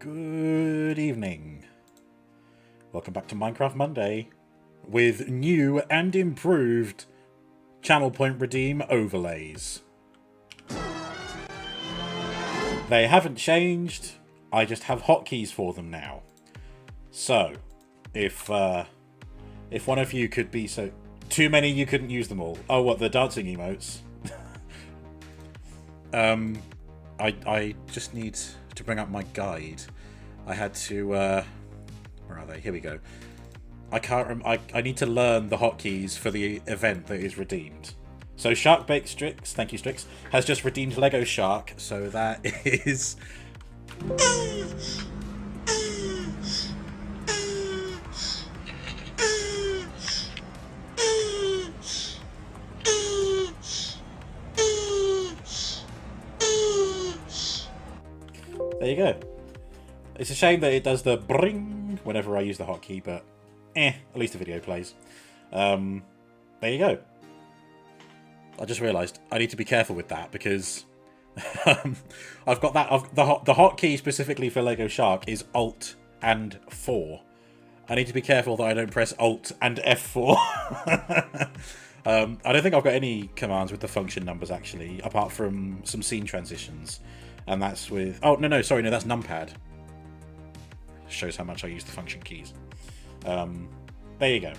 Good evening. Welcome back to Minecraft Monday with new and improved channel point redeem overlays. They haven't changed, I just have hotkeys for them now. So, if one of you could be so... Too many, you couldn't use them all. Oh, what, the dancing emotes? I just need to bring up my guide. I had to, where are they? Here we go. I need to learn the hotkeys for the event that is redeemed. So Shark Baked Strix, thank you Strix, has just redeemed Lego Shark, so that is... There you go. It's a shame that it does the bring whenever I use the hotkey, but at least the video plays. There you go. I just realised I need to be careful with that because I've got that. The hotkey specifically for Lego Shark is Alt and 4. I need to be careful that I don't press Alt and F4. I don't think I've got any commands with the function numbers actually, apart from some scene transitions. And that's with... Oh, no, sorry, no, that's numpad. Shows how much I use the function keys. There you go.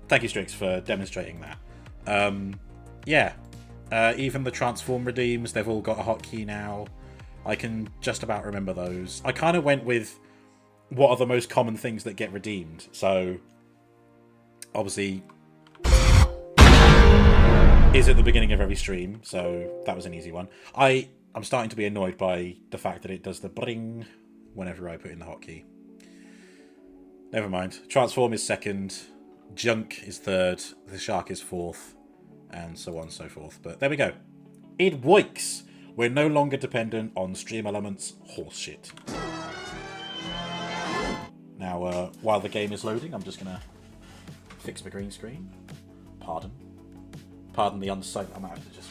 Thank you, Strix, for demonstrating that. Yeah. Even the transform redeems, they've all got a hotkey now. I can just about remember those. I kind of went with what are the most common things that get redeemed. So, obviously, is at the beginning of every stream. So, that was an easy one. I'm starting to be annoyed by the fact that it does the bring whenever I put in the hotkey. Never mind. Transform is second. Junk is third. The shark is fourth. And so on and so forth. But there we go. It works. We're no longer dependent on Stream Elements horseshit. Now, while the game is loading, I'm just going to fix my green screen. Pardon the unsight. I'm out to just...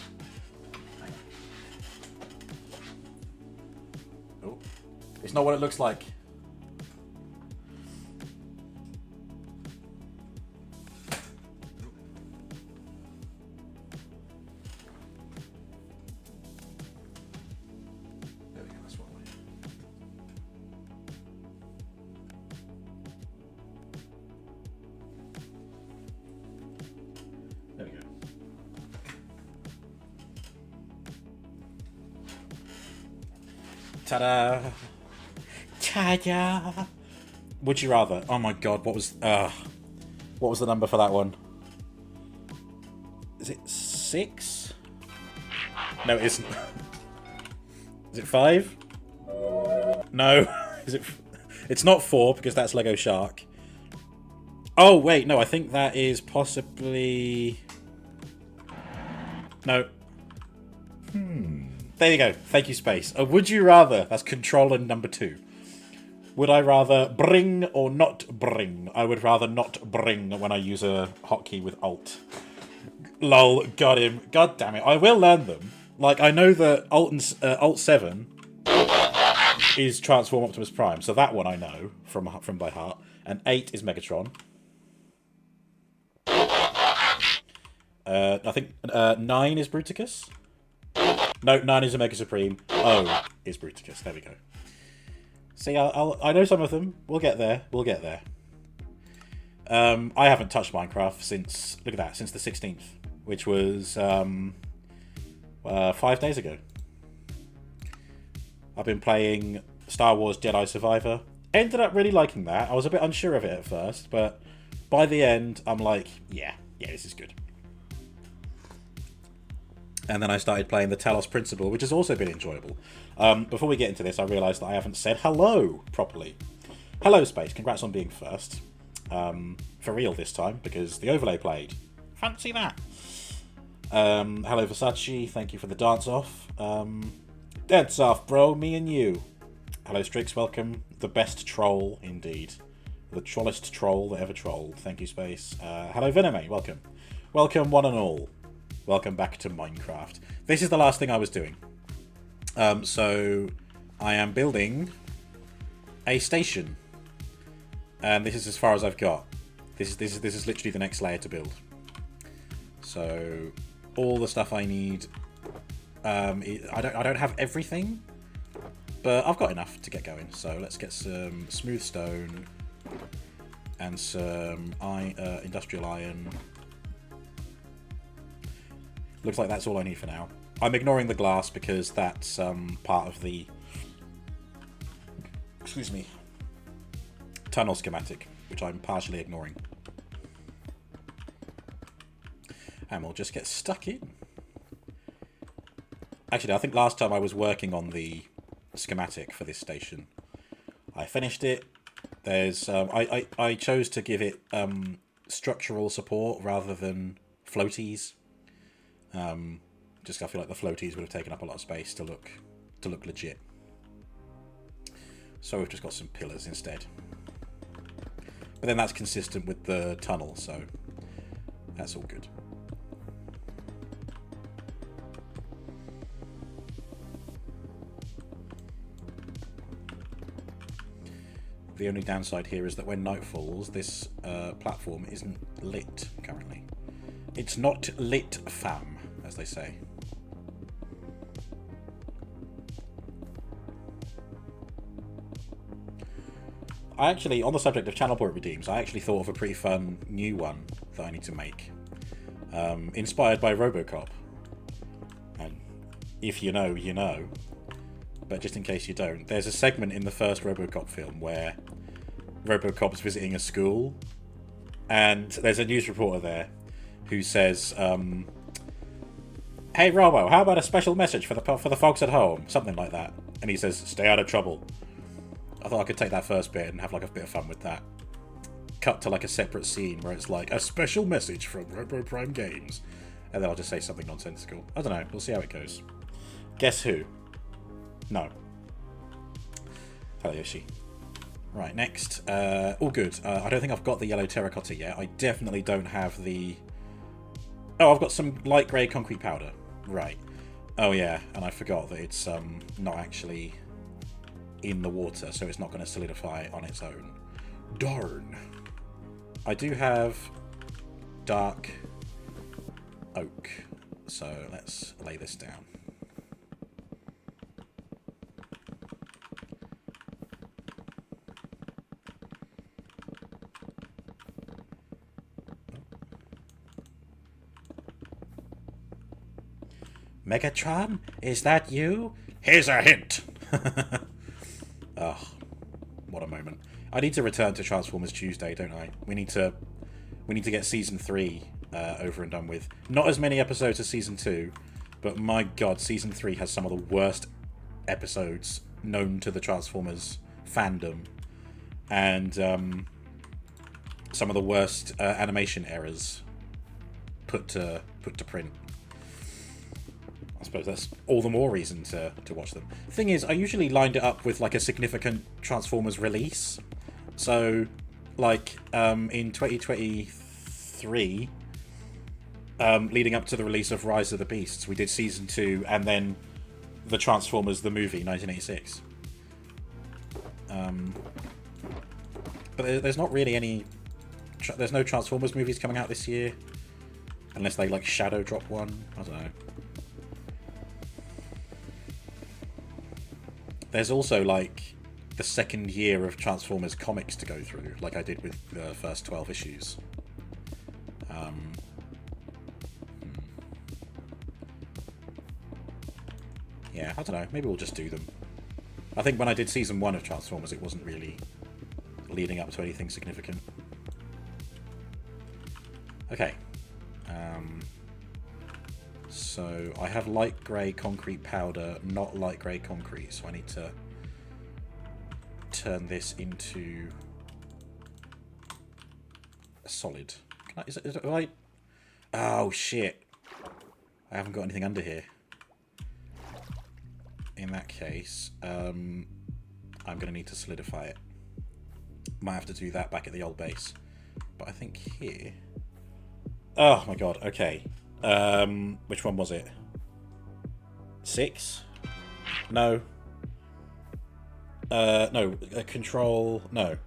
Oh, it's not what it looks like. There we go, that's one way. There we go. Ta-da! Ta-da! Would you rather? Oh my god, what was the number for that one? Is it 6? No, it isn't. Is it 5? No. Is it? It's not 4 because that's Lego Shark. Oh wait, no, I think that is possibly... No. There you go. Thank you, Space. Would you rather? That's controller number 2. Would I rather bring or not bring? I would rather not bring when I use a hotkey with Alt. Lol, got him. God damn it. I will learn them. Like, I know that Alt 7 is Transform Optimus Prime, so that one I know from by heart. And 8 is Megatron. I think 9 is Bruticus. No, 9 is Omega Supreme. O is Bruticus. There we go. See, I know some of them. We'll get there. We'll get there. I haven't touched Minecraft since... Look at that. Since the 16th. Which was 5 days ago. I've been playing Star Wars Jedi Survivor. Ended up really liking that. I was a bit unsure of it at first. But by the end, I'm like, yeah, this is good. And then I started playing the Talos Principle, which has also been enjoyable. Before we get into this, I realised that I haven't said hello properly. Hello, Space. Congrats on being first. For real this time, because the overlay played. Fancy that. Hello, Versace. Thank you for the dance-off. Dance-off, bro. Me and you. Hello, Strix. Welcome. The best troll, indeed. The trollest troll that ever trolled. Thank you, Space. Hello, Venomate. Welcome. Welcome, one and all. Welcome back to Minecraft. This is the last thing I was doing. So I am building a station. And this is as far as I've got. This is literally the next layer to build. So all the stuff I need. I don't have everything, but I've got enough to get going. So let's get some smooth stone and some industrial iron. Looks like that's all I need for now. I'm ignoring the glass because that's part of the tunnel schematic, which I'm partially ignoring. And we'll just get stuck in. Actually, I think last time I was working on the schematic for this station. I finished it. There's I chose to give it structural support rather than floaties. Just I feel like the floaties would have taken up a lot of space to look legit. So we've just got some pillars instead. But then that's consistent with the tunnel, so that's all good. The only downside here is that when night falls, this platform isn't lit currently. It's not lit, fam, as they say. I actually, on the subject of channel point redeems, I actually thought of a pretty fun new one that I need to make. Inspired by Robocop. And if you know, you know. But just in case you don't, there's a segment in the first Robocop film where Robocop's visiting a school, and there's a news reporter there who says, "Hey Robo, how about a special message for the folks at home?" Something like that. And he says, "Stay out of trouble." I thought I could take that first bit and have like a bit of fun with that. Cut to like a separate scene where it's like a special message from Robo Prime Games, and then I'll just say something nonsensical. I don't know. We'll see how it goes. Guess who? No. Hello, Yoshi. Right, next. All good. I don't think I've got the yellow terracotta yet. I definitely don't have the... Oh, I've got some light grey concrete powder. Right. Oh, yeah. And I forgot that it's not actually in the water, so it's not going to solidify on its own. Darn. I do have dark oak, so let's lay this down. Megatron, is that you? Here's a hint. Oh, what a moment. I need to return to Transformers Tuesday, don't I? We need to get season 3 over and done with. Not as many episodes as season 2, but my god, season 3 has some of the worst episodes known to the Transformers fandom, and some of the worst animation errors put to print. I suppose that's all the more reason to watch them. The thing is, I usually lined it up with like a significant Transformers release. So, like, in 2023, leading up to the release of Rise of the Beasts, we did season 2 and then the Transformers the movie, 1986. But there's not really any... There's no Transformers movies coming out this year. Unless they, like, shadow drop one. I don't know. There's also, like, the second year of Transformers comics to go through, like I did with the first 12 issues. Yeah, I don't know. Maybe we'll just do them. I think when I did season 1 of Transformers, it wasn't really leading up to anything significant. Okay. So I have light grey concrete powder, not light grey concrete, so I need to turn this into a solid. Can I, is it right? Oh shit! I haven't got anything under here. In that case, I'm going to need to solidify it. Might have to do that back at the old base. But I think here... Oh my god, okay. Which one was it? 6? No. No, control... No.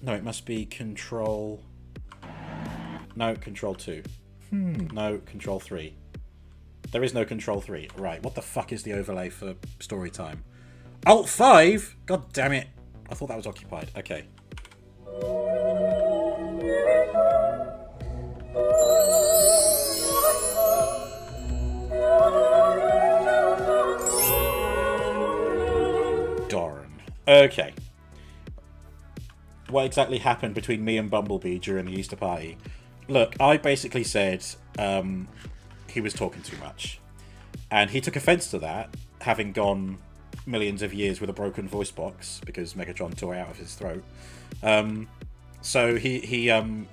No, it must be control... No, control 2. No, control 3. There is no control 3. Right, what the fuck is the overlay for story time? Alt 5? God damn it. I thought that was occupied. Okay. Darn. Okay. What exactly happened between me and Bumblebee during the Easter party? Look, I basically said he was talking too much. And he took offense to that, having gone millions of years with a broken voice box because Megatron tore it out of his throat. So he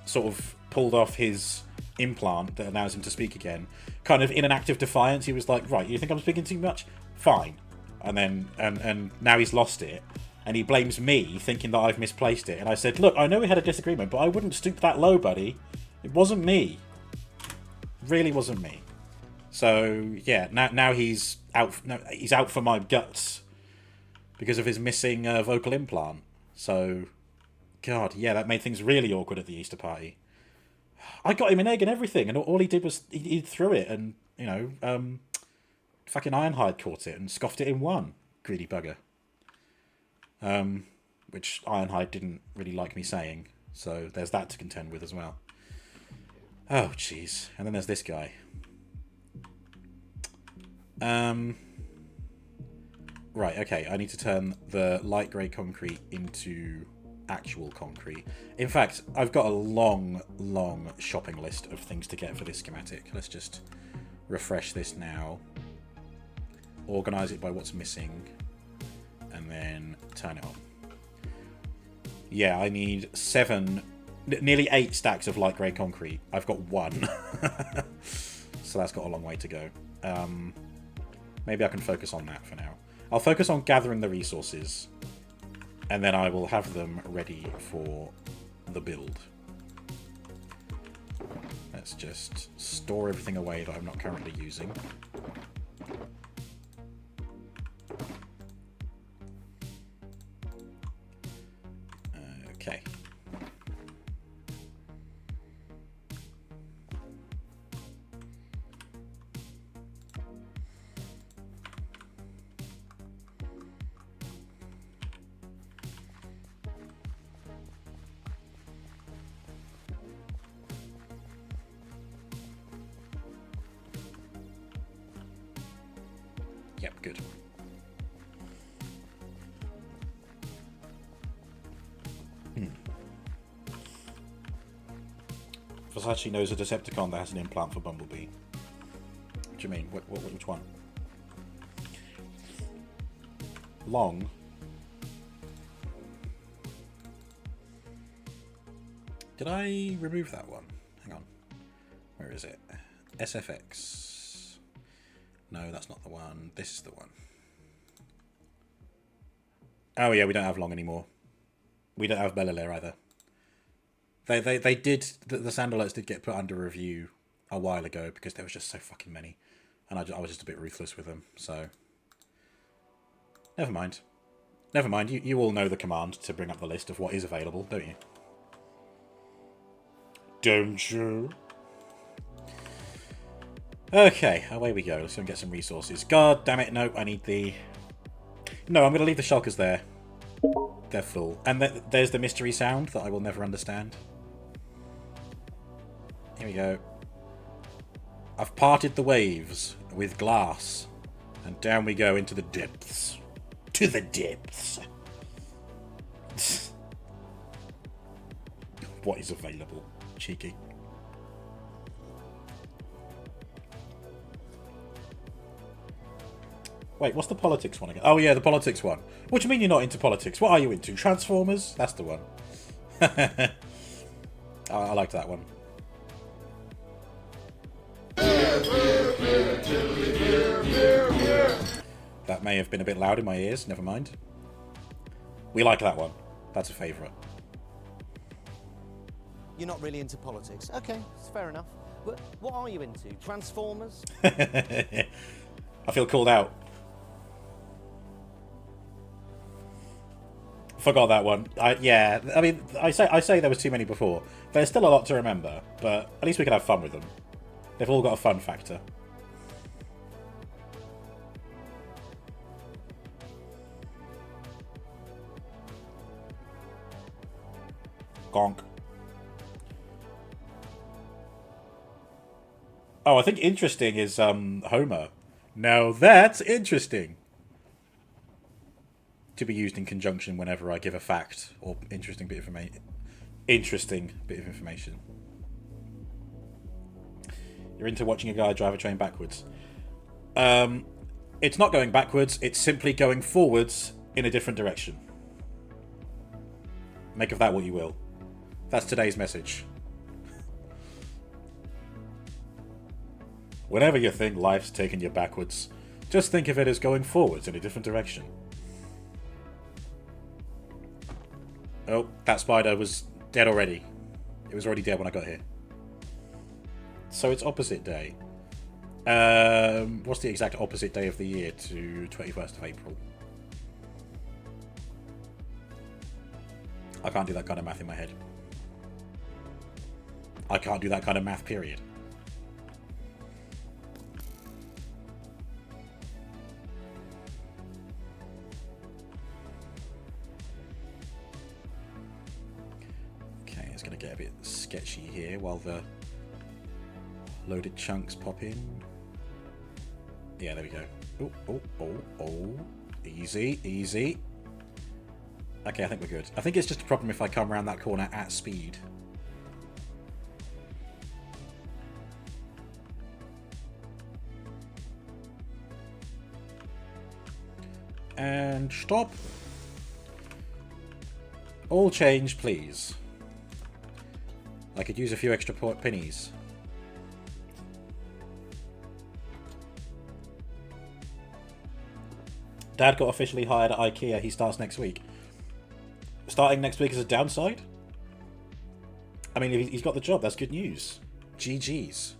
sort of pulled off his implant that allows him to speak again. Kind of in an act of defiance, he was like, right, you think I'm speaking too much? Fine. And then and now he's lost it. And he blames me, thinking that I've misplaced it. And I said, look, I know we had a disagreement, but I wouldn't stoop that low, buddy. It wasn't me. It really wasn't me. So, yeah, now he's out. He's out for my guts because of his missing vocal implant. So, God, yeah, that made things really awkward at the Easter party. I got him an egg and everything, and all he did was he threw it, and, you know, fucking Ironhide caught it and scoffed it in one. Greedy bugger. Which Ironhide didn't really like me saying, so there's that to contend with as well. Oh, jeez. And then there's this guy. Right, okay, I need to turn the light grey concrete into actual concrete. In fact, I've got a long, long shopping list of things to get for this schematic. Let's just refresh this now. Organise it by what's missing. And then turn it on. Yeah, I need nearly 8 stacks of light grey concrete. I've got 1. So that's got a long way to go. Maybe I can focus on that for now. I'll focus on gathering the resources, and then I will have them ready for the build. Let's just store everything away that I'm not currently using. Okay. Yep, good. Versace knows a Decepticon that has an implant for Bumblebee. What do you mean? Which one? Long? Did I remove that one? Hang on. Where is it? SFX. No, that's not the one. This is the one. Oh yeah, we don't have Long anymore. We don't have Belair either. They did, the Sandalettes did get put under review a while ago because there was just so fucking many. And I was just a bit ruthless with them, so. Never mind. Never mind, you all know the command to bring up the list of what is available, don't you? Don't you? Okay, away we go. Let's go and get some resources. God damn it, no, I need the... No, I'm going to leave the shulkers there. They're full. And there's the mystery sound that I will never understand. Here we go. I've parted the waves with glass. And down we go into the depths. To the depths. What is available? Cheeky. Wait, what's the politics one again? Oh yeah, the politics one. What do you mean you're not into politics? What are you into? Transformers? That's the one. I liked that one. That may have been a bit loud in my ears. Never mind. We like that one. That's a favourite. You're not really into politics. Okay, it's fair enough. But what are you into? Transformers? I feel called out. Forgot that one. Yeah, I mean, I say there was too many before. There's still a lot to remember, but at least we can have fun with them. They've all got a fun factor. Gonk. Oh, I think interesting is Homer. Now that's interesting. To be used in conjunction whenever I give a fact or interesting bit of information. You're into watching a guy drive a train backwards. It's not going backwards, it's simply going forwards in a different direction. Make of that what you will. That's today's message. Whenever you think life's taking you backwards, just think of it as going forwards in a different direction. Oh, that spider was dead already. It was already dead when I got here. So it's opposite day. What's the exact opposite day of the year to 21st of April? I can't do that kind of math in my head. I can't do that kind of math, period. Okay, it's going to get a bit sketchy here while the loaded chunks pop in. Yeah, there we go. Oh. Easy, easy. Okay, I think we're good. I think it's just a problem if I come around that corner at speed. And stop. All change, please. I could use a few extra pennies. Dad got officially hired at IKEA. He starts next week. Starting next week is a downside? I mean, if he's got the job, that's good news. GG's.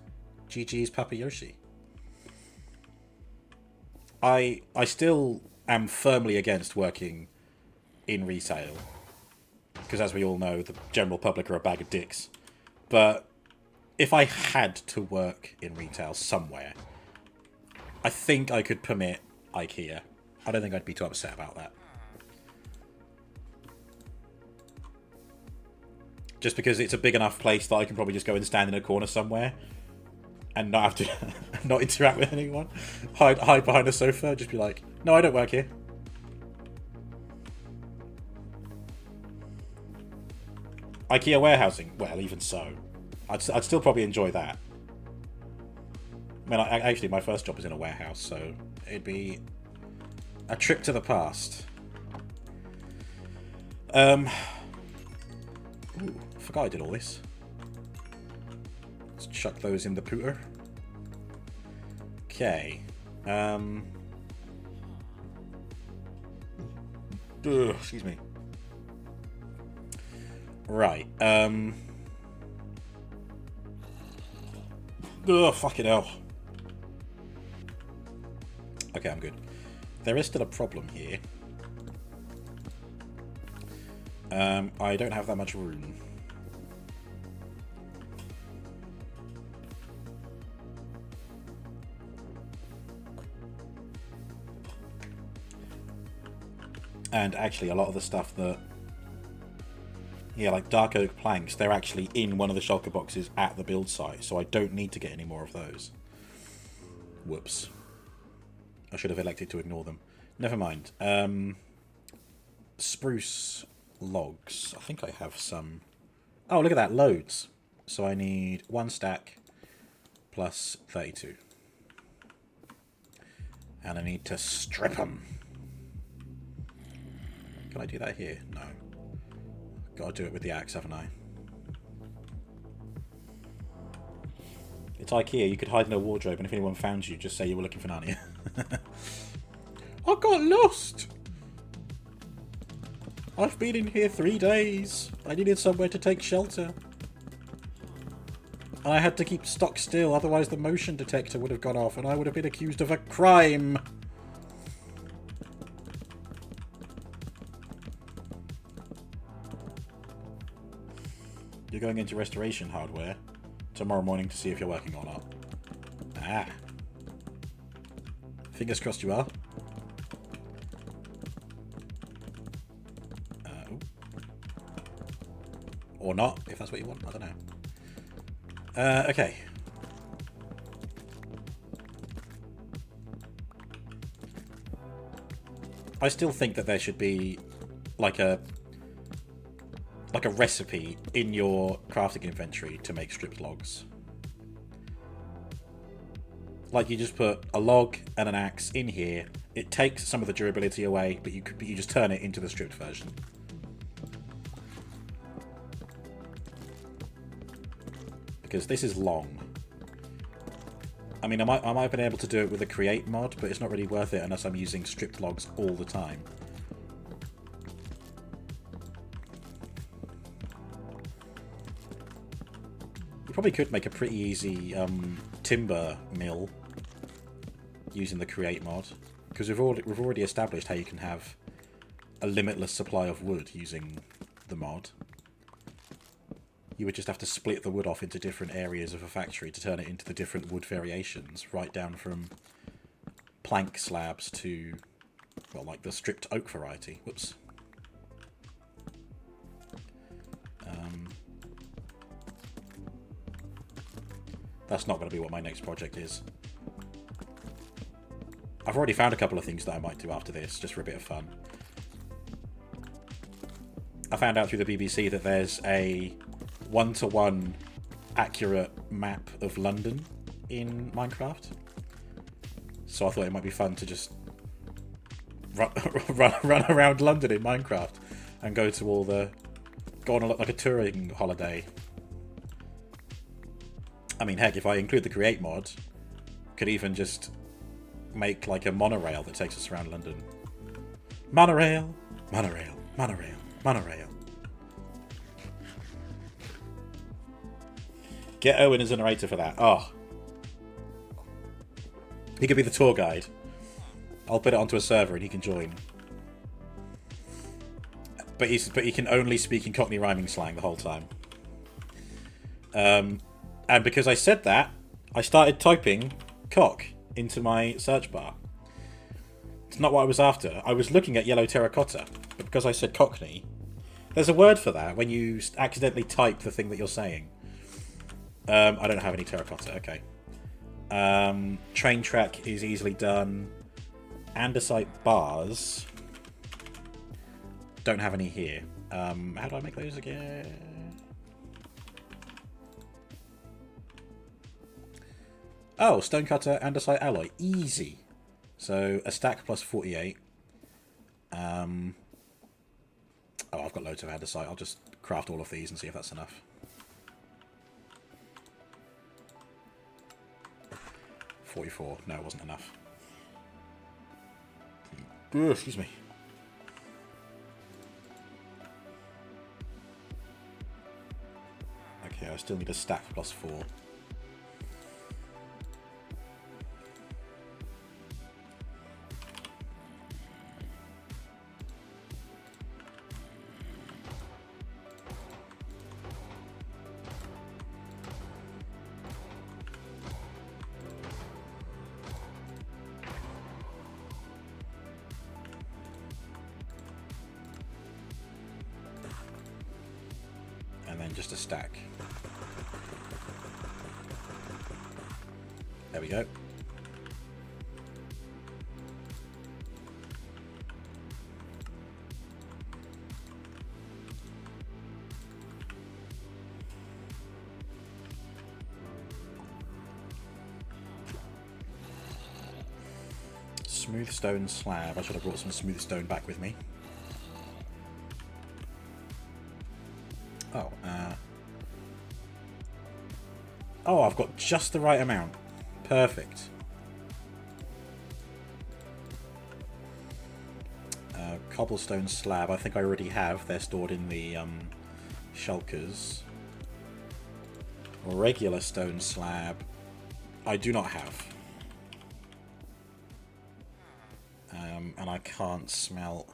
GG's Papa Yoshi. I still am firmly against working in retail. Because as we all know, the general public are a bag of dicks. But if I had to work in retail somewhere, I think I could permit IKEA. I don't think I'd be too upset about that. Just because it's a big enough place that I can probably just go and stand in a corner somewhere and not have to not interact with anyone. Hide behind a sofa, just be like, no, I don't work here. IKEA warehousing, well, even so. I'd still probably enjoy that. I mean, actually, my first job was in a warehouse, so it'd be a trip to the past. Ooh, I forgot I did all this. Let's chuck those in the pooter. Okay. Excuse me. Right. Fucking hell. Okay, I'm good. There is still a problem here. I don't have that much room. And actually, a lot of the stuff that... Yeah, like dark oak planks, they're actually in one of the shulker boxes at the build site, so I don't need to get any more of those. Whoops. I should have elected to ignore them. Never mind. Spruce logs. I think I have some... Oh, look at that. Loads. So I need 1 stack plus 32. And I need to strip them. Can I do that here? No. Gotta do it with the axe, haven't I? It's IKEA. You could hide in a wardrobe, and if anyone found you, just say you were looking for Narnia. I got lost! I've been in here 3 days. I needed somewhere to take shelter. And I had to keep stock still, otherwise the motion detector would have gone off, and I would have been accused of a crime. You're going into restoration hardware tomorrow morning to see if you're working or not. Ah. Fingers crossed you are. Or not, if that's what you want. I don't know. Okay. I still think that there should be like a recipe in your crafting inventory to make stripped logs. Like you just put a log and an axe in here. It takes some of the durability away, but you just turn it into the stripped version. Because this is long. I mean, I might have been able to do it with a create mod, but it's not really worth it unless I'm using stripped logs all the time. You probably could make a pretty easy timber mill using the create mod, because we've already established how you can have a limitless supply of wood using the mod. You would just have to split the wood off into different areas of a factory to turn it into the different wood variations, right down from plank slabs to, well, like the stripped oak variety. Whoops. That's not going to be what my next project is. I've already found a couple of things that I might do after this, just for a bit of fun. I found out through the BBC that there's a one-to-one accurate map of London in Minecraft. So I thought it might be fun to just run around London in Minecraft and go on like a touring holiday. I mean, heck, if I include the create mod, could even just make like a monorail that takes us around London. Monorail, monorail, monorail, monorail. Get Owen as a narrator for that. Oh. He could be the tour guide. I'll put it onto a server and he can join. But he can only speak in Cockney rhyming slang the whole time. And because I said that, I started typing cock into my search bar. It's not what I was after. I was looking at yellow terracotta, but because I said Cockney, there's a word for that when you accidentally type the thing that you're saying. I don't have any terracotta. Okay. Train track is easily done. Andesite bars. Don't have any here. How do I make those again? Oh, stonecutter, andesite alloy. Easy. So a stack plus 48. Oh, I've got loads of andesite. I'll just craft all of these and see if that's enough. 44. No, it wasn't enough. Ugh, excuse me. Okay, I still need a stack plus 4. Just a stack. There we go. Smooth stone slab. I should have brought some smooth stone back with me. Oh, I've got just the right amount. Perfect. Cobblestone slab, I think I already have. They're stored in the shulkers. Regular stone slab, I do not have. And I can't smell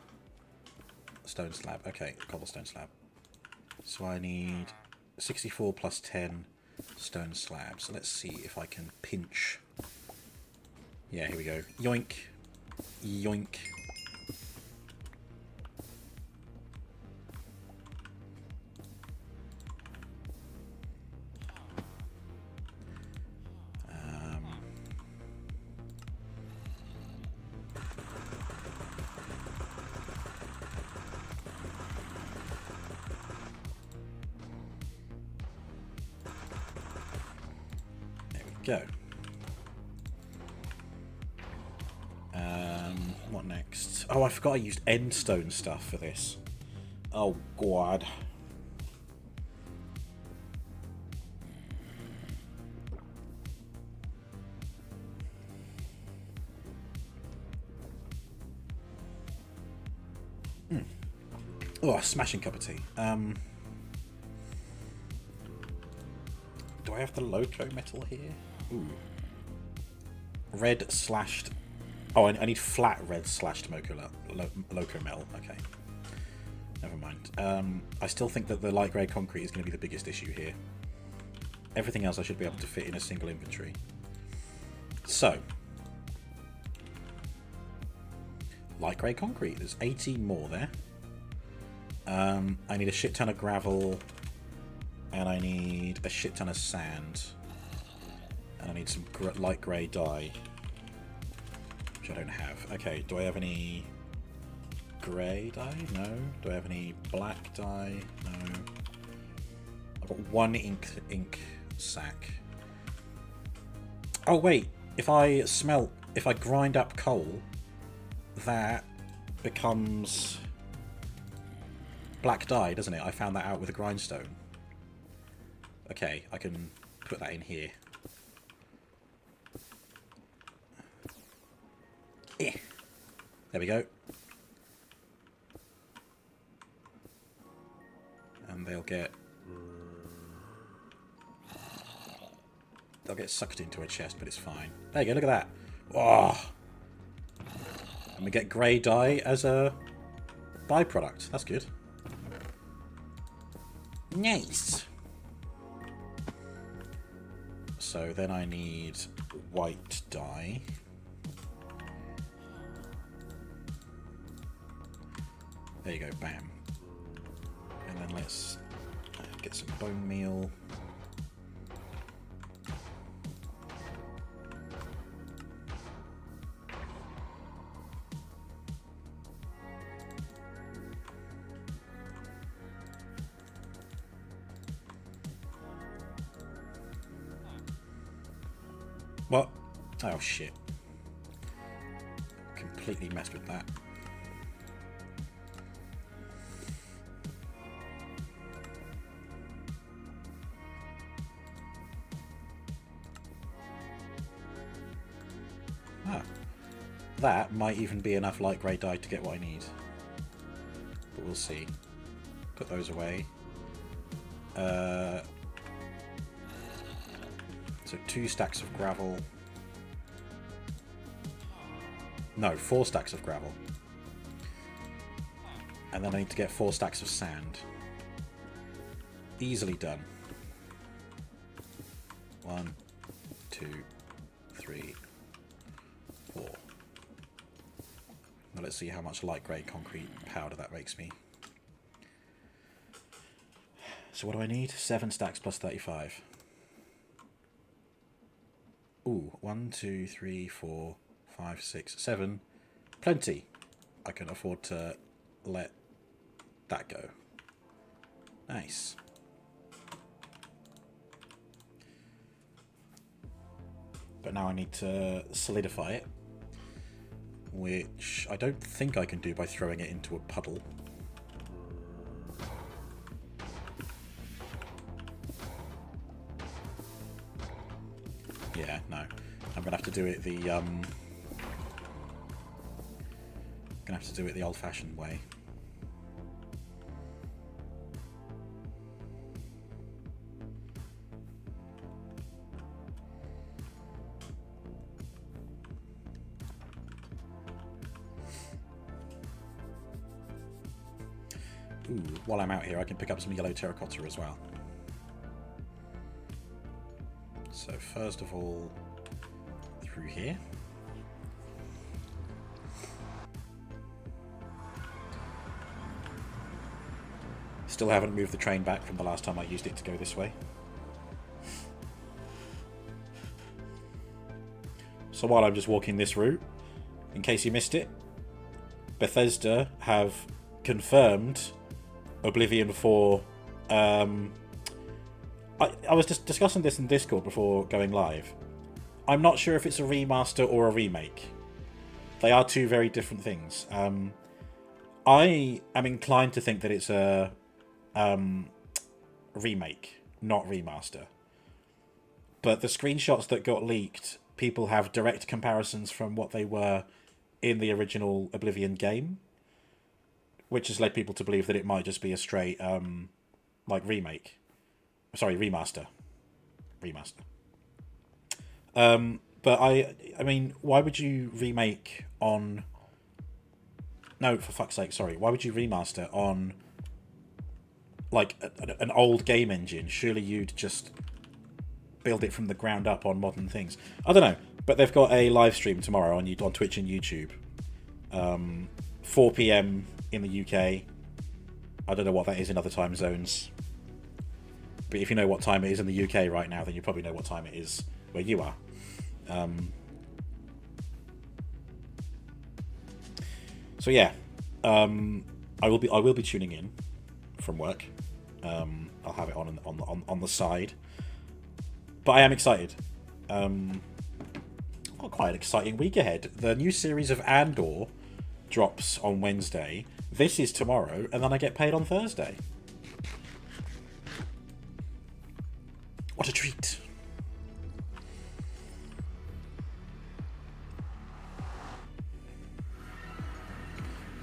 stone slab. Okay, cobblestone slab. So I need 64 plus 10 stone slabs. So let's see if I can pinch. Yeah, here we go. Yoink. Yoink. Go. What next? Oh, I forgot I used endstone stuff for this. Oh, God. Oh, a smashing cup of tea. Do I have the loco metal here? Ooh. Red slashed... Oh, I need flat red slashed loco metal. Okay. Never mind. I still think that the light grey concrete is going to be the biggest issue here. Everything else I should be able to fit in a single inventory. So. Light grey concrete. There's 18 more there. I need a shit ton of gravel. And I need a shit ton of sand. And I need some light grey dye. Which I don't have. Okay, do I have any grey dye? No. Do I have any black dye? No. I've got one ink sack. Oh wait, if I grind up coal, that becomes black dye, doesn't it? I found that out with a grindstone. Okay, I can put that in here. Eh. There we go. And they'll get sucked into a chest, but it's fine. There you go, look at that. Oh. And we get grey dye as a byproduct. That's good. Nice. So then I need white dye. There you go, bam. And then let's get some bone meal. What? Oh shit. Completely messed with that. Ah. That might even be enough light grey dye to get what I need. But we'll see. Put those away. So 2 stacks of gravel. No, 4 stacks of gravel. And then I need to get 4 stacks of sand. Easily done. 1, 2, 3, 4. Now let's see how much light grey concrete powder that makes me. So what do I need? 7 stacks plus 35. Ooh, 1, 2, 3, 4, 5, 6, 7. Plenty. I can afford to let that go. Nice. But now I need to solidify it, which I don't think I can do by throwing it into a puddle. Yeah, no. I'm gonna have to do it the old-fashioned way. Ooh, while I'm out here, I can pick up some yellow terracotta as well. first of all, through here. Still haven't moved the train back from the last time I used it to go this way. So while I'm just walking this route, in case you missed it, Bethesda have confirmed Oblivion 4. I was just discussing this in Discord before going live. I'm not sure if it's a remaster or a remake. They are two very different things. I am inclined to think that it's a remake, not remaster. But the screenshots that got leaked, people have direct comparisons from what they were in the original Oblivion game, which has led people to believe that it might just be a straight like remake. Sorry, remaster. But I mean, why would you remake on... No, for fuck's sake, sorry. Why would you remaster on like an old game engine? Surely you'd just build it from the ground up on modern things. I don't know, but they've got a live stream tomorrow on Twitch and YouTube. 4 PM in the UK. I don't know what that is in other time zones. But if you know what time it is in the UK right now, then you probably know what time it is where you are. So yeah, I will be tuning in from work. I'll have it on the side. But I am excited. I've got quite an exciting week ahead. The new series of Andor drops on Wednesday. This is tomorrow, and then I get paid on Thursday. What a treat.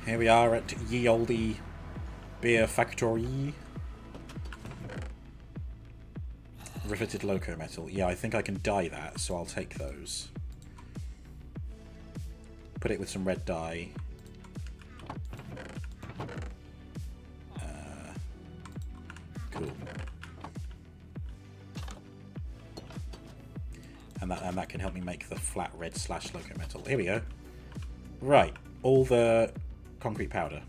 Here we are at Ye Olde Beer Factory. Riveted loco metal. Yeah, I think I can dye that, so I'll take those. Put it with some red dye. Cool. And that can help me make the flat red / loco metal. Here we go. Right, all the concrete powder.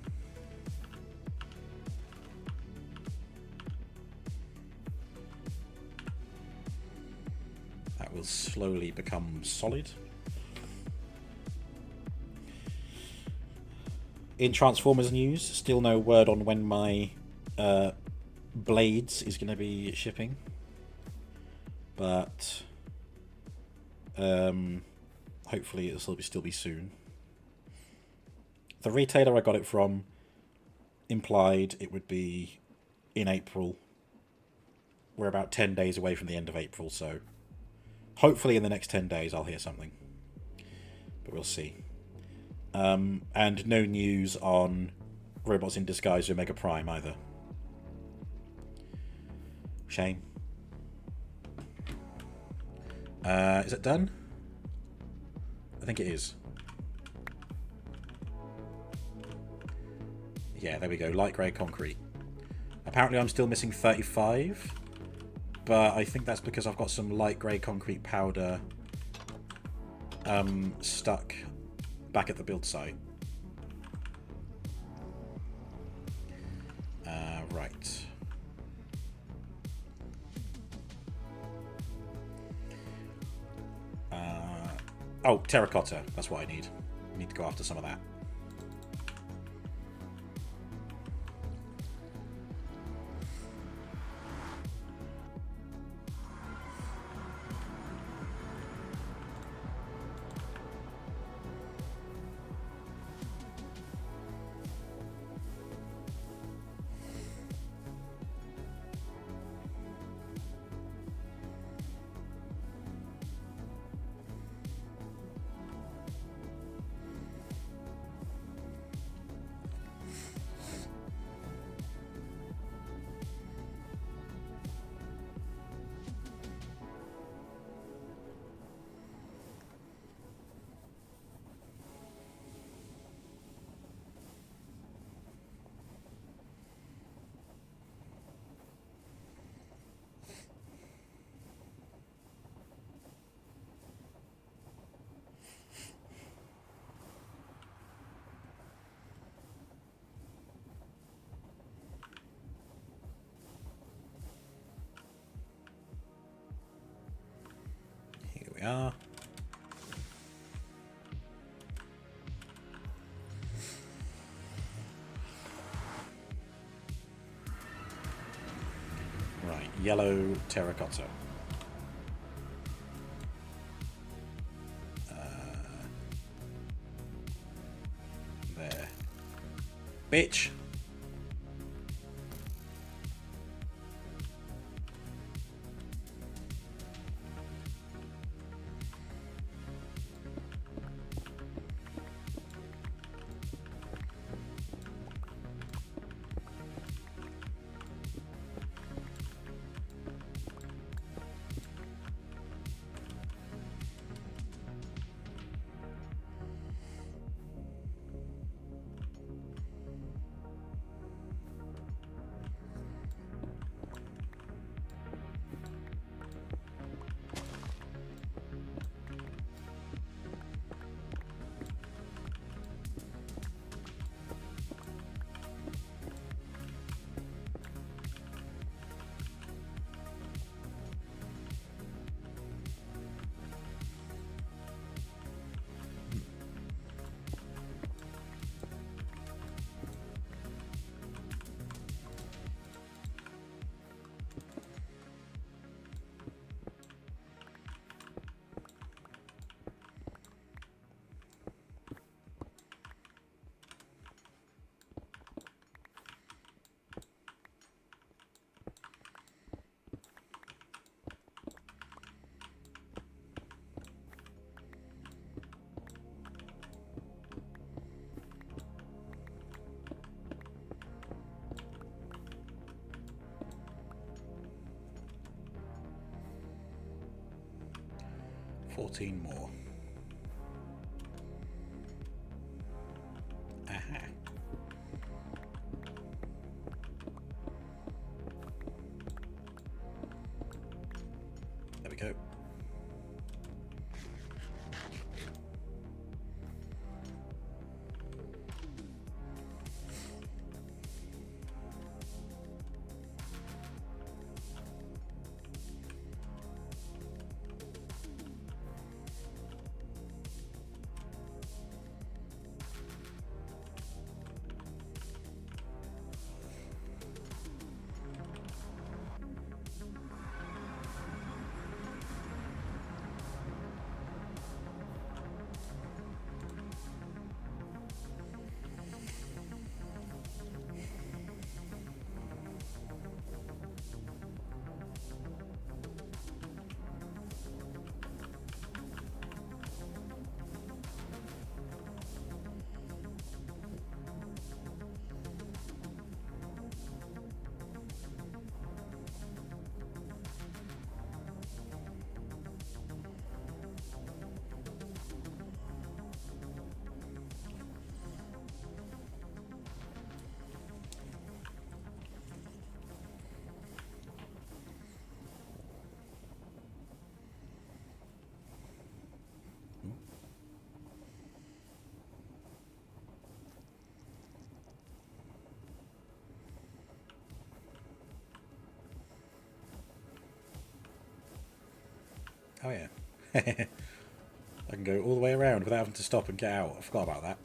That will slowly become solid. In Transformers news, still no word on when my Blades is going to be shipping. But hopefully it'll still be soon. The retailer I got it from implied it would be in April. We're about 10 days away from the end of April, so hopefully in the next 10 days I'll hear something. But we'll see. And no news on Robots in Disguise Omega Prime either. Shame. Is it done? I think it is. Yeah, there we go. Light grey concrete. Apparently I'm still missing 35, but I think that's because I've got some light grey concrete powder stuck back at the build site. Right. Oh, terracotta. That's what I need. I need to go after some of that. we are. Right, yellow terracotta. There. Bitch! $14 more. Aha. There we go. Oh yeah. I can go all the way around without having to stop and get out. I forgot about that.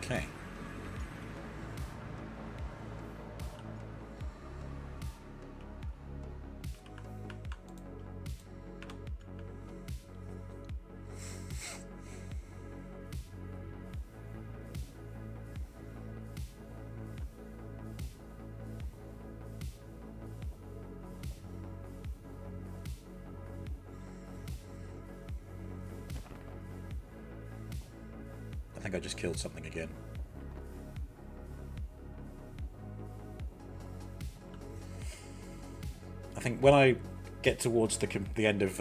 Okay. I think I just killed something again. I think when I get towards the end of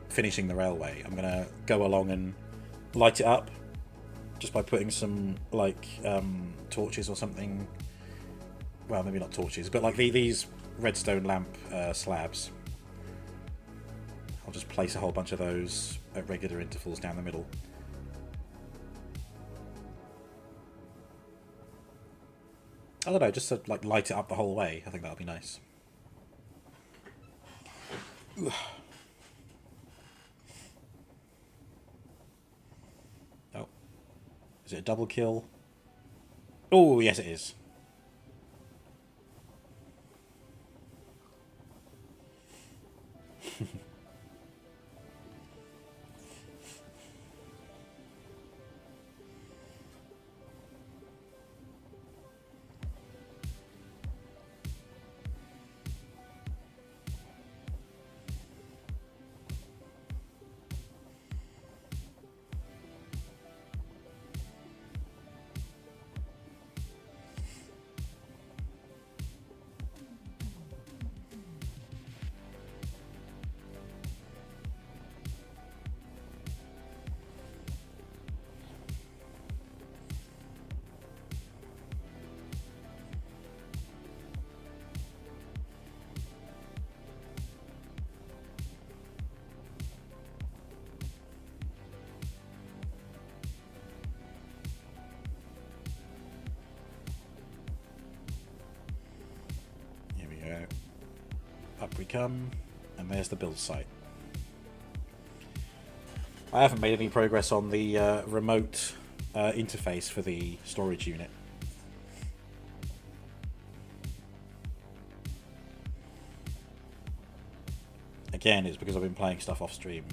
finishing the railway, I'm gonna go along and light it up just by putting some like torches or something. Well, maybe not torches, but like these redstone lamp slabs. I'll just place a whole bunch of those at regular intervals down the middle. I don't know, just to like light it up the whole way. I think that'll be nice. Oh, is it a double kill? Oh, yes, it is. Up we come, and there's the build site. I haven't made any progress on the remote interface for the storage unit. Again, it's because I've been playing stuff off stream,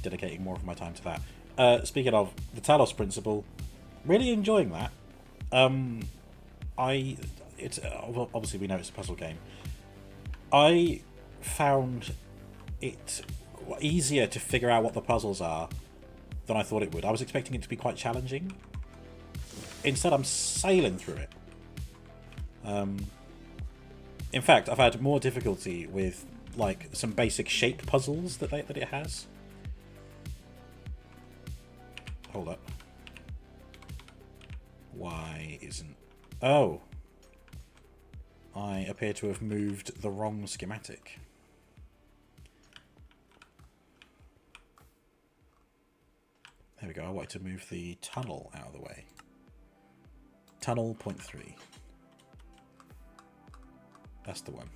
dedicating more of my time to that. Speaking of the Talos Principle, really enjoying that. It's obviously we know it's a puzzle game. I found it easier to figure out what the puzzles are than I thought it would. I was expecting it to be quite challenging. Instead, I'm sailing through it. In fact, I've had more difficulty with like some basic shape puzzles that it has. Hold up. Why isn't... Oh. I appear to have moved the wrong schematic. There we go. I wanted to move the tunnel out of the way. Tunnel 0.3. That's the one.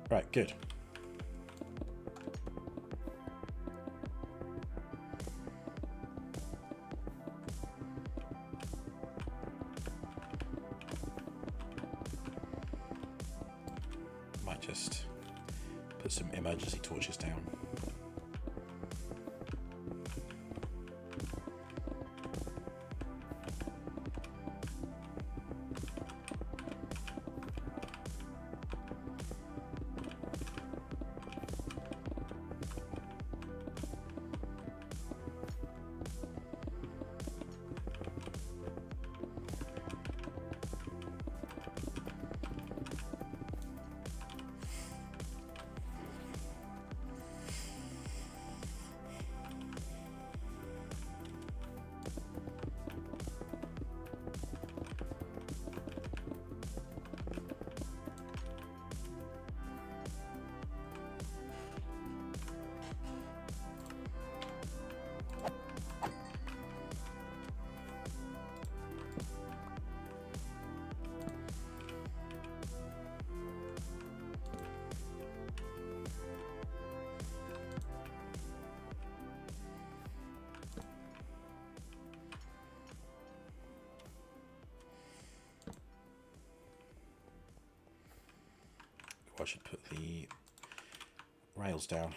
Right, good. Might just put some emergency torches down. I should put the rails down.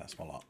That's my lot.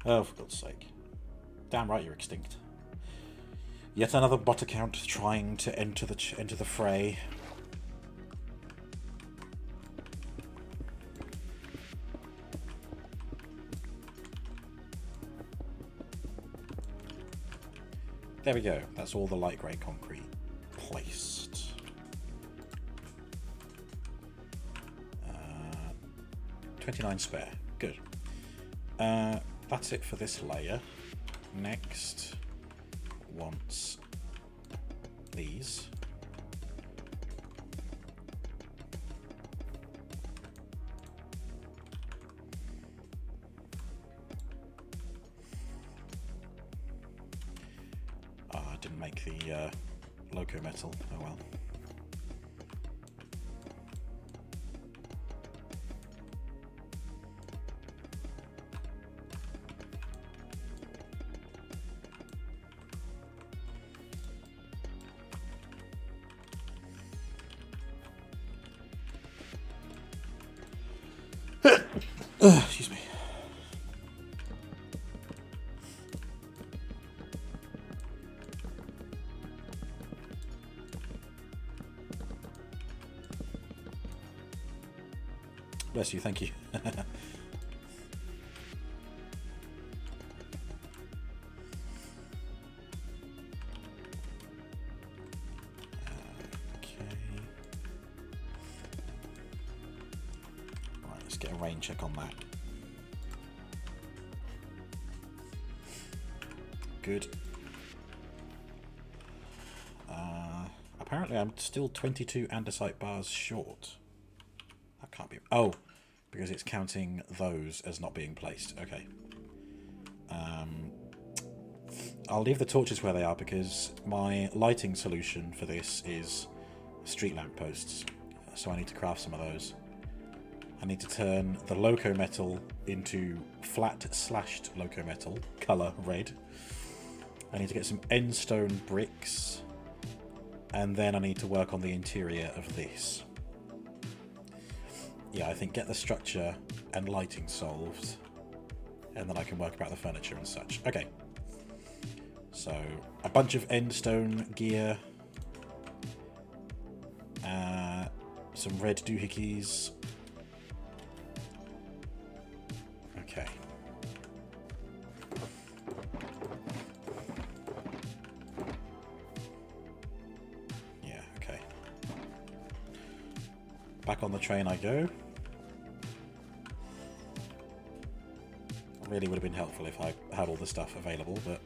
Oh, for God's sake. Damn right you're extinct. Yet another bot account trying to enter the fray. There we go. That's all the light grey concrete placed. 29 spare. Good. That's it for this layer. Next, once these. I didn't make the loco metal. Oh well. Excuse me. Bless you, thank you. Get a rain check on that. Good. Apparently I'm still 22 andesite bars short. That can't be... Oh, because it's counting those as not being placed. Okay. I'll leave the torches where they are because my lighting solution for this is street lamp posts. So I need to craft some of those. I need to turn the loco metal into flat slashed loco metal, colour red. I need to get some end stone bricks, and then I need to work on the interior of this. Yeah, I think get the structure and lighting solved, and then I can work about the furniture and such. Okay. So, a bunch of end stone gear, some red doohickeys. Okay. Back on the train I go. Really would have been helpful if I had all the stuff available, but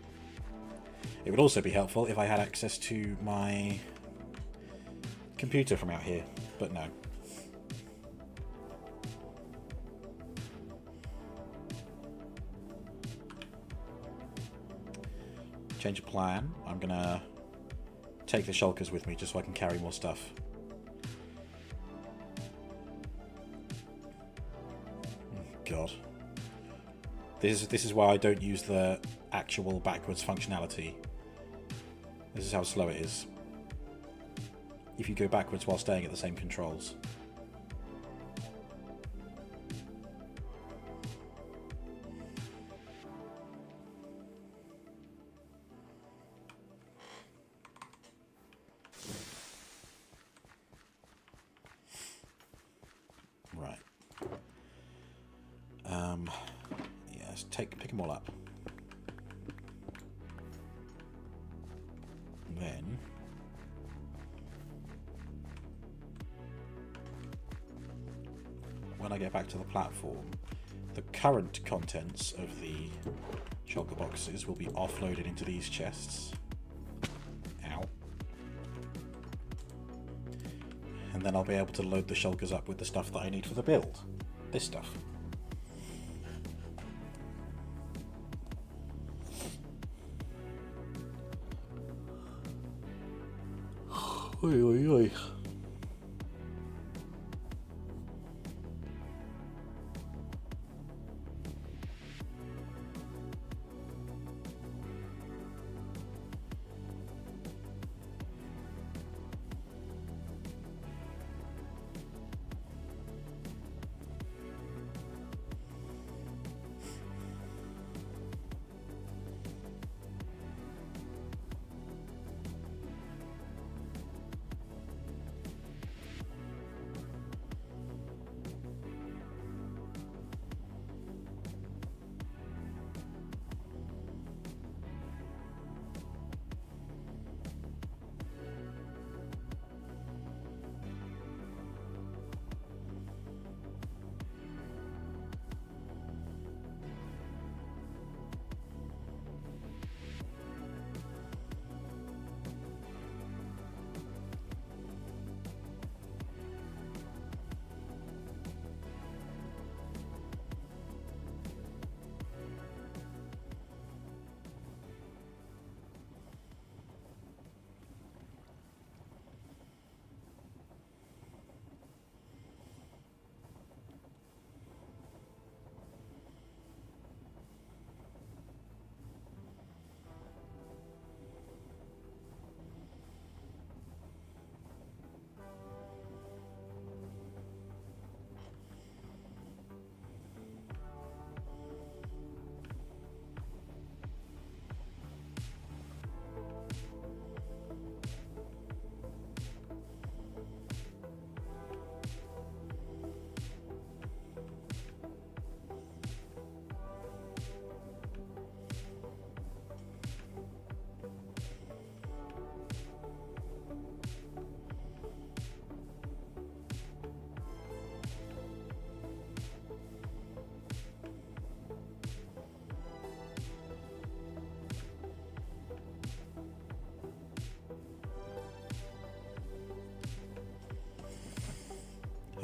it would also be helpful if I had access to my computer from out here, but no. Change of plan. I'm gonna take the shulkers with me just so I can carry more stuff. Oh, God. This is why I don't use the actual backwards functionality. This is how slow it is. If you go backwards while staying at the same controls. Right. Yeah, let's pick them all up. Then when I get back to the platform, the current contents of the shulker boxes will be offloaded into these chests. Ow. And then I'll be able to load the shulkers up with the stuff that I need for the build. This stuff. Oi, oi, oi.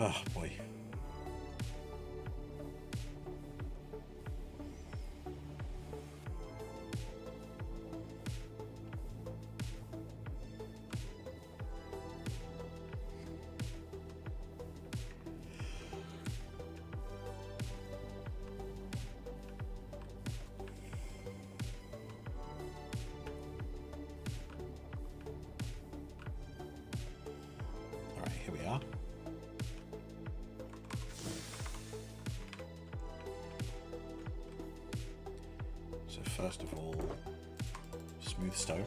Oh boy. All right, here we are. So first of all, smooth stone.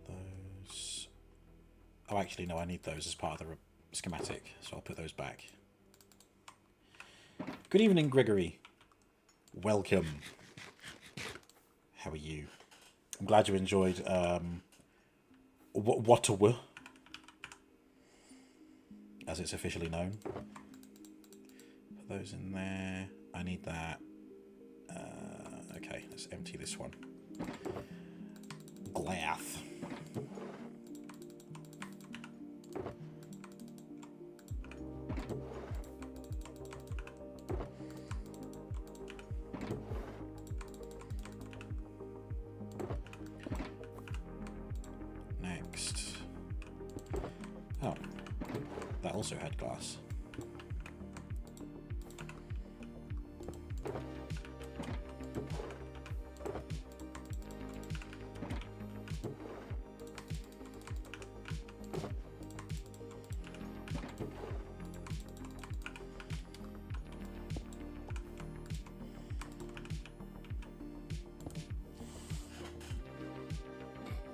Those. Oh, actually, no, I need those as part of the schematic, so I'll put those back. Good evening, Gregory. Welcome. How are you? I'm glad you enjoyed Waterwoo, as it's officially known. Put those in there. I need that. Okay, let's empty this one. Glass. Next. Oh, that also had glass.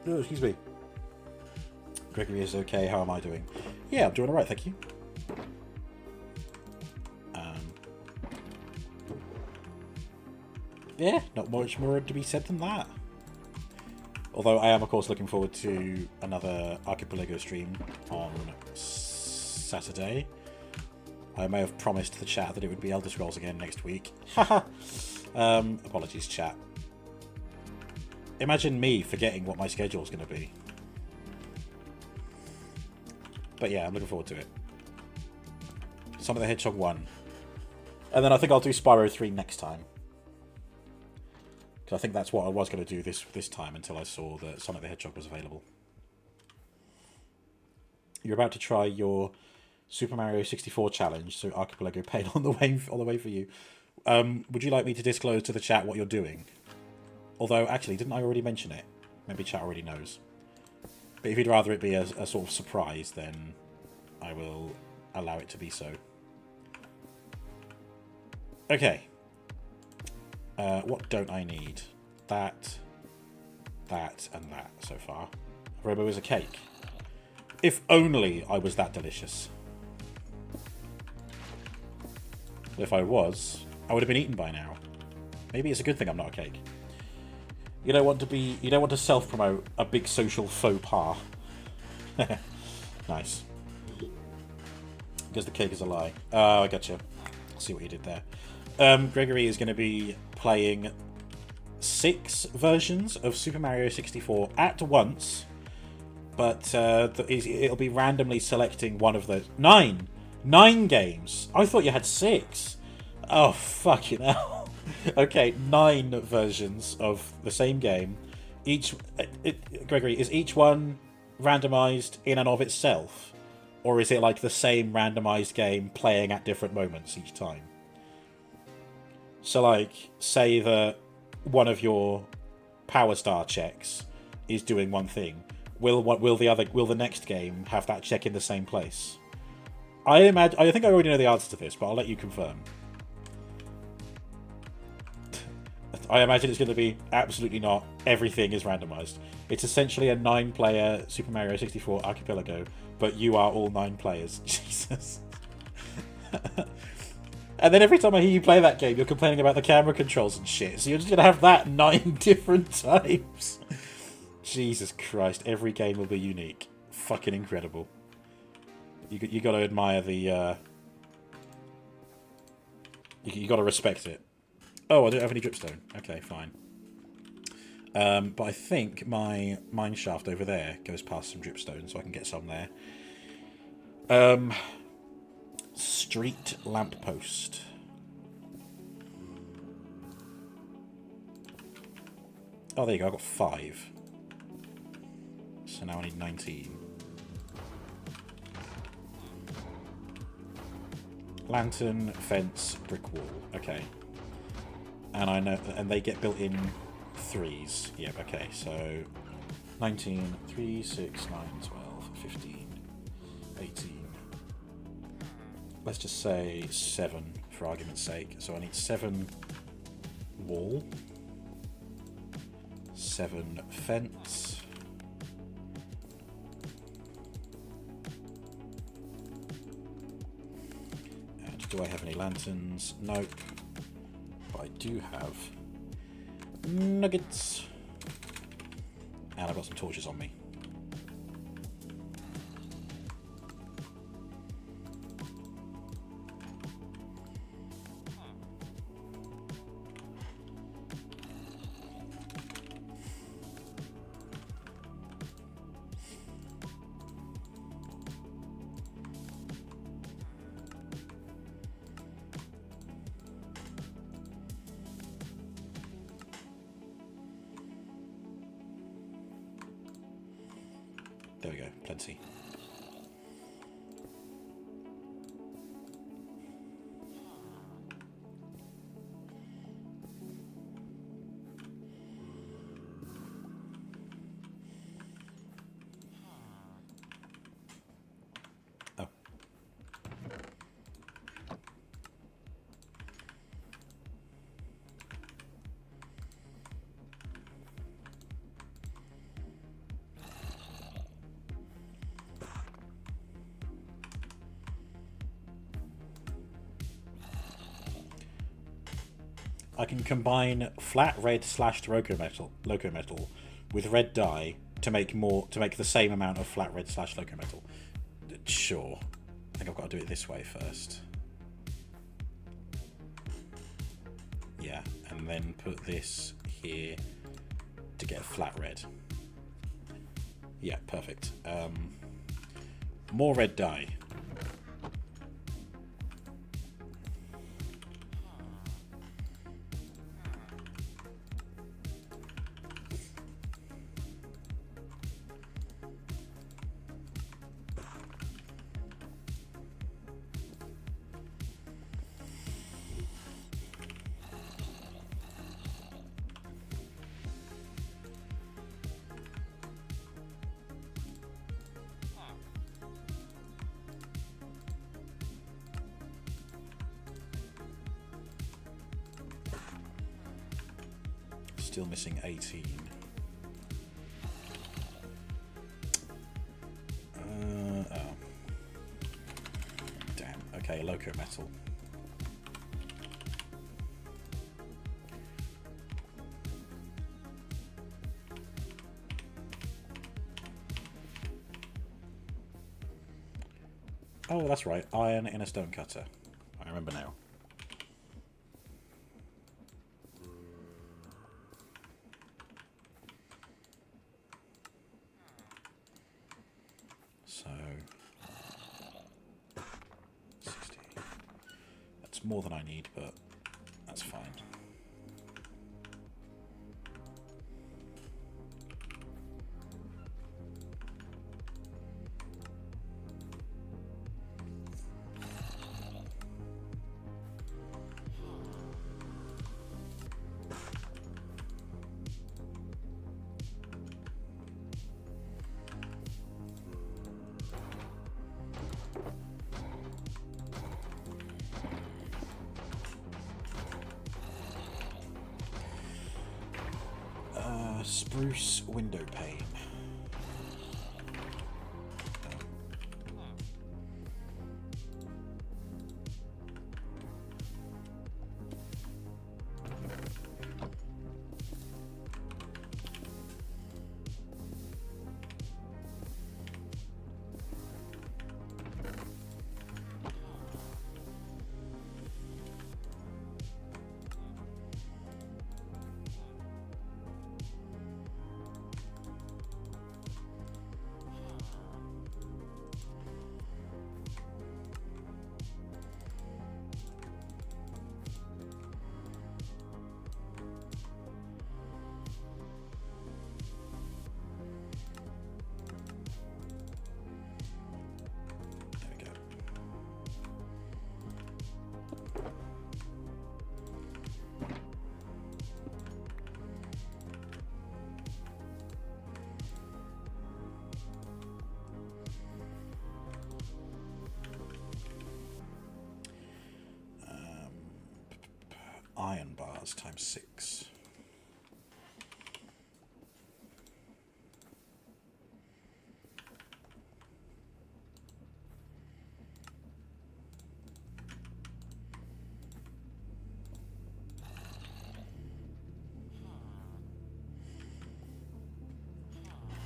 Oh, excuse me. Gregory is okay. How am I doing? Yeah, I'm doing alright, thank you. Yeah, not much more to be said than that. Although I am, of course, looking forward to another Archipelago stream on Saturday. I may have promised the chat that it would be Elder Scrolls again next week. Haha. Apologies, chat. Imagine me forgetting what my schedule is going to be. But yeah, I'm looking forward to it. Sonic the Hedgehog 1. And then I think I'll do Spyro 3 next time. Because I think that's what I was going to do this time until I saw that Sonic the Hedgehog was available. You're about to try your Super Mario 64 challenge, so Archipelago paid on the way for you. Would you like me to disclose to the chat what you're doing? Although, actually, didn't I already mention it? Maybe chat already knows. But if you'd rather it be a sort of surprise, then I will allow it to be so. Okay. What don't I need? That, and that so far. Robo is a cake. If only I was that delicious. If I was, I would have been eaten by now. Maybe it's a good thing I'm not a cake. You don't want to self-promote a big social faux pas. Nice. Because the cake is a lie. Oh, I gotcha. See what you did there. Gregory is going to be playing 6 versions of Super Mario 64 at once, but it'll be randomly selecting one of those. 9 games. I thought you had 6. Oh, fucking hell. Okay, 9 versions of the same game. Gregory, is each one randomized in and of itself? Or is it like the same randomized game playing at different moments each time? So, like, say that one of your Power Star checks is doing one thing. Will the next game have that check in the same place? I think I already know the answer to this, but I'll let you confirm. I imagine it's going to be absolutely not. Everything is randomized. It's essentially a 9-player Super Mario 64 Archipelago, but you are all 9 players. Jesus. And then every time I hear you play that game, you're complaining about the camera controls and shit. So you're just going to have that 9 different times. Jesus Christ. Every game will be unique. Fucking incredible. You got to admire the... You got to respect it. Oh, I don't have any dripstone. Okay, fine. But I think my mine shaft over there goes past some dripstone, so I can get some there. Street lamppost. Oh, there you go. I got 5. So now I need 19. Lantern, fence, brick wall. Okay. And I know, and they get built in 3s. Yep, okay, so 19, 3, 6, 9, 12, 15, 18. Let's just say 7 for argument's sake. So I need 7 wall, 7 fence, Do I have any lanterns? Nope. But I do have nuggets. And I've got some torches on me. There we go, plenty. Oh. I can combine flat red slashed loco metal with red dye to make the same amount of flat red slashed loco metal. Sure. I think I've got to do it this way first. Yeah, and then put this here to get a flat red. Yeah, perfect. More red dye. Still missing 18. Oh. Damn. Okay, loco metal. Oh, that's right. Iron in a stone cutter. I remember now. So 60. That's more than I need, but that's fine. Spruce window pane. Iron bars times 6.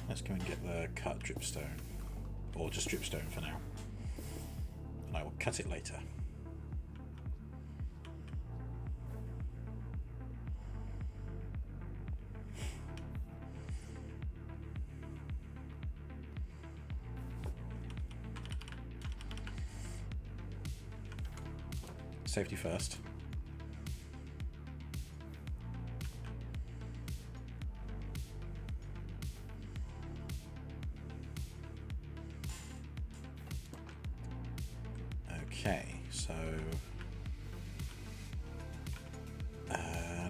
let's go and get the cut dripstone. Or just dripstone for now. And I will cut it later. Safety first. Okay, so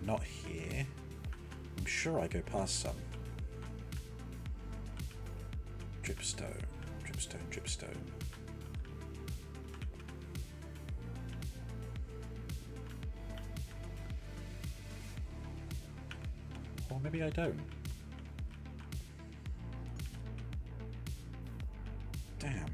not here. I'm sure I go past some. Dripstone, dripstone, dripstone. Or maybe I don't. Damn.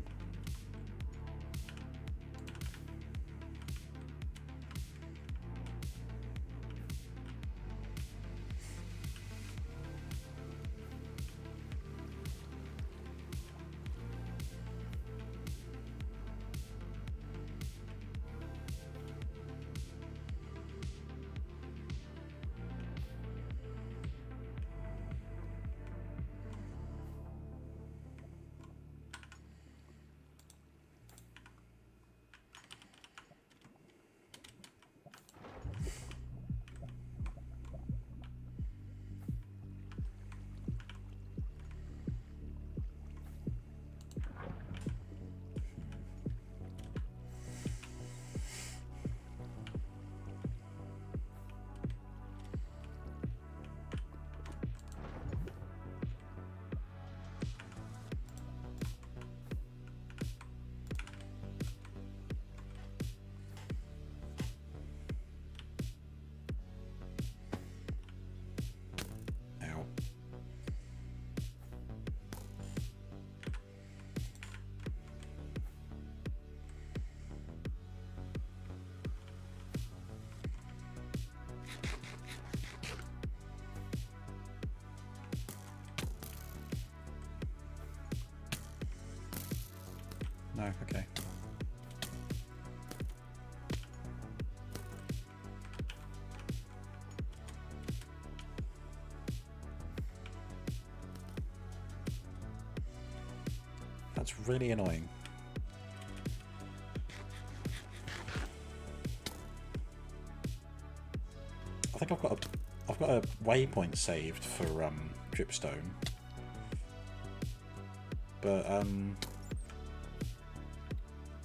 No, okay. That's really annoying. I think I've got a waypoint saved for dripstone, but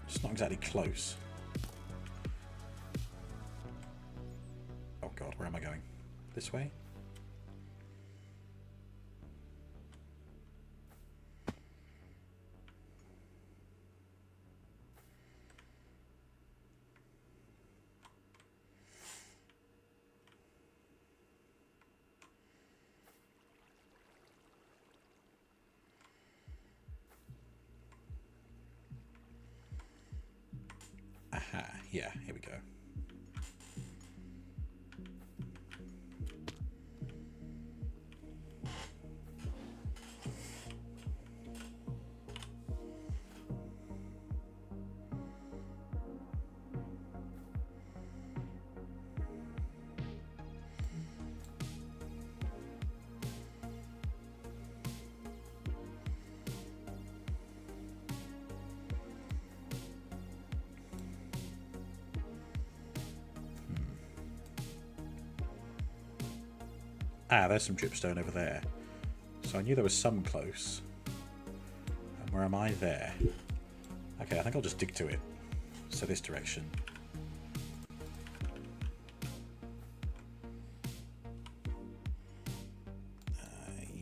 it's not exactly close. Oh god, where am I going? This way? Aha, yeah, here we go. Ah, there's some dripstone over there. So I knew there was some close. And where am I? There. Okay, I think I'll just dig to it. So this direction.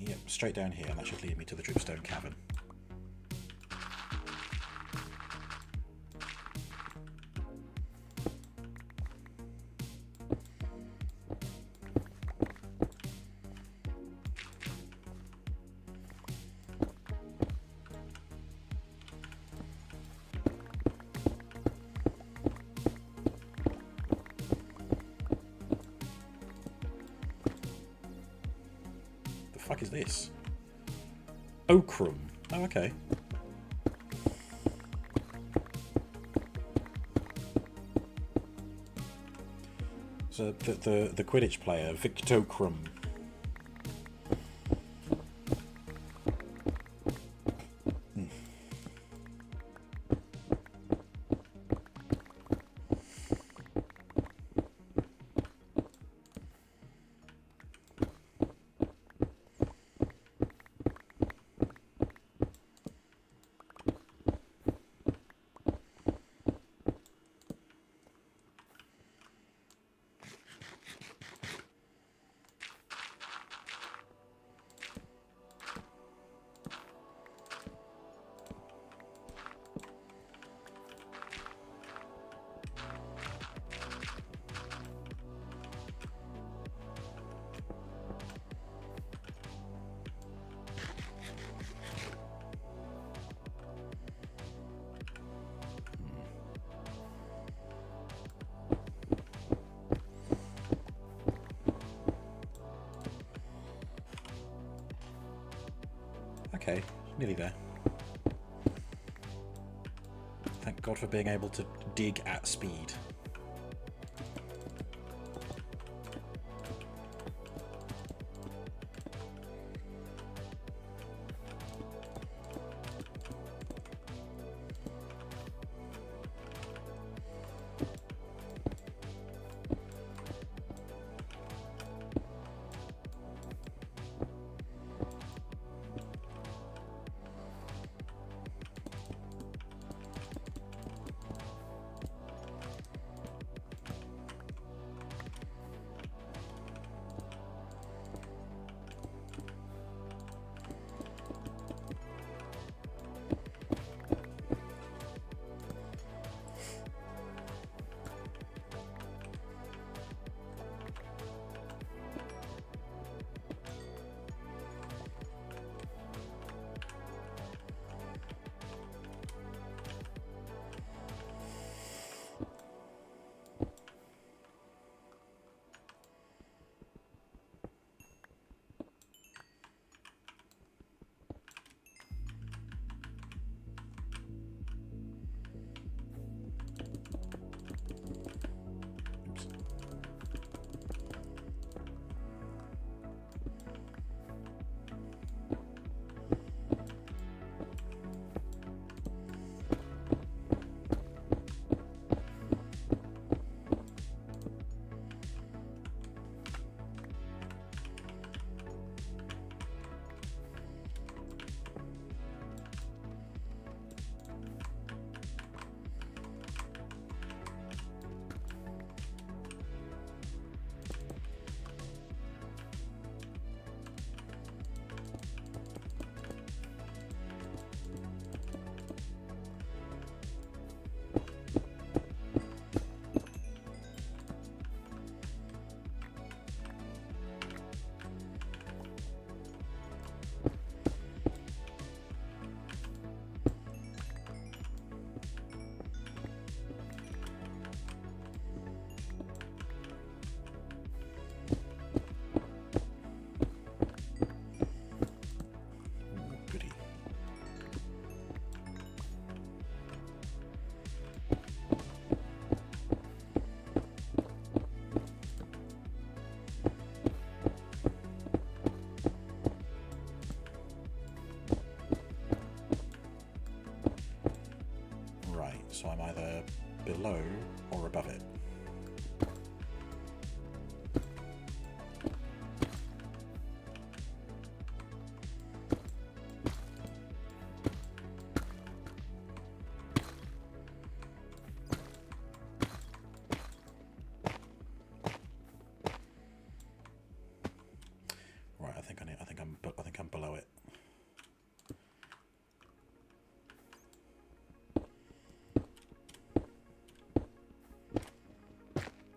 Yep, straight down here, and that should lead me to the dripstone cavern. Fuck is this? Okrum. Oh, okay. So the Quidditch player, Victokrum. Okay, nearly there. Thank God for being able to dig at speed. So I'm either below or above it. Right, I think I'm below it.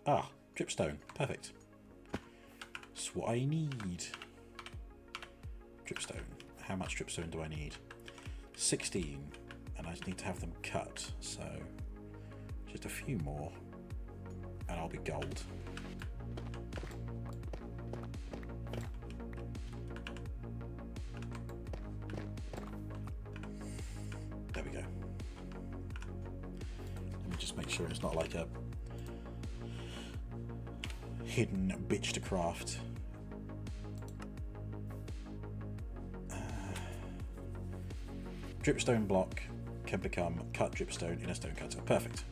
Ah, dripstone. Perfect. That's what I need. Dripstone. How much dripstone do I need? 16. And I just need to have them cut. So, just a few more. And I'll be gold. sure it's not like a hidden bitch to craft. Dripstone block can become cut dripstone in a stone cutter. Perfect.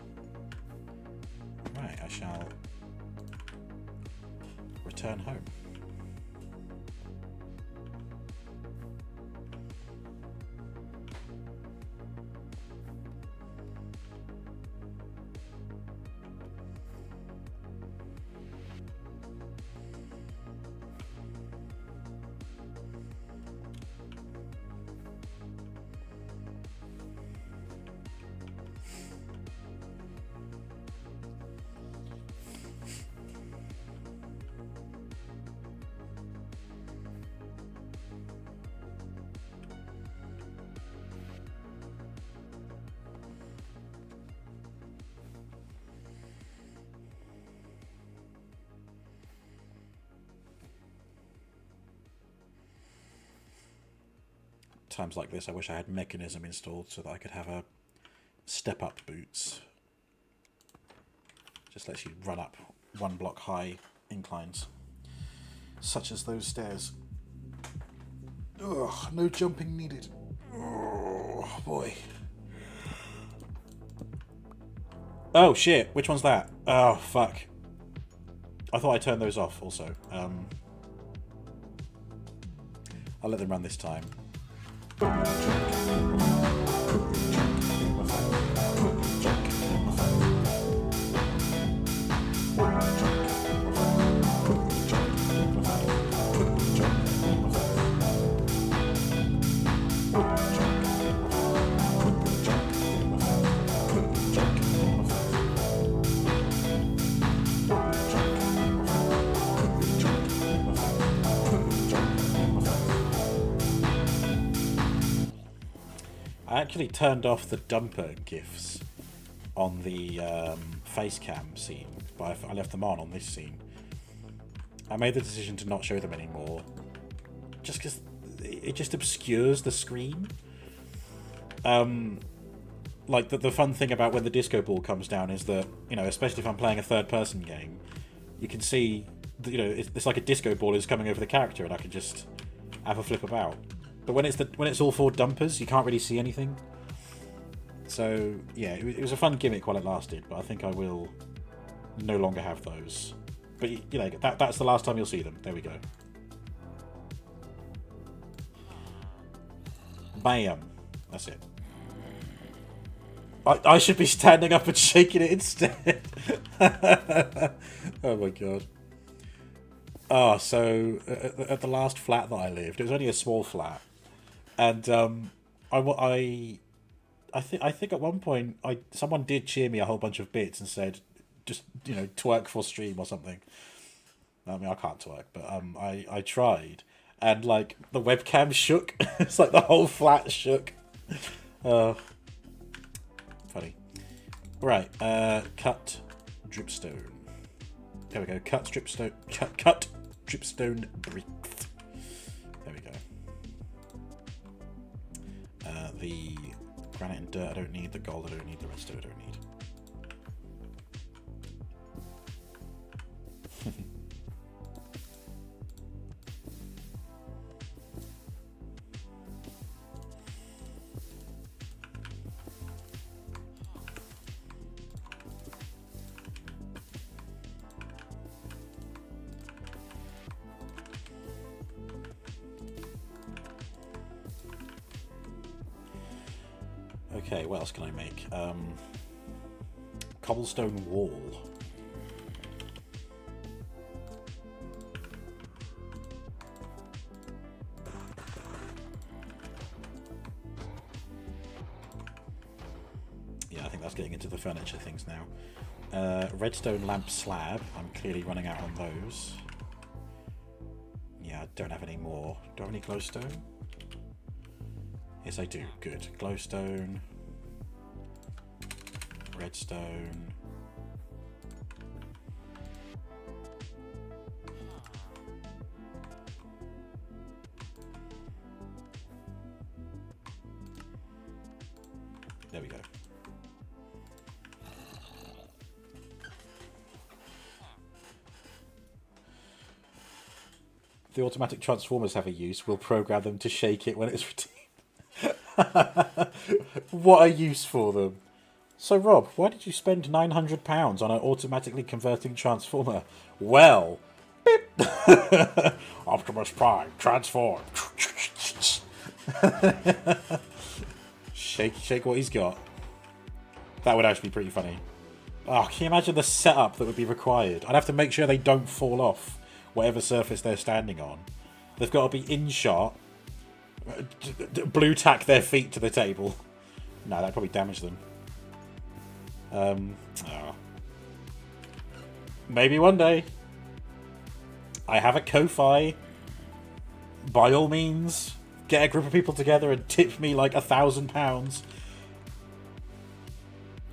Right, I shall return home. Times like this, I wish I had Mechanism installed so that I could have a step-up boots. Just lets you run up 1 block high inclines, such as those stairs. Ugh, no jumping needed. Oh boy. Oh shit, which one's that? Oh fuck. I thought I turned those off also. I'll let them run this time. I actually turned off the dumper GIFs on the face cam scene, but I left them on this scene. I made the decision to not show them anymore, just because it just obscures the screen. Like, the fun thing about when the disco ball comes down is that, you know, especially if I'm playing a third-person game, you can see, you know, it's like a disco ball is coming over the character, and I can just have a flip about. But when it's all 4 dumpers, you can't really see anything. So yeah, it was a fun gimmick while it lasted, but I think I will no longer have those. But you know, that's the last time you'll see them. There we go. Bam. That's it. I should be standing up and shaking it instead. Oh my god. Oh, so at the last flat that I lived, it was only a small flat. And I think at one point someone did cheer me a whole bunch of bits and said, just, you know, twerk for stream or something. I mean, I can't twerk, but I tried, and like the webcam shook. It's like the whole flat shook. Funny. Right, cut dripstone. There we go. Cut dripstone. Cut dripstone bricks. There we go. The granite and dirt I don't need, the gold I don't need, the redstone I don't need. Okay, what else can I make? Cobblestone wall. Yeah, I think that's getting into the furniture things now. Redstone lamp slab. I'm clearly running out on those. Yeah, I don't have any more. Do I have any glowstone? Yes, I do. Good. Glowstone. Redstone. There we go. The automatic transformers have a use. We'll program them to shake it when it's redeemed. What a use for them. So, Rob, why did you spend £900 on an automatically converting transformer? Well, beep. Optimus Prime, transform. Shake what he's got. That would actually be pretty funny. Oh, can you imagine the setup that would be required? I'd have to make sure they don't fall off whatever surface they're standing on. They've got to be in shot. Blue tack their feet to the table. No, that'd probably damage them. Oh. Maybe one day. I have a Ko-Fi. By all means, get a group of people together and tip me like £1,000.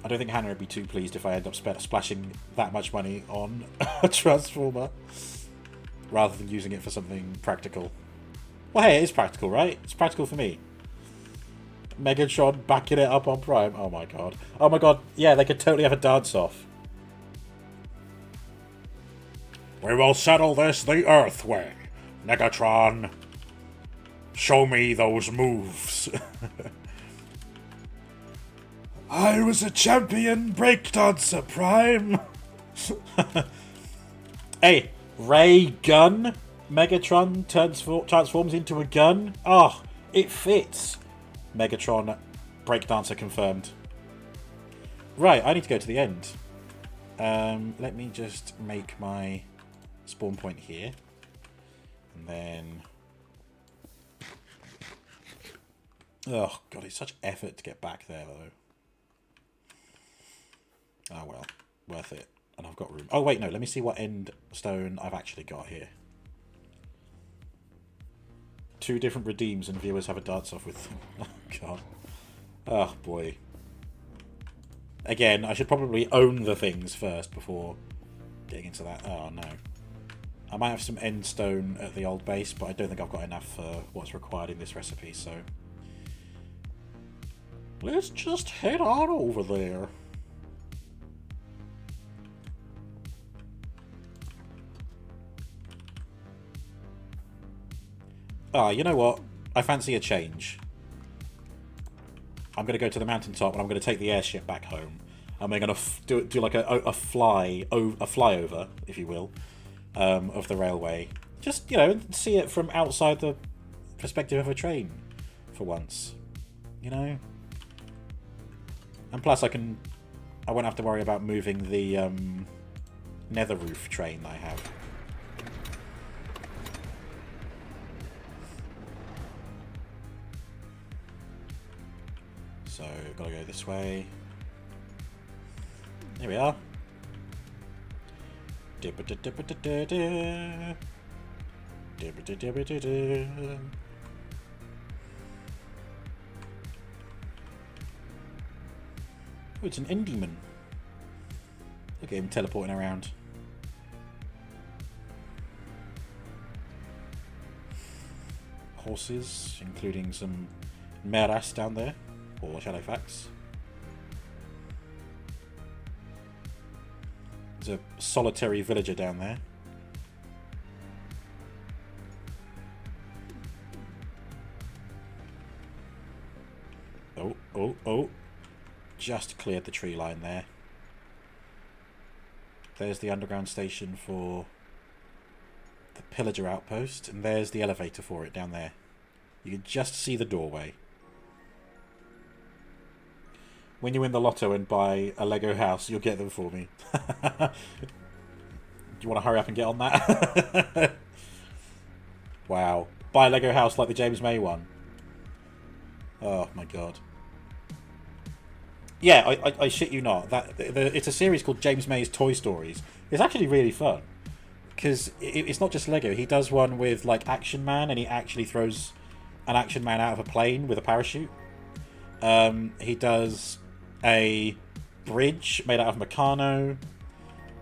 I don't think Hannah would be too pleased if I end up splashing that much money on a transformer rather than using it for something practical. Well, hey, it is practical, right? It's practical for me. Megatron backing it up on Prime. Oh my god. Oh my god. Yeah, they could totally have a dance-off. We will settle this the Earth way. Megatron, show me those moves. I was a champion breakdancer, Prime. Hey, Ray Gun. Megatron transforms into a gun. Oh, it fits. Megatron breakdancer confirmed. Right, I need to go to the end. Let me just make my spawn point here. And then... Oh, God, it's such effort to get back there, though. Oh, well. Worth it. And I've got room. Oh, wait, no. Let me see what end stone I've actually got here. 2 different redeems and viewers have a dance-off with them. Oh, God. Oh, boy. Again, I should probably own the things first before getting into that. Oh, no. I might have some end stone at the old base, but I don't think I've got enough for what's required in this recipe, so... Let's just head on over there. Ah, you know what? I fancy a change. I'm going to go to the mountaintop and I'm going to take the airship back home. And we're going to do like a flyover, if you will, of the railway. Just, you know, see it from outside the perspective of a train for once. You know? And plus I won't have to worry about moving the nether roof train that I have. So, gotta go this way. Here we are. Oh, it's an Enderman. Look at him teleporting around. Horses, including some Meras down there. Or Shadowfax. There's a solitary villager down there. Oh. Just cleared the tree line there. There's the underground station for the pillager outpost. And there's the elevator for it down there. You can just see the doorway. When you win the lotto and buy a Lego house, you'll get them for me. Do you want to hurry up and get on that? Wow. Buy a Lego house like the James May one. Oh my god. Yeah, I shit you not. It's a series called James May's Toy Stories. It's actually really fun. Because it's not just Lego. He does one with like Action Man, and he actually throws an Action Man out of a plane with a parachute. He does a bridge made out of Meccano,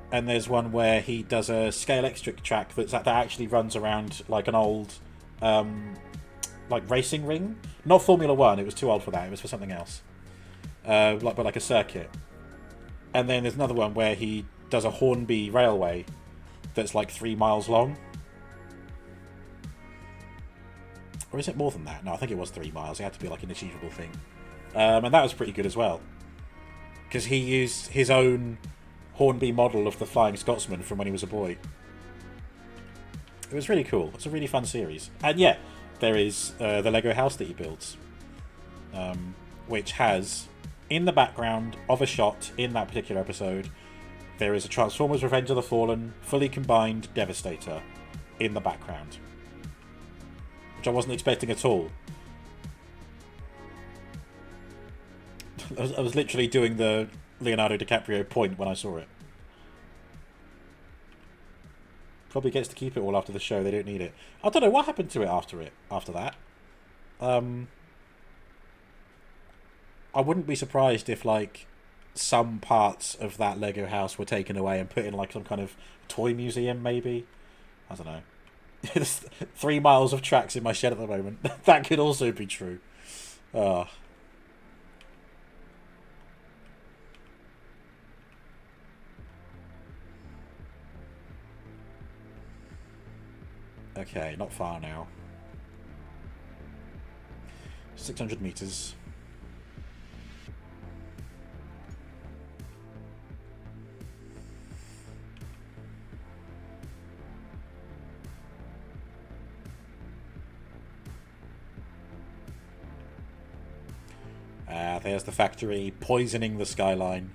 and there's one where he does a scale electric track that actually runs around like an old like racing ring. Not Formula 1, it was too old for that, it was for something else. But like a circuit. And then there's another one where he does a Hornby railway that's like 3 miles long. Or is it more than that? No, I think it was 3 miles. It had to be like an achievable thing. And that was pretty good as well. Because he used his own Hornby model of the Flying Scotsman from when he was a boy. It was really cool. It's a really fun series. And yeah, there is the Lego house that he builds. Which has, in the background of a shot in that particular episode, there is a Transformers Revenge of the Fallen, fully combined Devastator in the background. Which I wasn't expecting at all. I was literally doing the Leonardo DiCaprio point when I saw it. Probably gets to keep it all after the show. They don't need it. I don't know what happened to it after that. I wouldn't be surprised if like some parts of that Lego house were taken away and put in like some kind of toy museum, maybe. I don't know. There's 3 miles of tracks in my shed at the moment. That could also be true. Okay, not far now. 600 meters. There's the factory poisoning the skyline.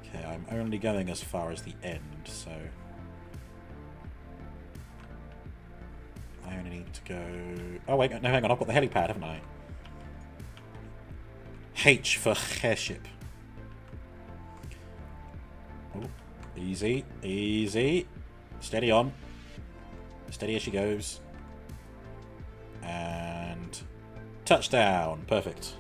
Okay, I'm only going as far as the end, so I only need to go... Oh wait, no, hang on, I've got the helipad, haven't I? H for airship. Oh, easy, easy. Steady on. Steady as she goes. And touchdown. Perfect.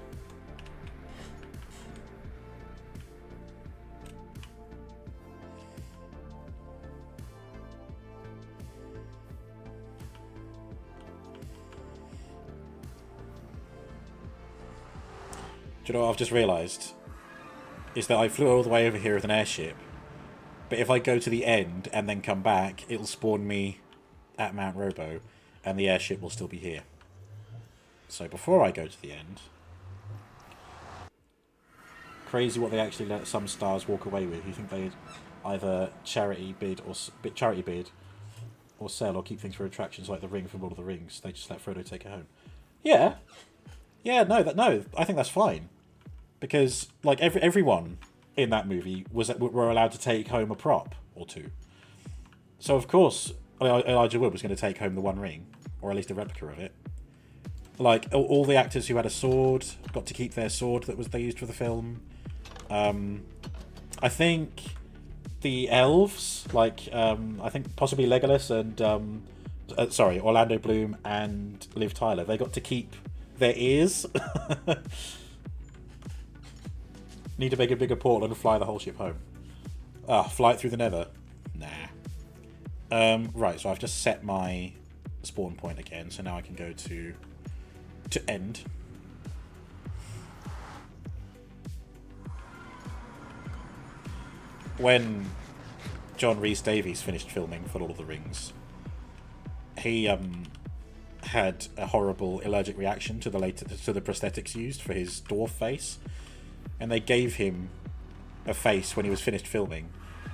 Do you know what I've just realised? Is that I flew all the way over here with an airship. But if I go to the end and then come back, it'll spawn me at Mount Robo, and the airship will still be here. So before I go to the end... Crazy what they actually let some stars walk away with. You think they'd either charity bid or sell or keep things for attractions like the ring from Lord of the Rings. They just let Frodo take it home. Yeah. Yeah, no, I think that's fine. Because, like, everyone in that movie were allowed to take home a prop or two. So of course Elijah Wood was going to take home the One Ring, or at least a replica of it. Like all the actors who had a sword got to keep their sword that they used for the film. I think the elves, like I think possibly Legolas and Orlando Bloom and Liv Tyler, they got to keep their ears. Need to make a bigger portal and fly the whole ship home. Fly it through the nether? Nah. Right, so I've just set my spawn point again, so now I can go to end. When John Rhys Davies finished filming for Lord of the Rings, he had a horrible allergic reaction to the prosthetics used for his dwarf face. And they gave him a face when he was finished filming,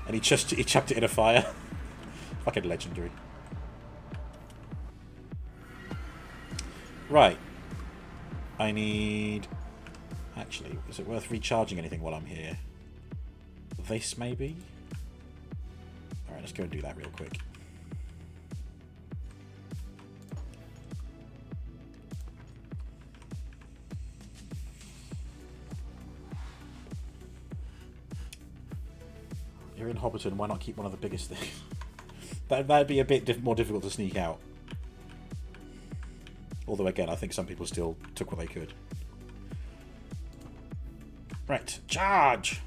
and he chucked it in a fire. Fucking legendary. Right. I need... Actually, is it worth recharging anything while I'm here? This, maybe? Alright, let's go and do that real quick. You're in Hobbiton, why not keep one of the biggest things? That'd be a bit more difficult to sneak out. Although again, I think some people still took what they could. Right, charge!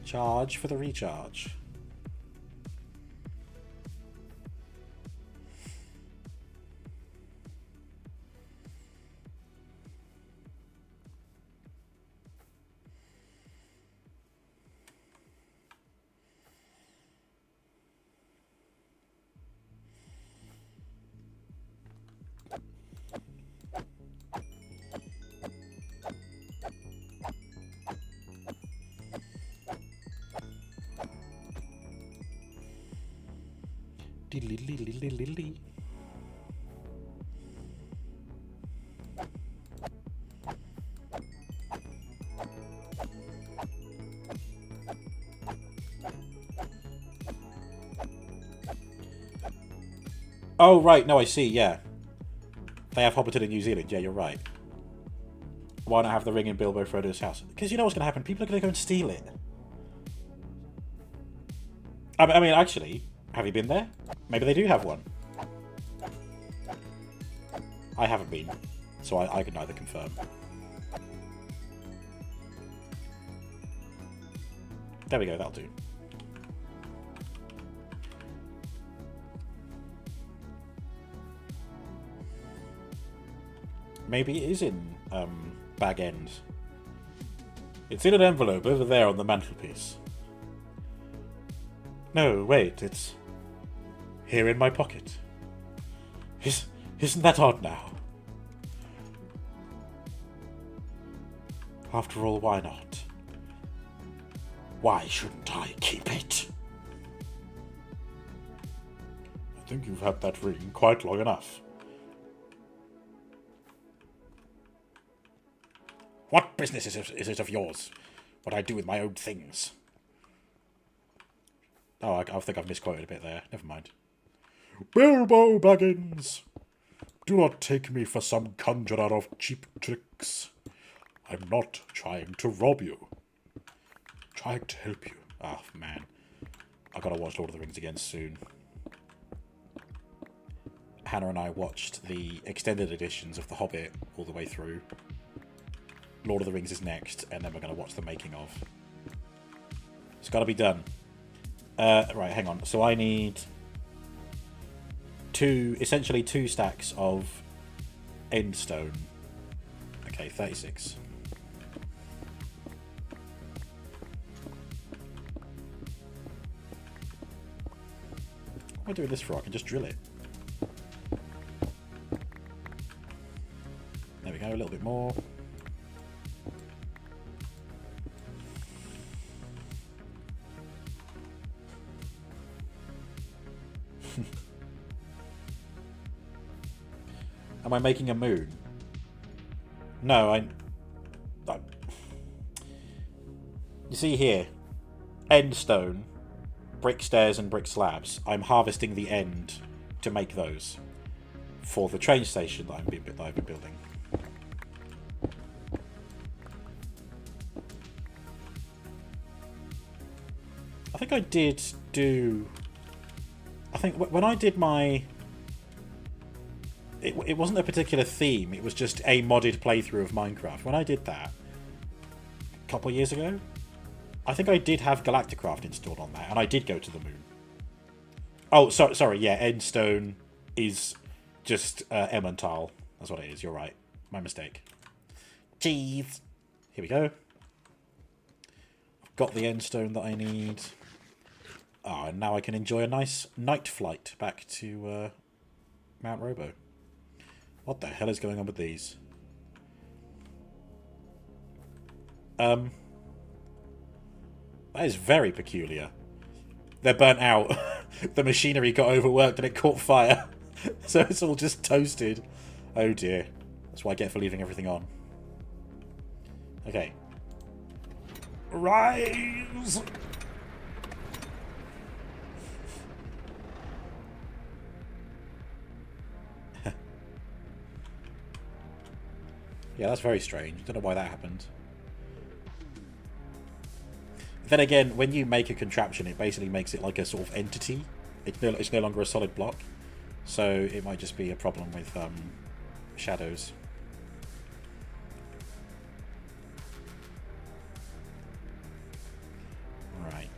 Charge for the recharge. Oh, right. No, I see. Yeah. They have Hobbiton in New Zealand. Yeah, you're right. Why not have the ring in Bilbo Frodo's house? Because you know what's going to happen. People are going to go and steal it. I mean, actually, have you been there? Maybe they do have one. I haven't been, so I can neither confirm. There we go, that'll do. Maybe it is in Bag End. It's in an envelope over there on the mantelpiece. No, wait, it's here in my pocket. Isn't that odd now? After all, why not? Why shouldn't I keep it? I think you've had that ring quite long enough. What business is it of yours? What I do with my own things? Oh, I think I've misquoted a bit there. Never mind. Bilbo Baggins! Do not take me for some conjurer of cheap tricks. I'm not trying to rob you. I'm trying to help you. Oh, man. I've got to watch Lord of the Rings again soon. Hannah and I watched the extended editions of The Hobbit all the way through. Lord of the Rings is next, and then we're going to watch the making of. It's got to be done. Right, hang on. So I need essentially two stacks of endstone. Okay, 36. What am I doing this for? I can just drill it. There we go, a little bit more. Am I making a moon? No, you see here, end stone, brick stairs and brick slabs. I'm harvesting the end to make those for the train station that I've been building. I think I did do... I think when I did my... It wasn't a particular theme, it was just a modded playthrough of Minecraft. When I did that a couple of years ago, I think I did have Galacticraft installed on that, and I did go to the moon. Oh, sorry, yeah, Endstone is just Emmental. That's what it is, you're right. My mistake. Cheese! Here we go. I've got the Endstone that I need. Oh, and now I can enjoy a nice night flight back to Mount Robo. What the hell is going on with these? That is very peculiar. They're burnt out. The machinery got overworked and it caught fire. So it's all just toasted. Oh dear. That's what I get for leaving everything on. Okay. Rise! Yeah, that's very strange. Don't know why that happened. Then again, when you make a contraption, it basically makes it like a sort of entity. It's no longer a solid block. So it might just be a problem with shadows. Right.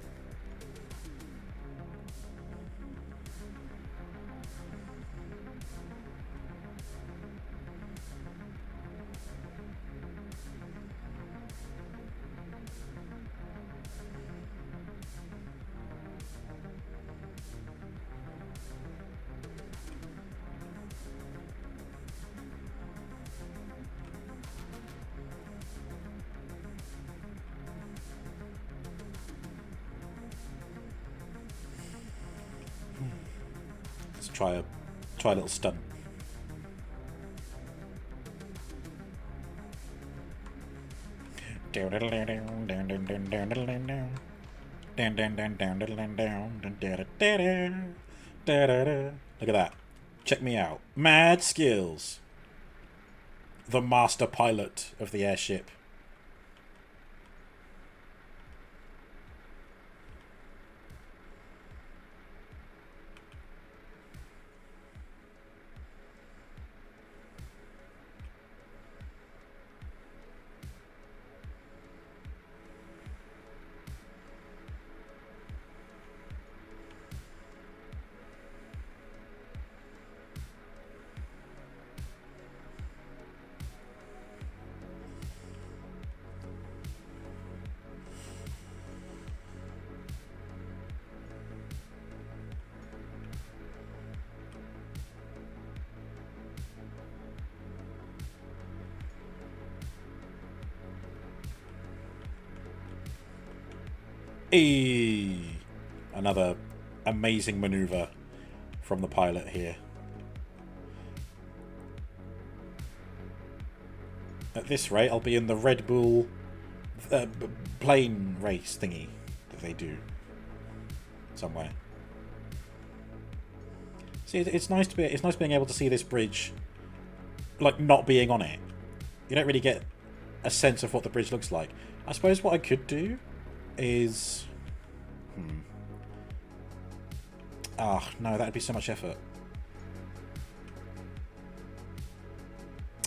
try a little stunt. Look at that. Check me out. Mad skills. The master pilot of the airship. Another amazing maneuver from the pilot here. At this rate, I'll be in the Red Bull plane race thingy that they do somewhere. See, it's nice being able to see this bridge, like, not being on it. You don't really get a sense of what the bridge looks like. I suppose what I could do is... Ah, no, that'd be so much effort.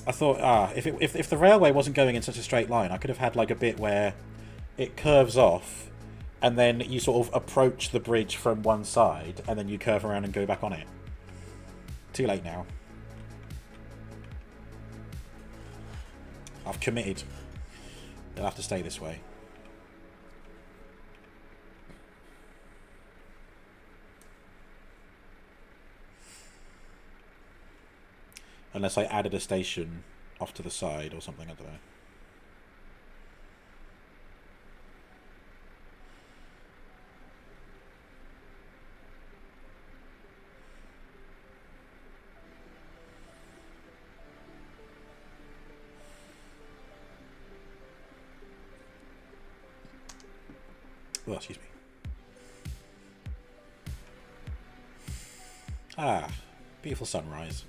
I thought, if the railway wasn't going in such a straight line, I could have had like a bit where it curves off, and then you sort of approach the bridge from one side, and then you curve around and go back on it. Too late now. I've committed. It'll have to stay this way. Unless I added a station off to the side or something, I don't know. Oh, excuse me. Ah, beautiful sunrise.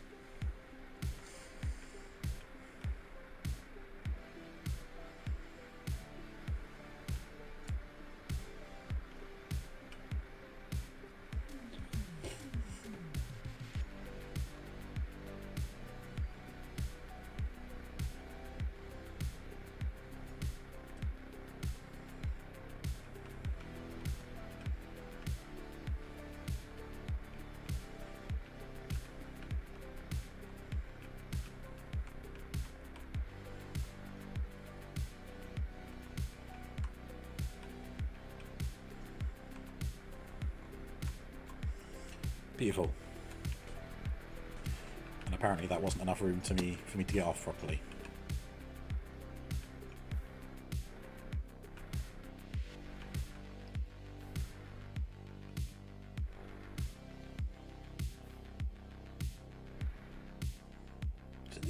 Beautiful. And apparently that wasn't enough room for me to get off properly.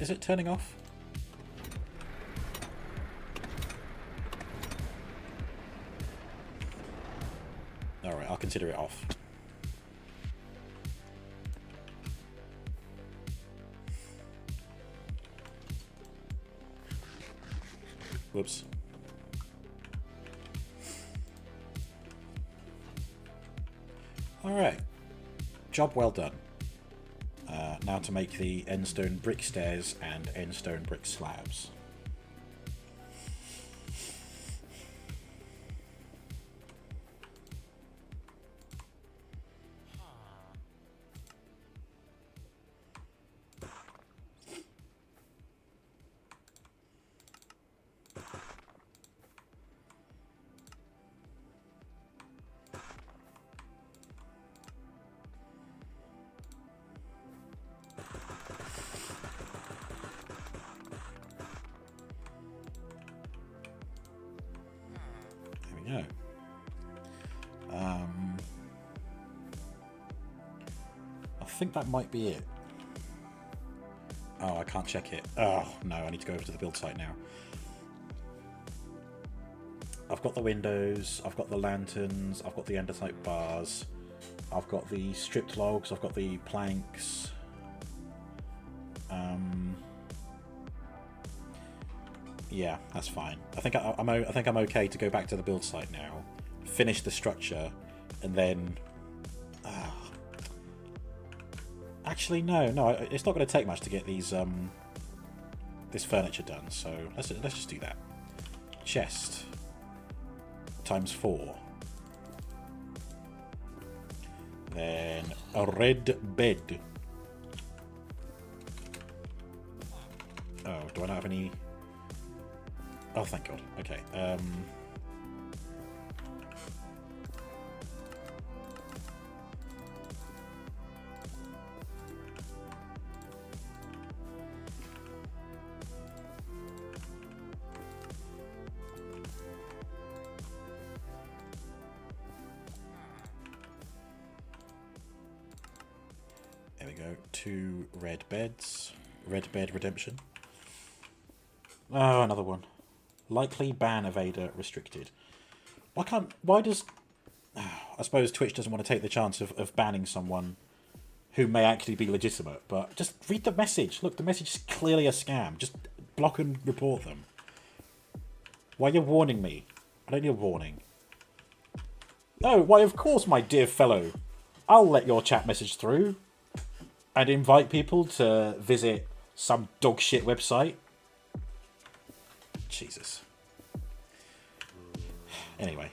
Is it turning off? Alright, I'll consider it off. Whoops. Alright. Job well done. Now to make the endstone brick stairs and endstone brick slabs. There we go. I think that might be it. Oh, I can't check it. Oh, no, I need to go over to the build site now. I've got the windows, I've got the lanterns, I've got the andesite bars, I've got the stripped logs, I've got the planks. Yeah, that's fine. I think I'm okay to go back to the build site now, finish the structure, and then. Actually, no, it's not going to take much to get these this furniture done. So let's just do that. Chest times 4. Then a red bed. Oh, do I not have any? Oh, thank God. Okay. There we go. 2 red beds. Red bed redemption. Oh, another one. Likely ban evader restricted. Why does... I suppose Twitch doesn't want to take the chance of banning someone who may actually be legitimate, but just read the message. Look, the message is clearly a scam. Just block and report them. Why are you warning me? I don't need a warning. Oh, why of course, my dear fellow. I'll let your chat message through and invite people to visit some dog shit website. Jesus. Anyway,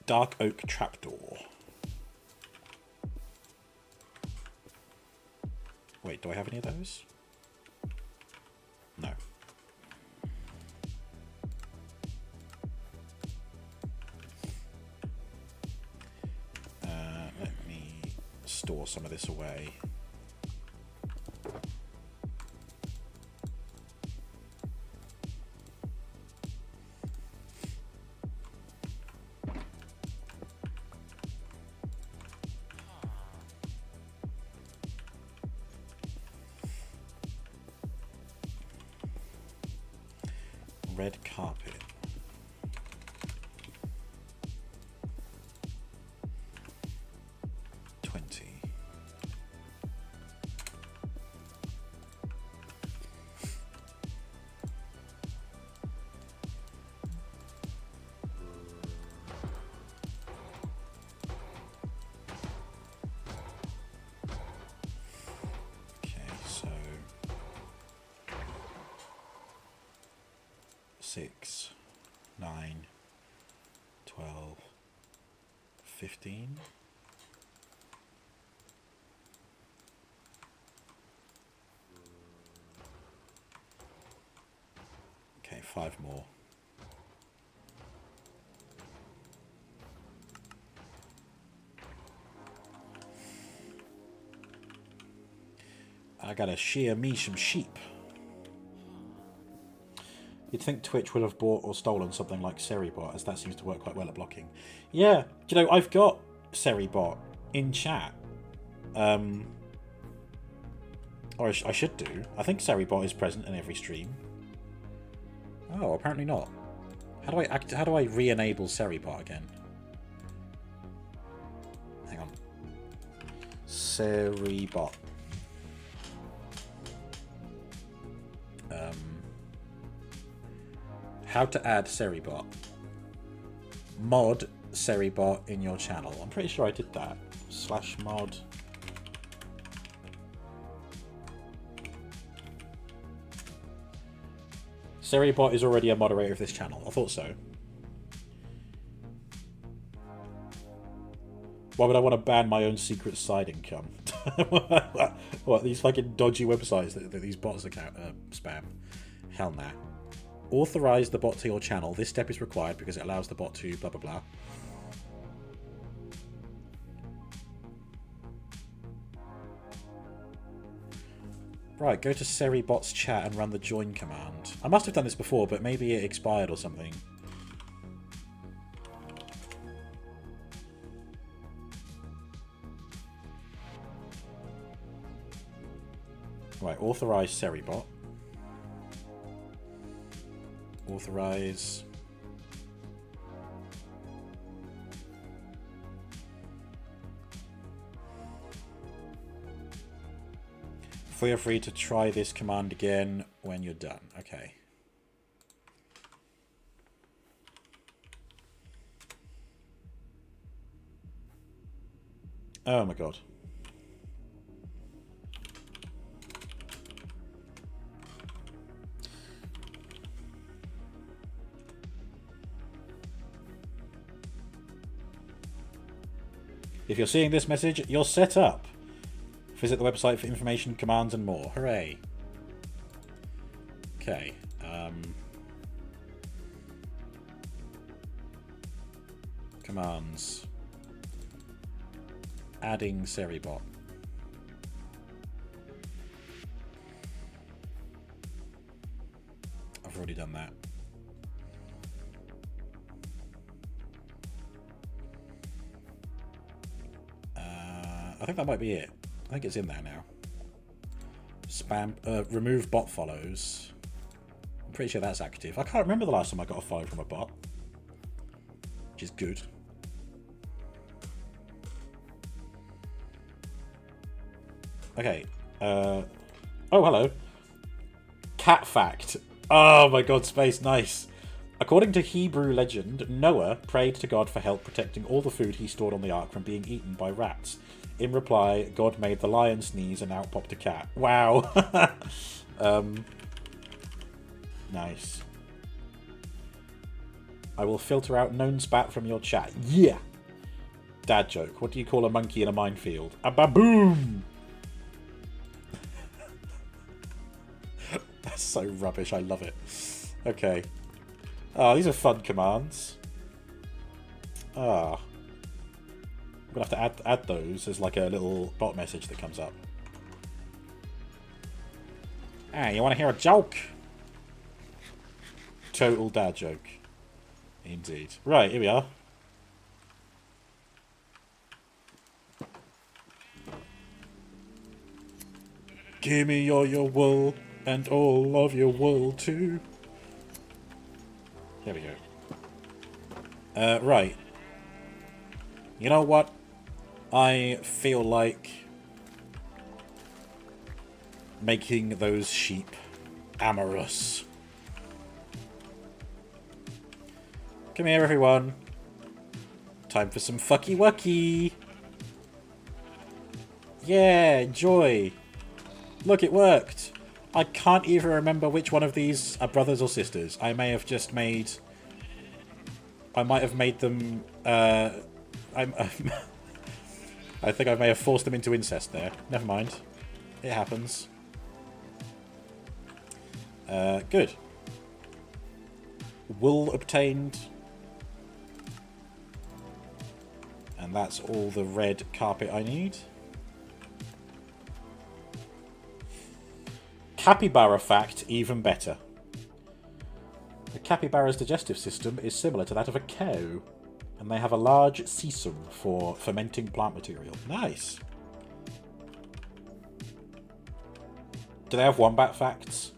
dark oak trapdoor. Wait, do I have any of those? No. Let me store some of this away. Red carpet. Six, 9, 12, 15. Okay, 5 more. I gotta shear me some sheep. You'd think Twitch would have bought or stolen something like Seribot, as that seems to work quite well at blocking. Yeah, you know, I've got Seribot in chat. Or I should do. I think Seribot is present in every stream. Oh, apparently not. How do I re-enable Seribot again? Hang on. Seribot. How to add Seribot. Mod Seribot in your channel. I'm pretty sure I did that. /mod. Seribot is already a moderator of this channel. I thought so. Why would I want to ban my own secret side income? What, these fucking dodgy websites that these bots spam? Hell nah. Authorize the bot to your channel. This step is required because it allows the bot to blah blah blah. Right, go to Seribot's chat and run the join command. I must have done this before, but maybe it expired or something. Right, authorize Seribot. Authorize. Feel free to try this command again when you're done. Okay. Oh my god. If you're seeing this message, you're set up. Visit the website for information, commands, and more. Hooray. Okay. Commands. Adding Seribot. I've already done that. I think that might be it. I think it's in there now. Spam. Remove bot follows. I'm pretty sure that's active. I can't remember the last time I got a follow from a bot. Which is good. Okay. Oh, hello. Cat fact. Oh my god, space. Nice. According to Hebrew legend, Noah prayed to God for help protecting all the food he stored on the ark from being eaten by rats. In reply, God made the lion sneeze and out popped a cat. Wow. Nice. I will filter out known spat from your chat. Yeah. Dad joke. What do you call a monkey in a minefield? A baboon. That's so rubbish. I love it. Okay. Oh, these are fun commands. Ah. I'm going to have to add those as like a little bot message that comes up. Hey, you want to hear a joke? Total dad joke. Indeed. Right, here we are. Give me all your wool and all of your wool too. There we go. Right. You know what? I feel like making those sheep amorous. Come here, everyone. Time for some fucky wucky. Yeah, enjoy. Look, it worked. I can't even remember which one of these are brothers or sisters. I may have just made... I might have made them... I think I may have forced them into incest there. Never mind. It happens. Good. Wool obtained. And that's all the red carpet I need. Capybara fact, even better. The capybara's digestive system is similar to that of a cow, and they have a large cecum for fermenting plant material. Nice. Do they have wombat facts?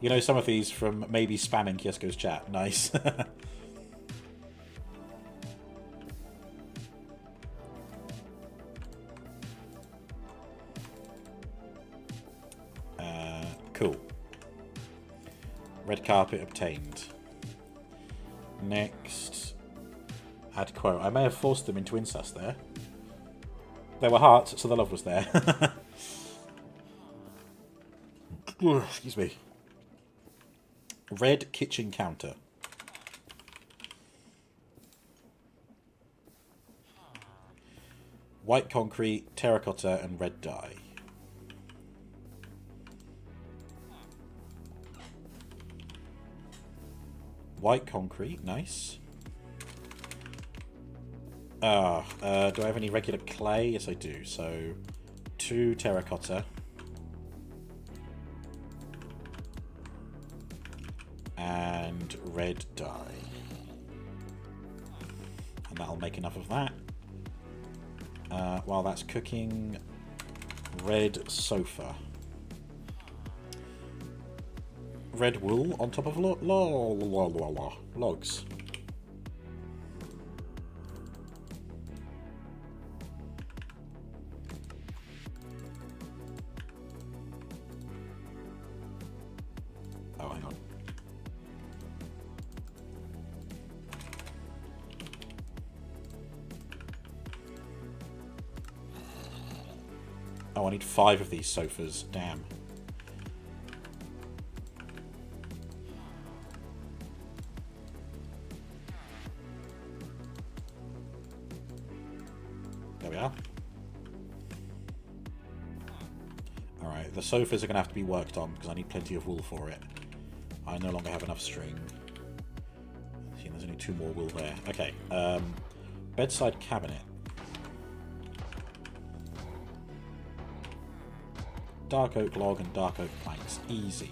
You know, some of these from maybe spamming Kiesko's chat. Nice. Cool. Red carpet obtained. Next. Add quote. I may have forced them into incest there. They were hearts, so the love was there. Excuse me. Red kitchen counter. White concrete, terracotta, and red dye. White concrete, nice. Do I have any regular clay? Yes, I do. So, 2 terracotta. And red dye. And that'll make enough of that. While that's cooking, red sofa. red wool on top of logs. Oh, hang on. Oh, I need 5 of these sofas. Damn. There we are. Alright, the sofas are going to have to be worked on because I need plenty of wool for it. I no longer have enough string. See, there's only 2 more wool there. Okay, bedside cabinet. Dark oak log and dark oak planks. Easy.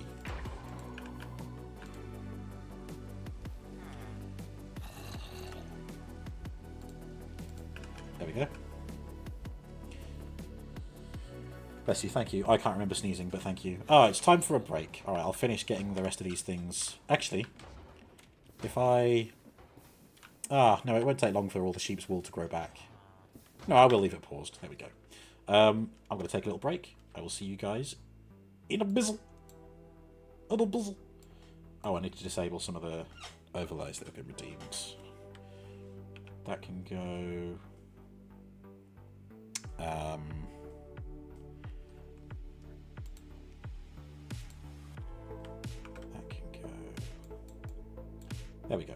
There we go. Bless you, thank you. I can't remember sneezing, but thank you. Oh, it's time for a break. Alright, I'll finish getting the rest of these things. Actually, if I... Ah, no, it won't take long for all the sheep's wool to grow back. No, I will leave it paused. There we go. I'm going to take a little break. I will see you guys in a bizzle. In a bizzle. Oh, I need to disable some of the overlays that have been redeemed. That can go... that can go... There we go.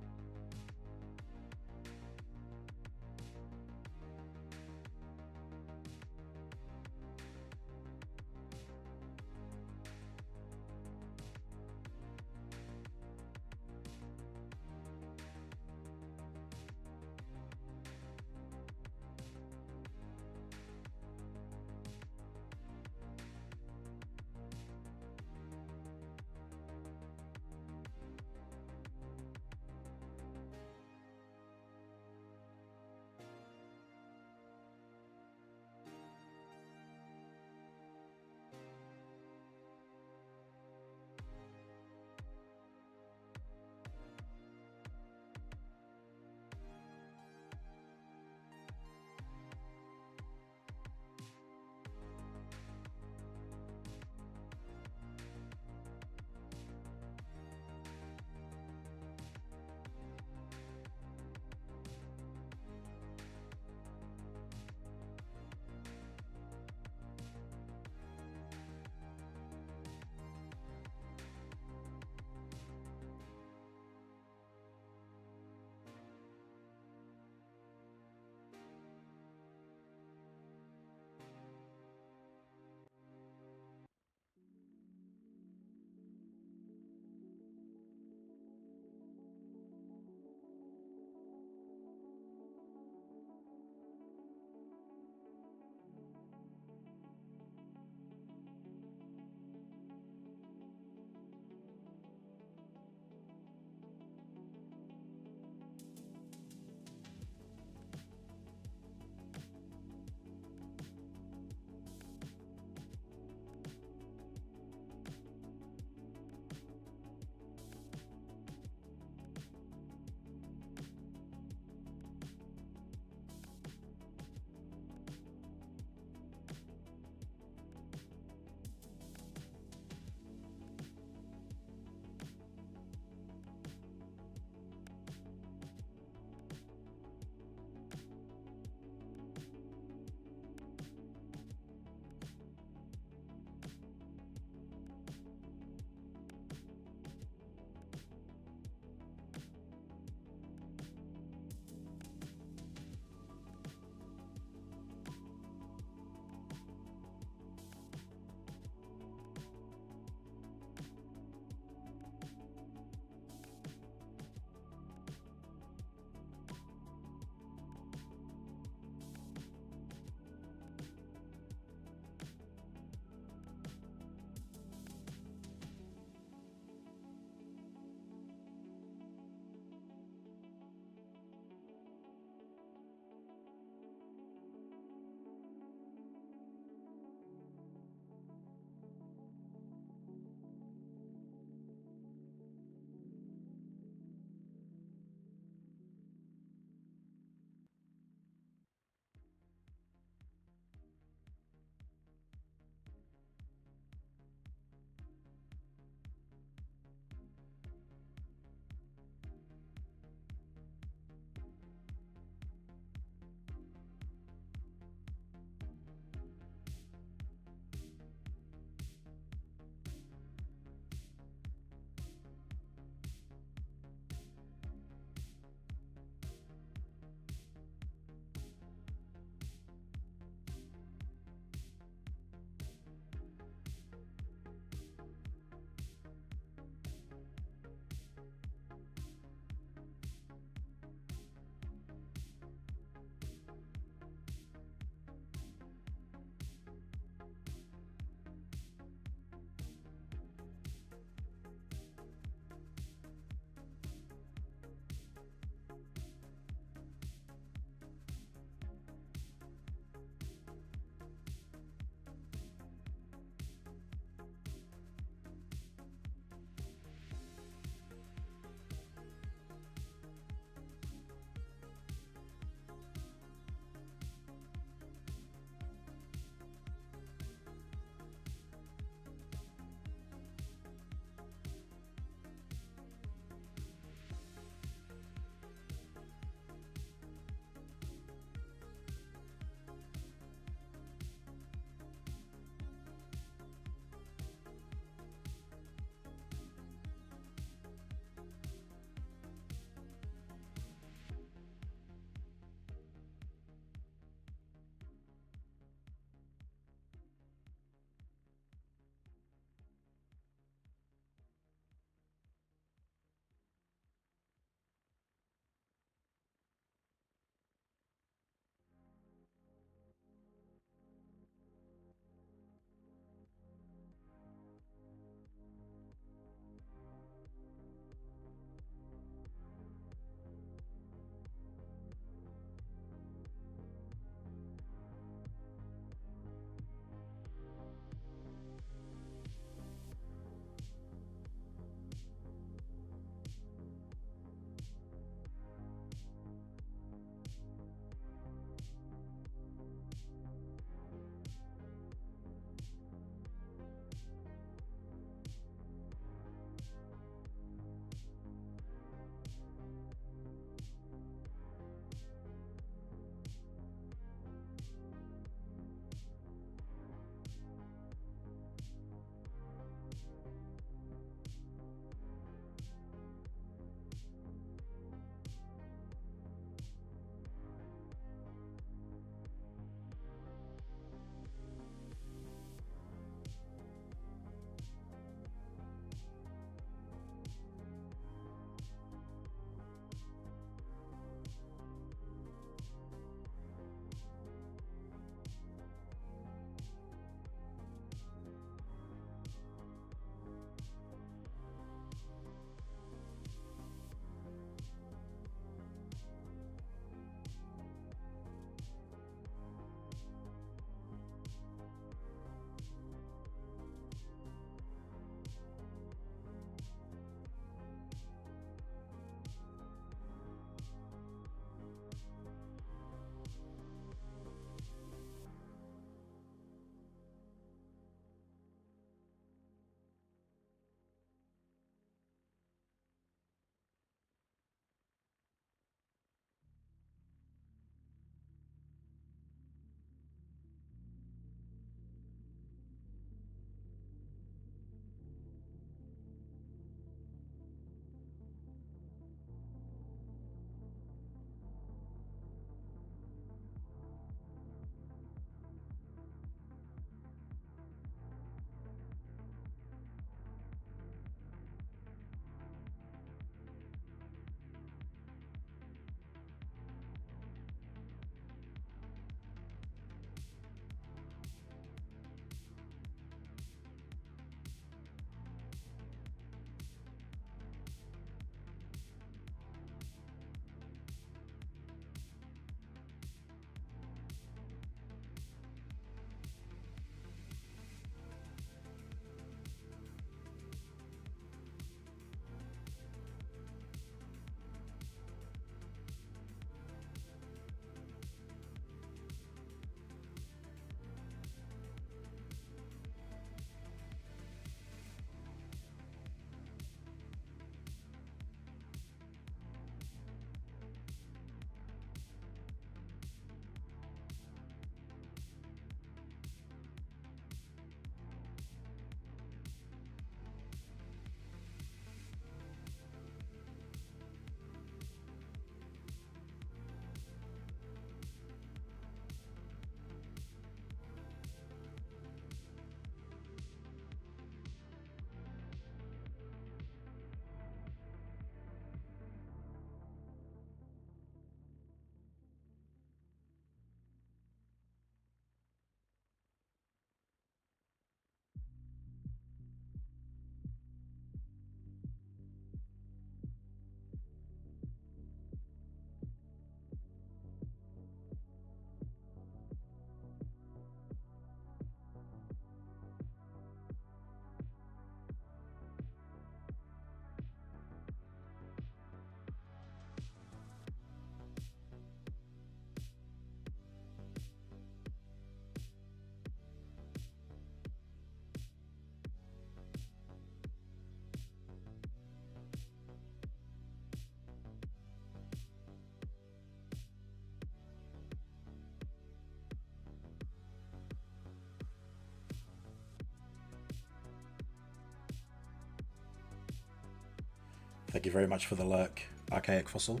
Thank you very much for the lurk, Archaic Fossil.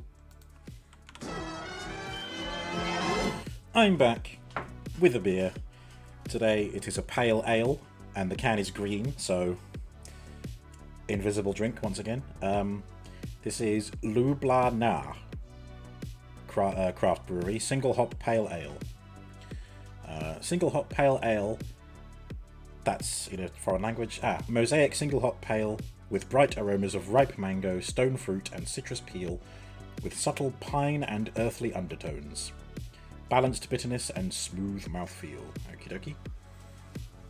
I'm back with a beer. Today it is a pale ale, and the can is green, so invisible drink once again. This is Ljubljana craft brewery, single hop pale ale. Single hop pale ale, that's in a foreign language. Mosaic single hop pale with bright aromas of ripe mango, stone fruit, and citrus peel, with subtle pine and earthly undertones. Balanced bitterness and smooth mouthfeel. Okie dokie.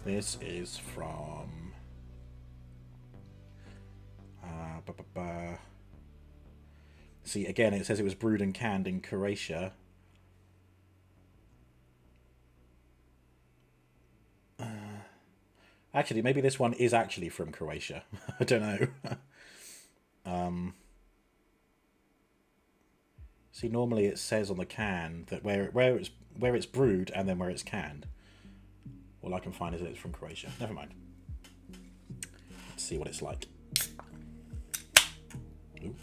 This is from... See, again, it says it was brewed and canned in Croatia. Actually, maybe this one is actually from Croatia. I don't know. See, normally it says on the can that where it's brewed and then where it's canned. All I can find is that it's from Croatia. Never mind. Let's see what it's like. Ooh.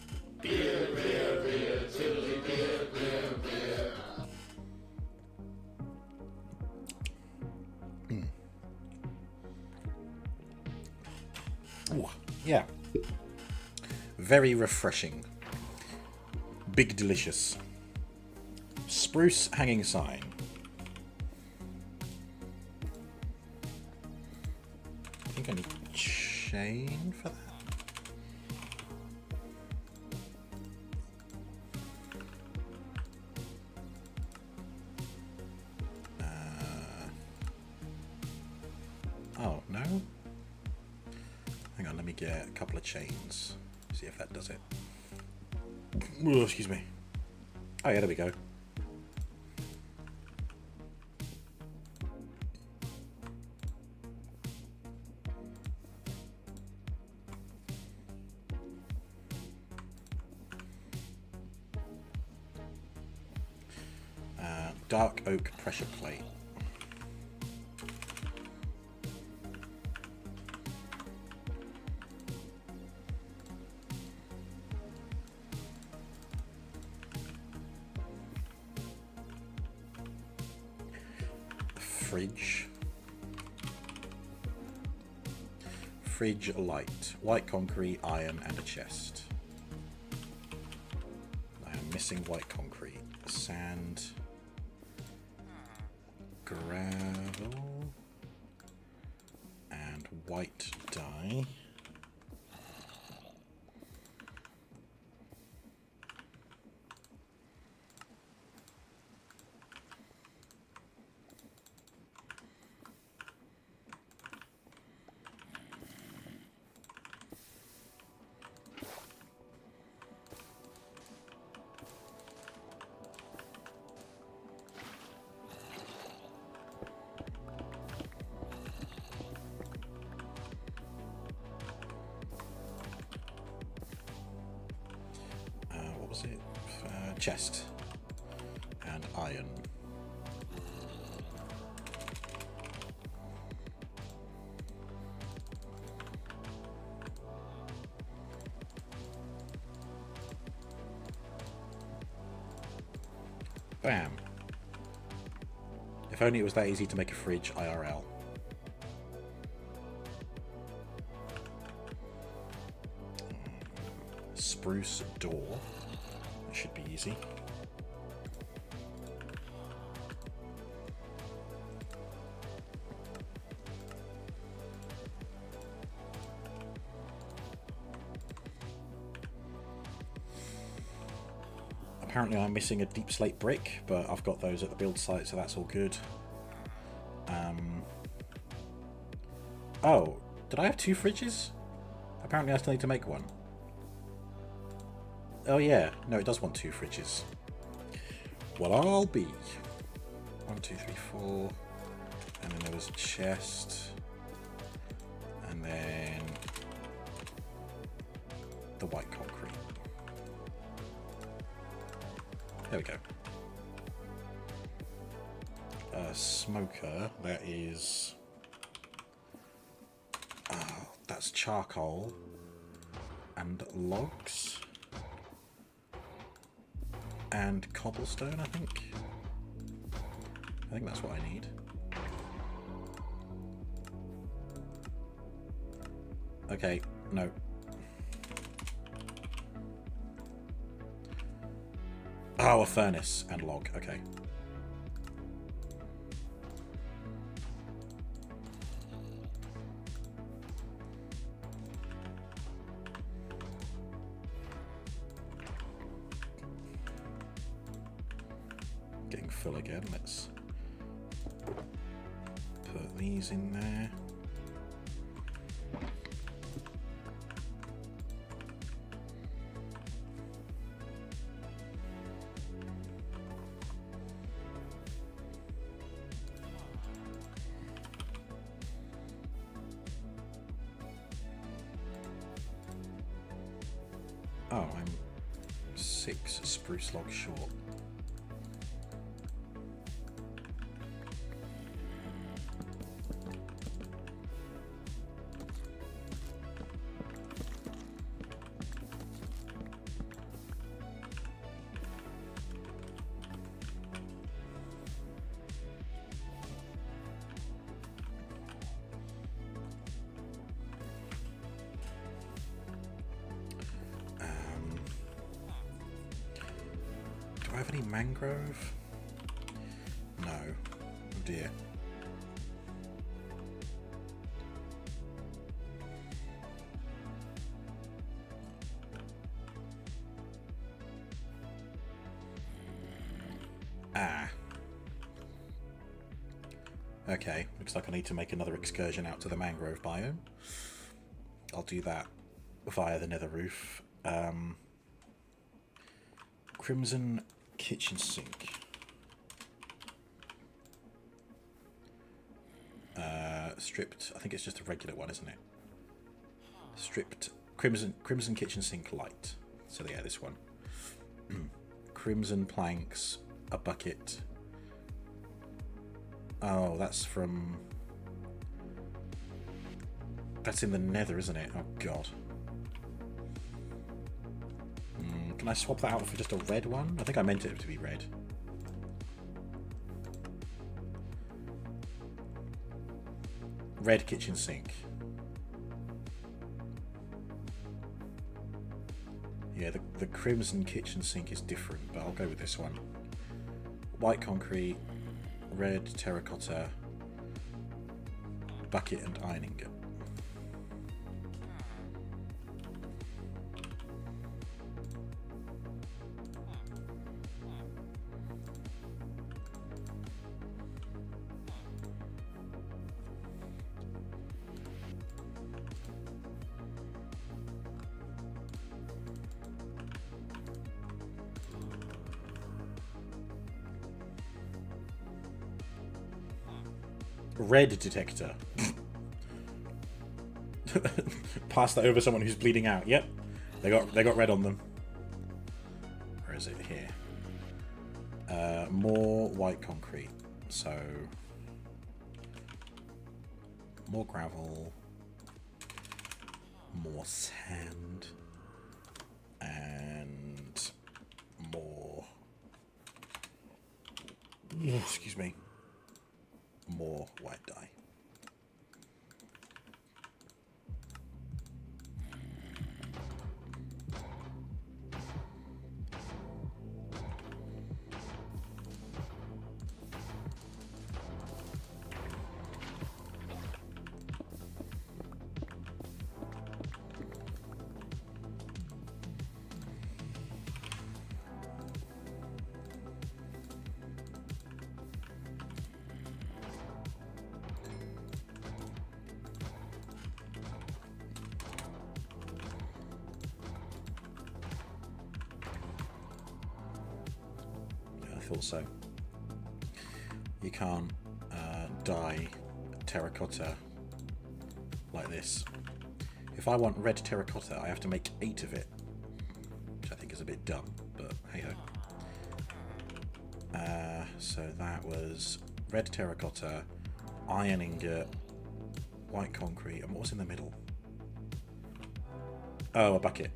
Beer, beer, beer, chili, beer, beer, beer. Ooh, yeah. Very refreshing. Big delicious. Spruce hanging sign. I think I need chain for that. Oh, no? Hang on, let me get a couple of chains. See if that does it. Oh, excuse me. Oh yeah, there we go. Dark oak pressure plate. Fridge light, white concrete, iron, and a chest. I am missing white concrete, sand, gravel, and white dye. Chest and iron. Bam. If only it was that easy to make a fridge IRL. Spruce door. That should be easy. Apparently I'm missing a deep slate brick, but I've got those at the build site, so that's all good. Oh, did I have 2 fridges? Apparently I still need to make one. Oh yeah, no, it does want 2 fridges. Well, I'll be 1, 2, 3, 4, and then there was a chest, and then the white concrete. There we go. Smoker, that is... that's charcoal and logs. And cobblestone, I think. I think that's what I need. Okay, no. Oh, a furnace and log, okay. Getting full again, let's put these in there. Oh, I'm 6 spruce logs short. Do I have any mangrove? No. Oh dear. Ah. Okay, looks like I need to make another excursion out to the mangrove biome. I'll do that via the nether roof. Crimson kitchen sink. Stripped, I think it's just a regular one, isn't it? Stripped crimson kitchen sink light. So yeah, this one. Crimson planks, a bucket. Oh, that's from... That's in the nether, isn't it? Oh god. Can I swap that out for just a red one? I think I meant it to be red. Red kitchen sink. Yeah, the crimson kitchen sink is different, but I'll go with this one. White concrete, red terracotta, bucket and iron ingot. Red detector. Pass that over someone who's bleeding out. Yep, they got red on them. Where is it? Here. More white concrete. So more gravel, more sand, and more. Excuse me. More white dye. Thought so. You can't dye terracotta like this. If I want red terracotta, I have to make 8 of it, which I think is a bit dumb, but hey ho. So that was red terracotta, iron ingot, white concrete, and what was in the middle? Oh, a bucket.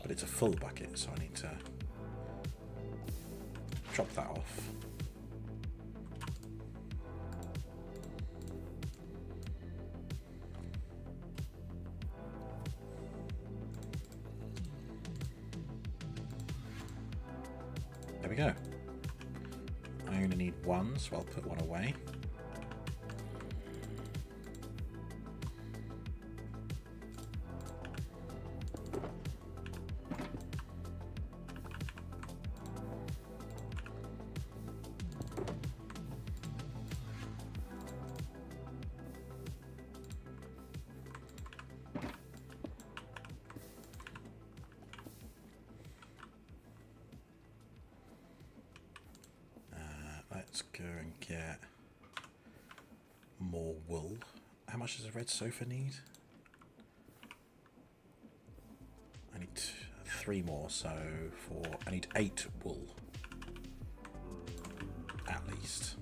But it's a full bucket, so I need to drop that off. There we go. I only need one, so I'll put one away. Let's go and get more wool. How much does a red sofa need? I need 3 more, so I need 8 wool. At least.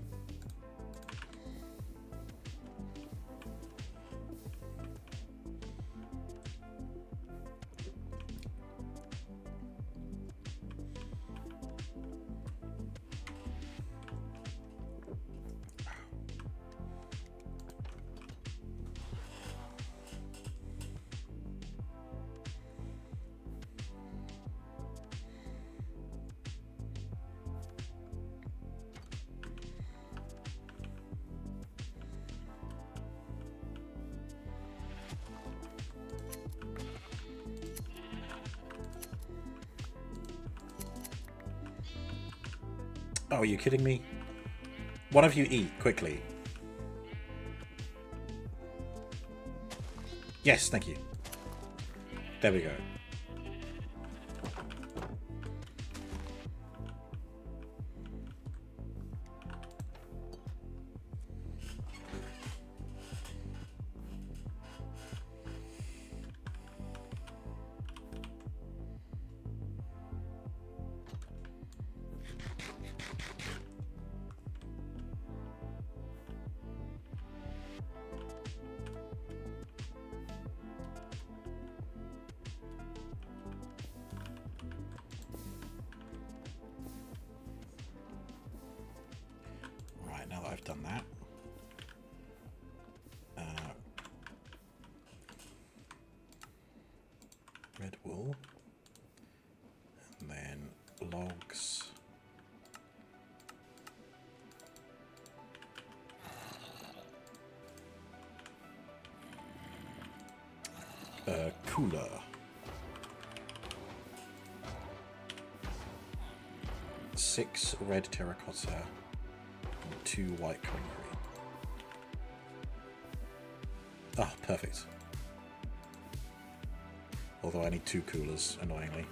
Oh, are you kidding me? One of you eat, quickly. Yes, thank you. There we go. Now that I've done that, red wool, and then logs, cooler, six red terracotta, 2 white concrete. Ah, perfect. Although I need 2 coolers, annoyingly.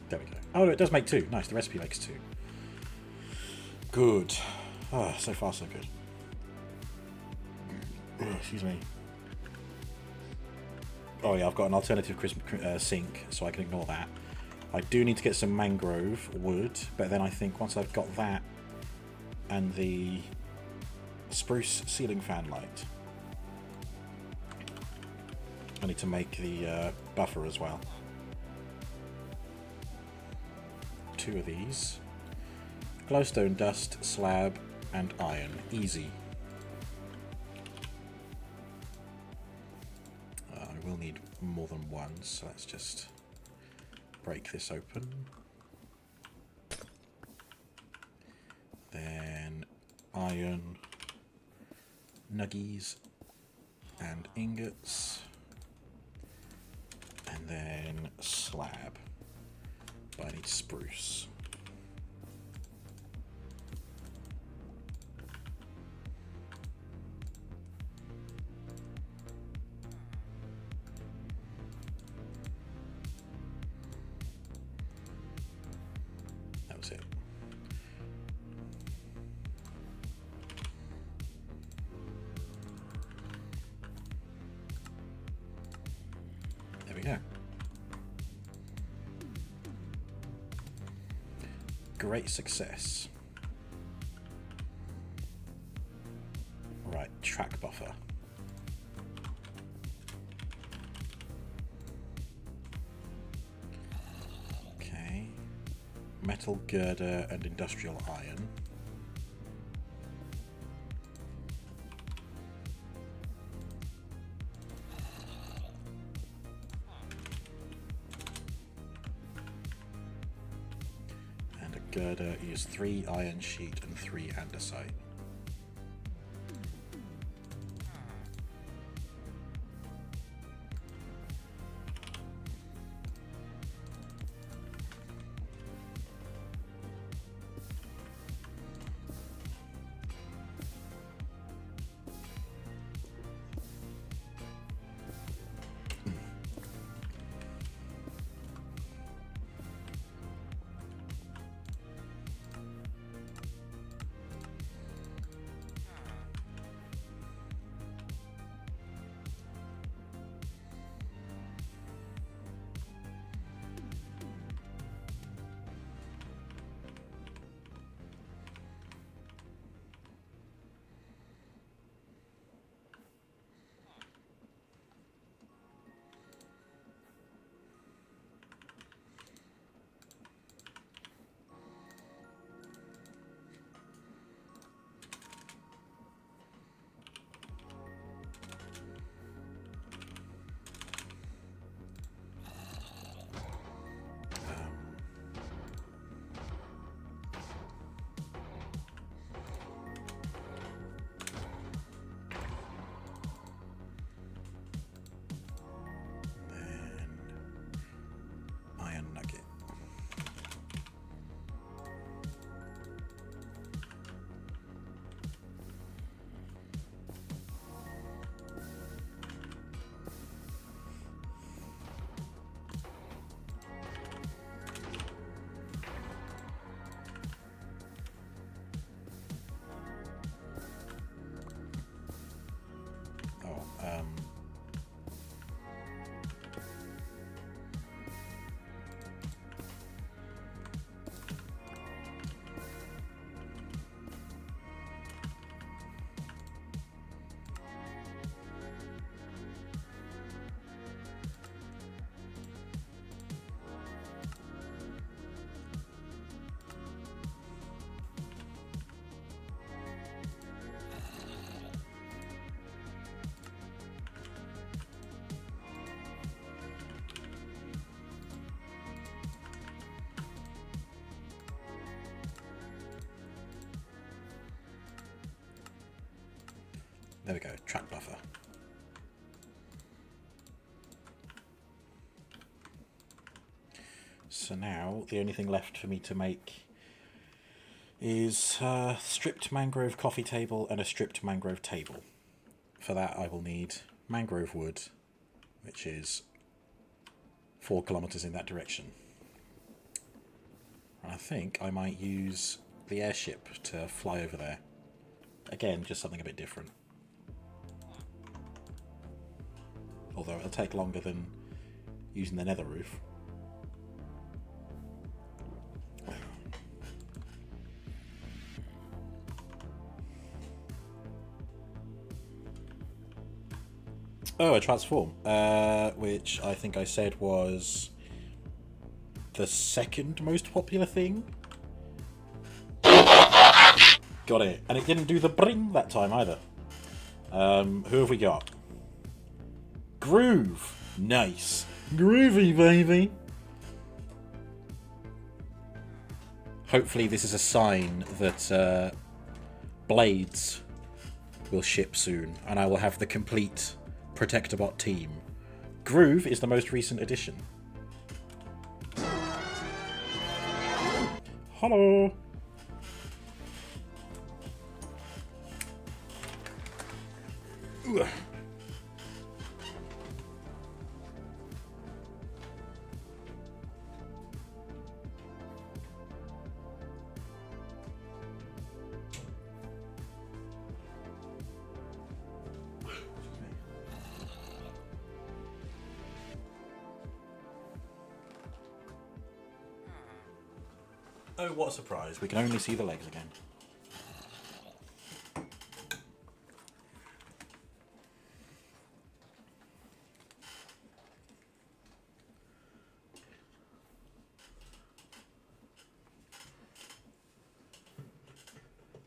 There we go. Oh, it does make 2. Nice, the recipe makes 2. Good. Ah, so far so good. Excuse me. Oh yeah, I've got an alternative sink, so I can ignore that. I do need to get some mangrove wood, but then I think once I've got that and the spruce ceiling fan light, I need to make the buffer as well. 2 of these. Glowstone, dust, slab, and iron. Easy. I will need more than one, so let's just break this open. Then iron, nuggies, and ingots. And then slab. But I need spruce. go. Great success. Right, track buffer. Okay. Metal girder and industrial iron. And a girder is 3 iron sheet and 3 andesite. There we go, track buffer. So now the only thing left for me to make is a stripped mangrove coffee table and a stripped mangrove table. For that I will need mangrove wood, which is 4 kilometers in that direction. And I think I might use the airship to fly over there. Again, just something a bit different. Although it'll take longer than using the nether roof. Oh, a transform, which I think I said was the second most popular thing. Got it. And it didn't do the bring that time either. Who have we got? Groove. Nice. Groovy, baby. Hopefully this is a sign that Blades will ship soon, and I will have the complete Protectobot team. Groove is the most recent addition. Hello. Ugh. Oh, what a surprise. We can only see the legs again.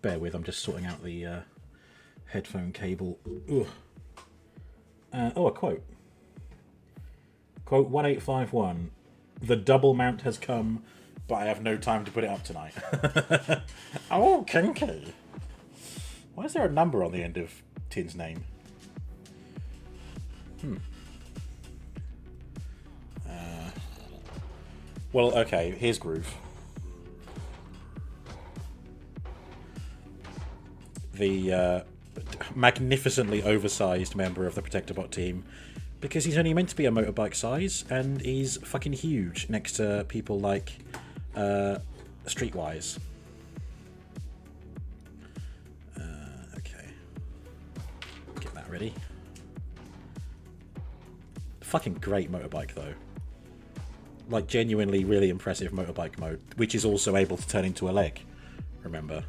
Bear with, I'm just sorting out the headphone cable. Ugh. Oh, a quote. Quote 1851. The double mount has come, but I have no time to put it up tonight. Oh, kinky. Why is there a number on the end of Tin's name? Well, okay, here's Groove. The magnificently oversized member of the Protectorbot team, because he's only meant to be a motorbike size, and he's fucking huge next to people like Streetwise. Okay. Get that ready. Fucking great motorbike, though. Like, genuinely really impressive motorbike mode, which is also able to turn into a leg, remember.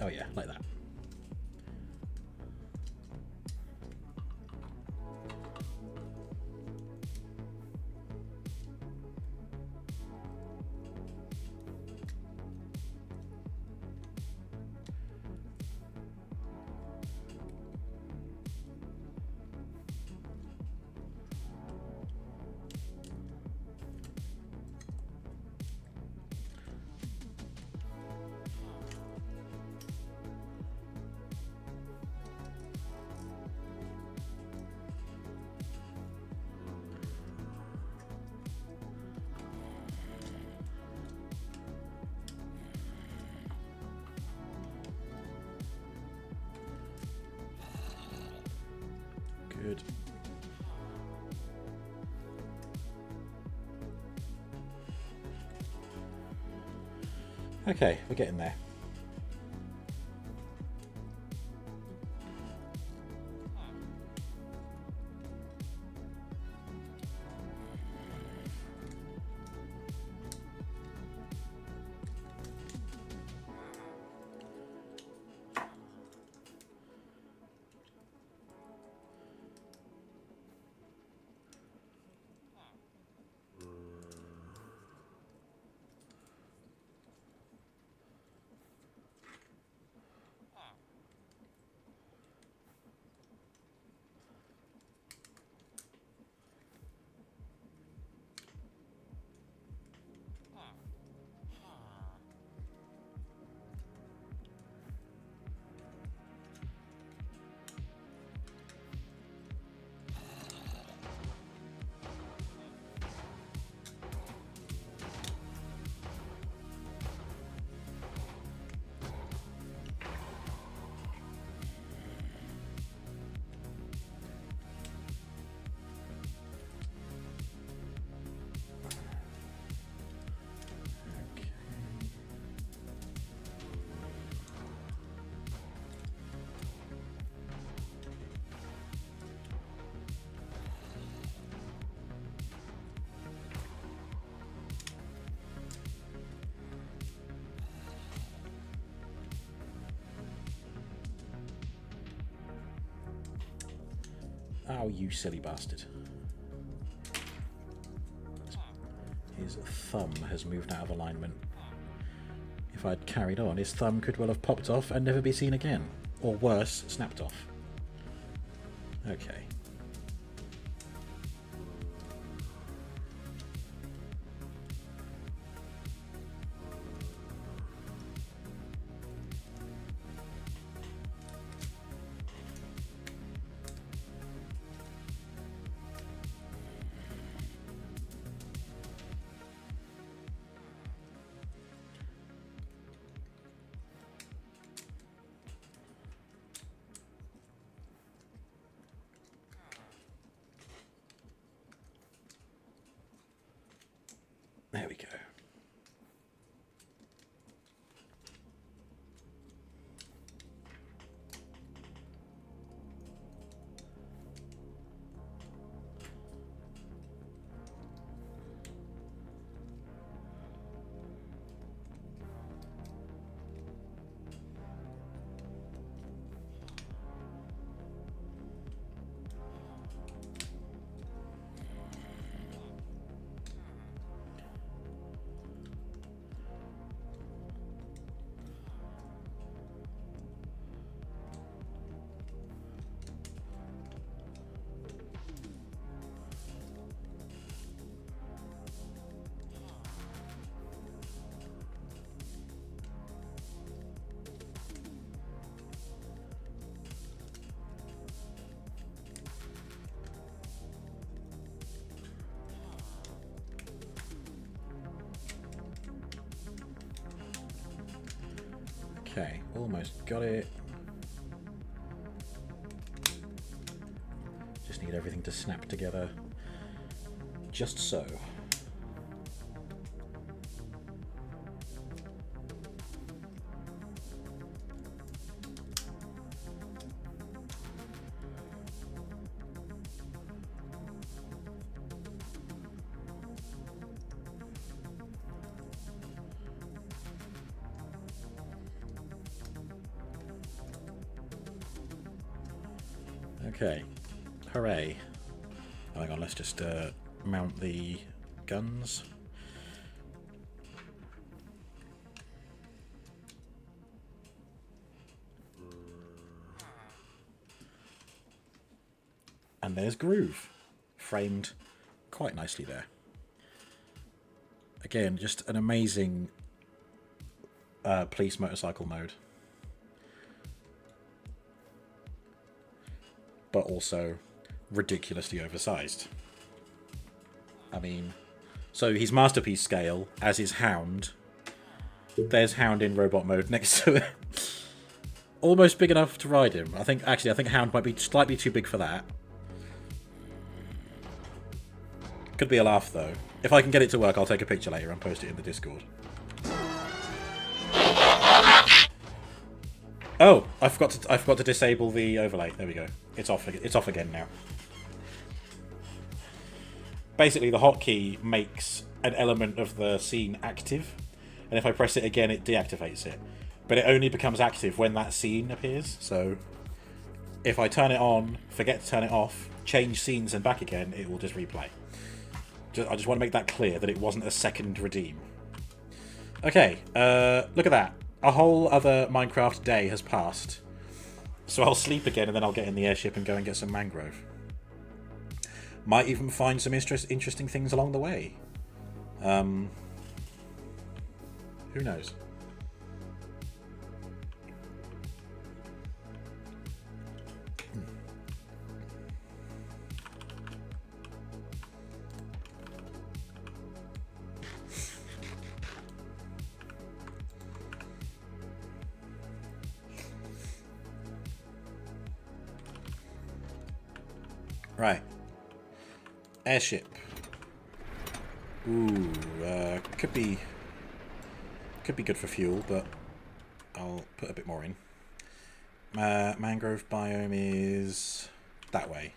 Oh yeah, like that. Good. Okay, we're getting there. Oh, you silly bastard. His thumb has moved out of alignment. If I'd carried on, his thumb could well have popped off and never be seen again. Or worse, snapped off. Okay. There we go. Okay, almost got it. Just need everything to snap together. Just so. Okay, hooray. Oh, hang on, let's just mount the guns. And there's Groove, framed quite nicely there. Again, just an amazing police motorcycle mode. But also ridiculously oversized. I mean, so his masterpiece scale as his Hound. There's Hound in robot mode next to it. Almost big enough to ride him. I think Hound might be slightly too big for that. Could be a laugh though. If I can get it to work, I'll take a picture later and post it in the Discord. Oh, I forgot to disable the overlay. There we go. It's off. It's off again now. Basically, the hotkey makes an element of the scene active, and if I press it again, it deactivates it. But it only becomes active when that scene appears. So, if I turn it on, forget to turn it off, change scenes and back again, it will just replay. I just want to make that clear that it wasn't a second redeem. Okay, look at that. A whole other Minecraft day has passed. So I'll sleep again and then I'll get in the airship and go and get some mangrove. Might even find some interesting things along the way. Who knows? Right. Airship. Ooh, could be good for fuel, but I'll put a bit more in. Mangrove biome is that way.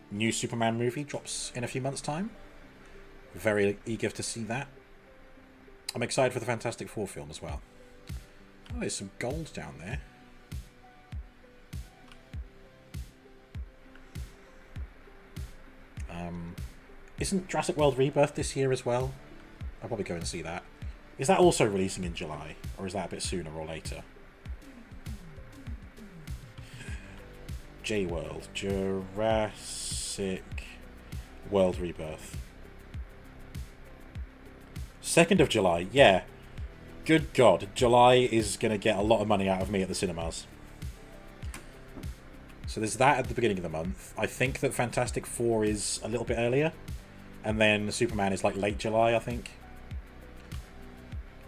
New Superman movie drops in a few months' time. Very eager to see that. I'm excited for the Fantastic Four film as well. Oh, there's some gold down there. Isn't Jurassic World Rebirth this year as well? I'll probably go and see that. Is that also releasing in July? Or is that a bit sooner or later? J-World. Jurassic World Rebirth. 2nd of July. Yeah. Good God. July is going to get a lot of money out of me at the cinemas. So there's that at the beginning of the month. I think that Fantastic Four is a little bit earlier. And then Superman is like late July, I think.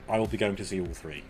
I will be going to see all three.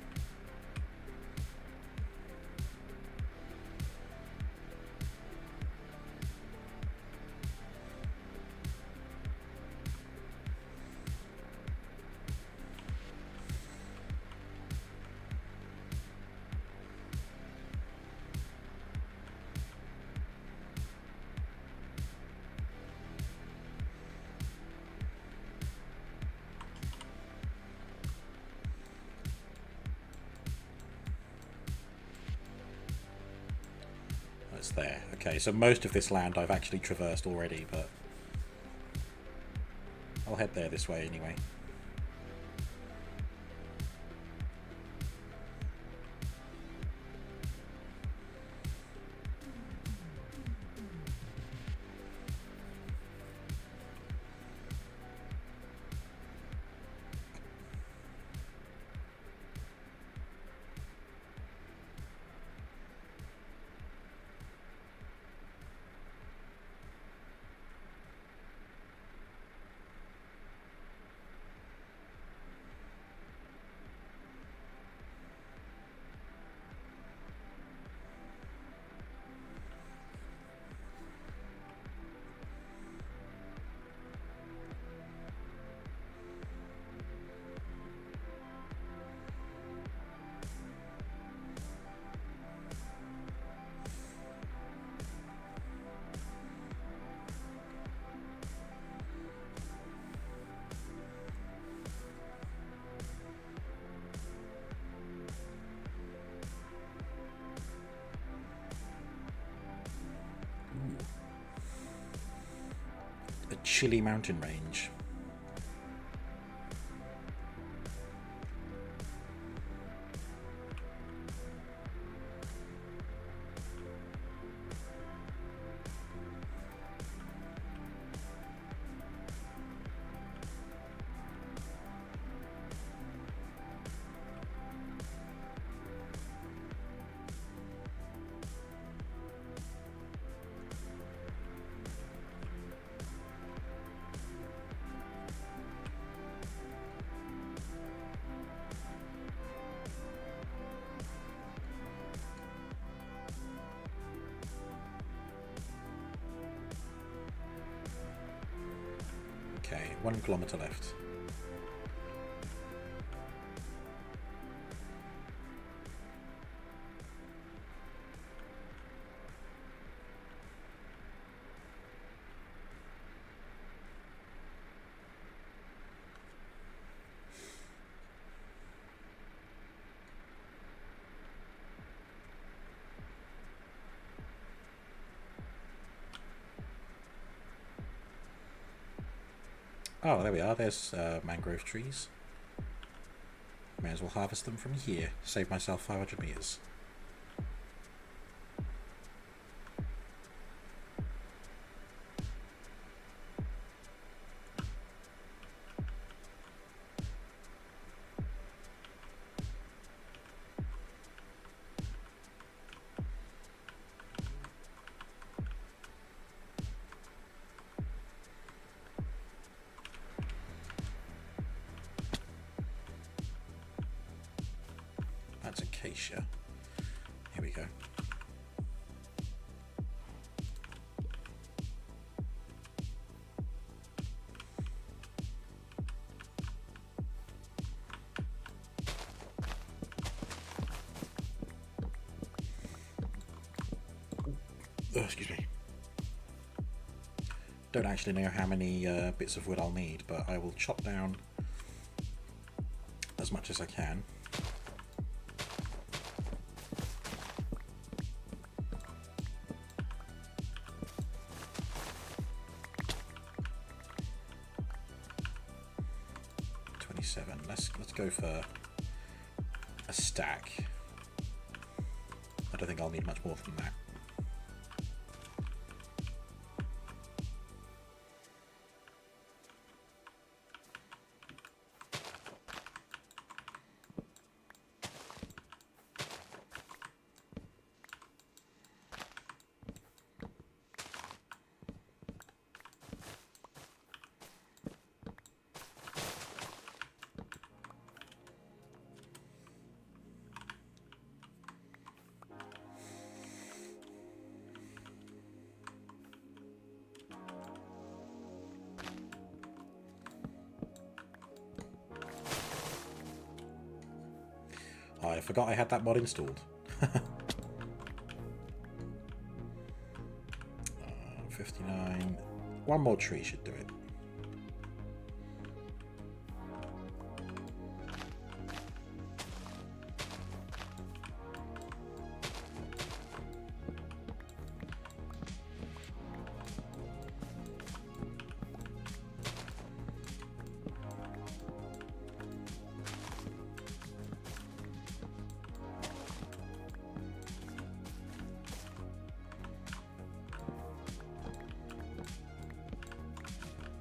There. Okay, so most of this land I've actually traversed already, but I'll head there this way anyway. Chilly mountain range. Okay, 1 kilometre left. Oh, there we are. There's mangrove trees. May as well harvest them from here. Save myself 500 meters. That's acacia. Here we go. Oh, excuse me. Don't actually know how many bits of wood I'll need, but I will chop down as much as I can. Let's go for a stack. I don't think I'll need much more than that. I forgot I had that mod installed. 59. One more tree should do it.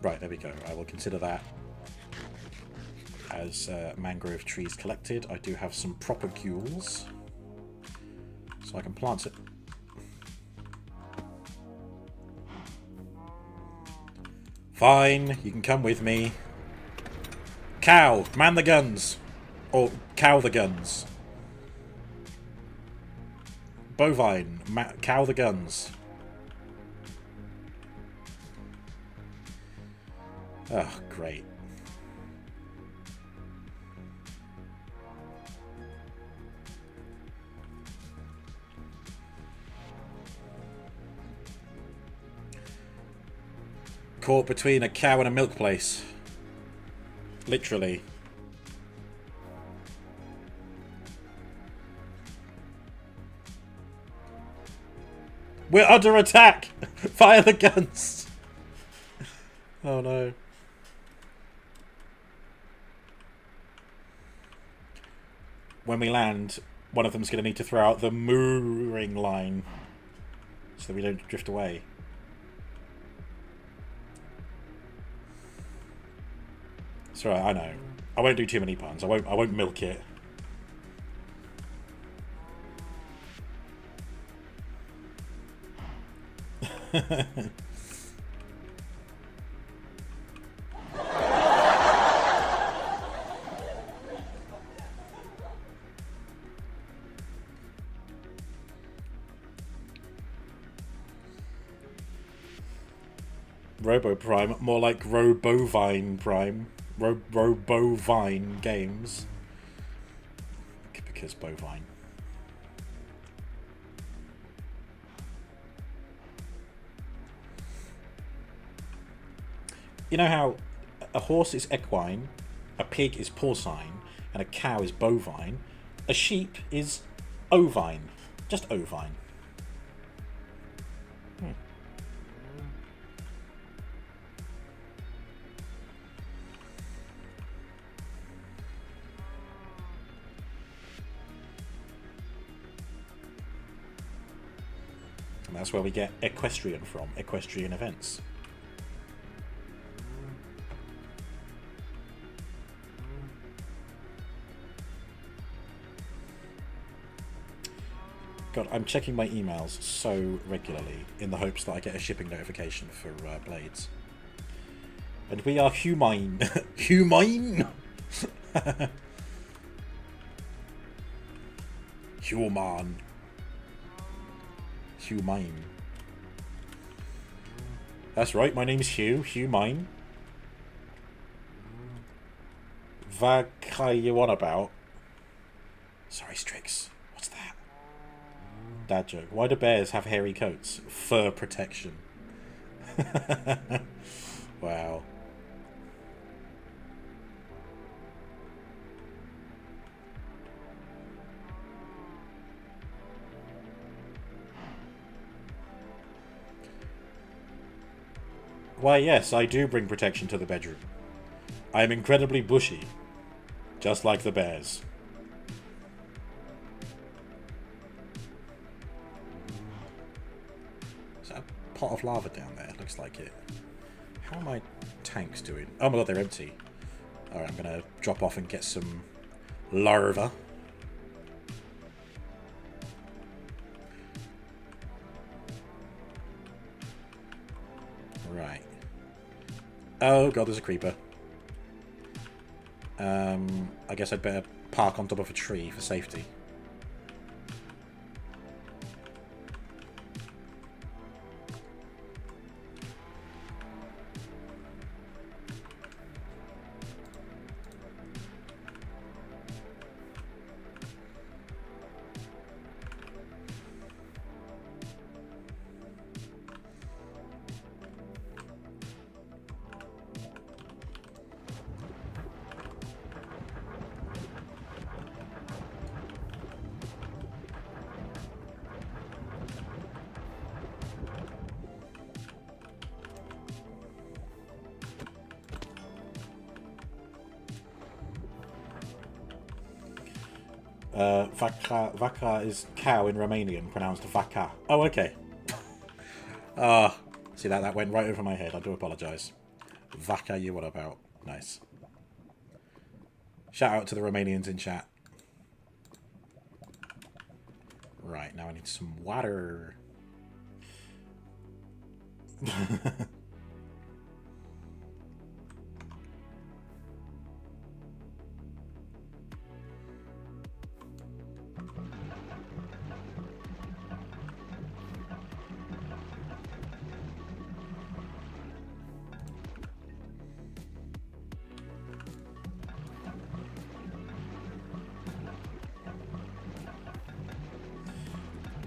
Right, there we go. I will consider that as mangrove trees collected. I do have some propagules, so I can plant it. Fine, you can come with me. Cow, man the guns. Or cow the guns. Bovine, cow the guns. Oh, great. Caught between a cow and a milk place. Literally. We're under attack! Fire the guns! Oh no. When we land, one of them's going to need to throw out the mooring line so that we don't drift away. It's alright, I know. I won't do too many puns. I won't milk it. Robo Prime, more like Robovine Prime. Robovine Games. Because bovine. You know how a horse is equine, a pig is porcine, and a cow is bovine? A sheep is ovine. Just ovine. And that's where we get equestrian from, equestrian events. God, I'm checking my emails so regularly in the hopes that I get a shipping notification for blades. And we are humine. Humine? Human. Humine. That's right, my name's Hugh. Humine. What are you on about? Sorry, Strix. What's that? Dad joke. Why do bears have hairy coats? Fur protection. Wow. Why, yes, I do bring protection to the bedroom. I am incredibly bushy, just like the bears. Is that a pot of lava down there? Looks like it. How are my tanks doing? Oh my god, they're empty. Alright, I'm gonna drop off and get some larva. Right. Oh god, there's a creeper. I guess I'd better park on top of a tree for safety. Vaca is cow in Romanian, pronounced vaca. Oh, okay. See that went right over my head. I do apologise. Vaca, you what about? Nice. Shout out to the Romanians in chat. Right, now I need some water.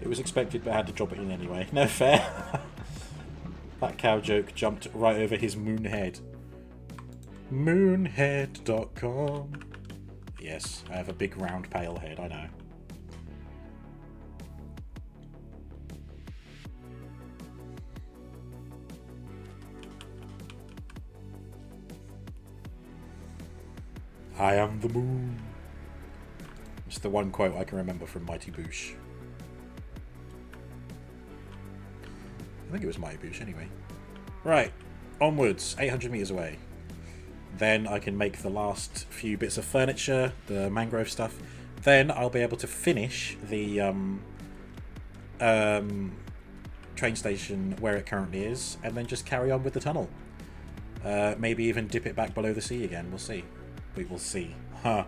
It was expected, but I had to drop it in anyway. No fair. That cow joke jumped right over his moon head. Moonhead.com. Yes, I have a big round pale head, I know. I am the moon. It's the one quote I can remember from Mighty Boosh. I think it was Mighty Boosh anyway. Right, onwards, 800 metres away. Then I can make the last few bits of furniture, the mangrove stuff. Then I'll be able to finish the train station where it currently is, and then just carry on with the tunnel. Maybe even dip it back below the sea again. We'll see. We will see. Huh.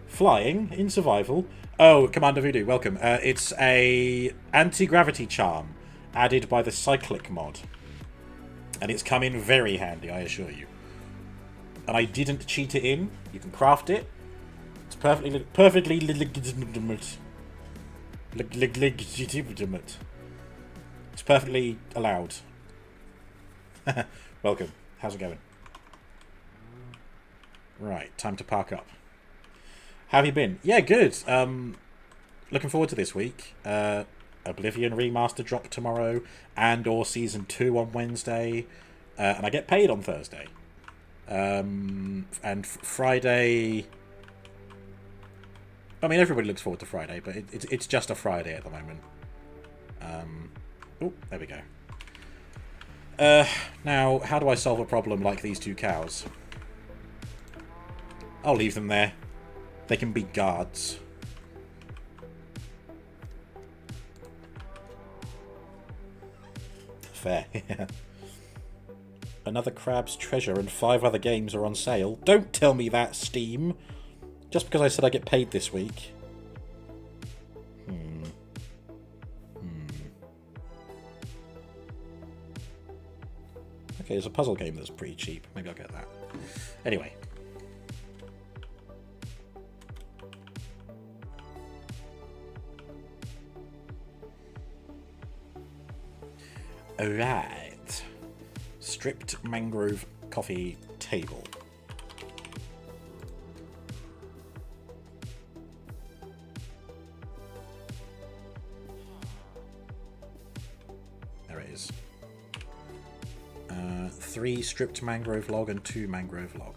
Flying in survival. Oh, Commander Voodoo, welcome. It's a anti-gravity charm added by the Cyclic mod. And it's come in very handy, I assure you. And I didn't cheat it in. You can craft it. It's perfectly legitimate. Legitimate. It's perfectly allowed. Welcome. How's it going? Right, time to park up. How have you been? Yeah, good. Looking forward to this week. Oblivion Remaster drop tomorrow, and or Season 2 on Wednesday. And I get paid on Thursday. And Friday... I mean, everybody looks forward to Friday, but it's just a Friday at the moment. Oh, there we go. Now, how do I solve a problem like these two cows? I'll leave them there. They can be guards. Fair. Another Crab's Treasure and 5 other games are on sale. Don't tell me that, Steam. Just because I said I get paid this week. Okay, there's a puzzle game that's pretty cheap. Maybe I'll get that. Anyway. Alright. Stripped mangrove coffee table. There it is. 3 stripped mangrove log and 2 mangrove log.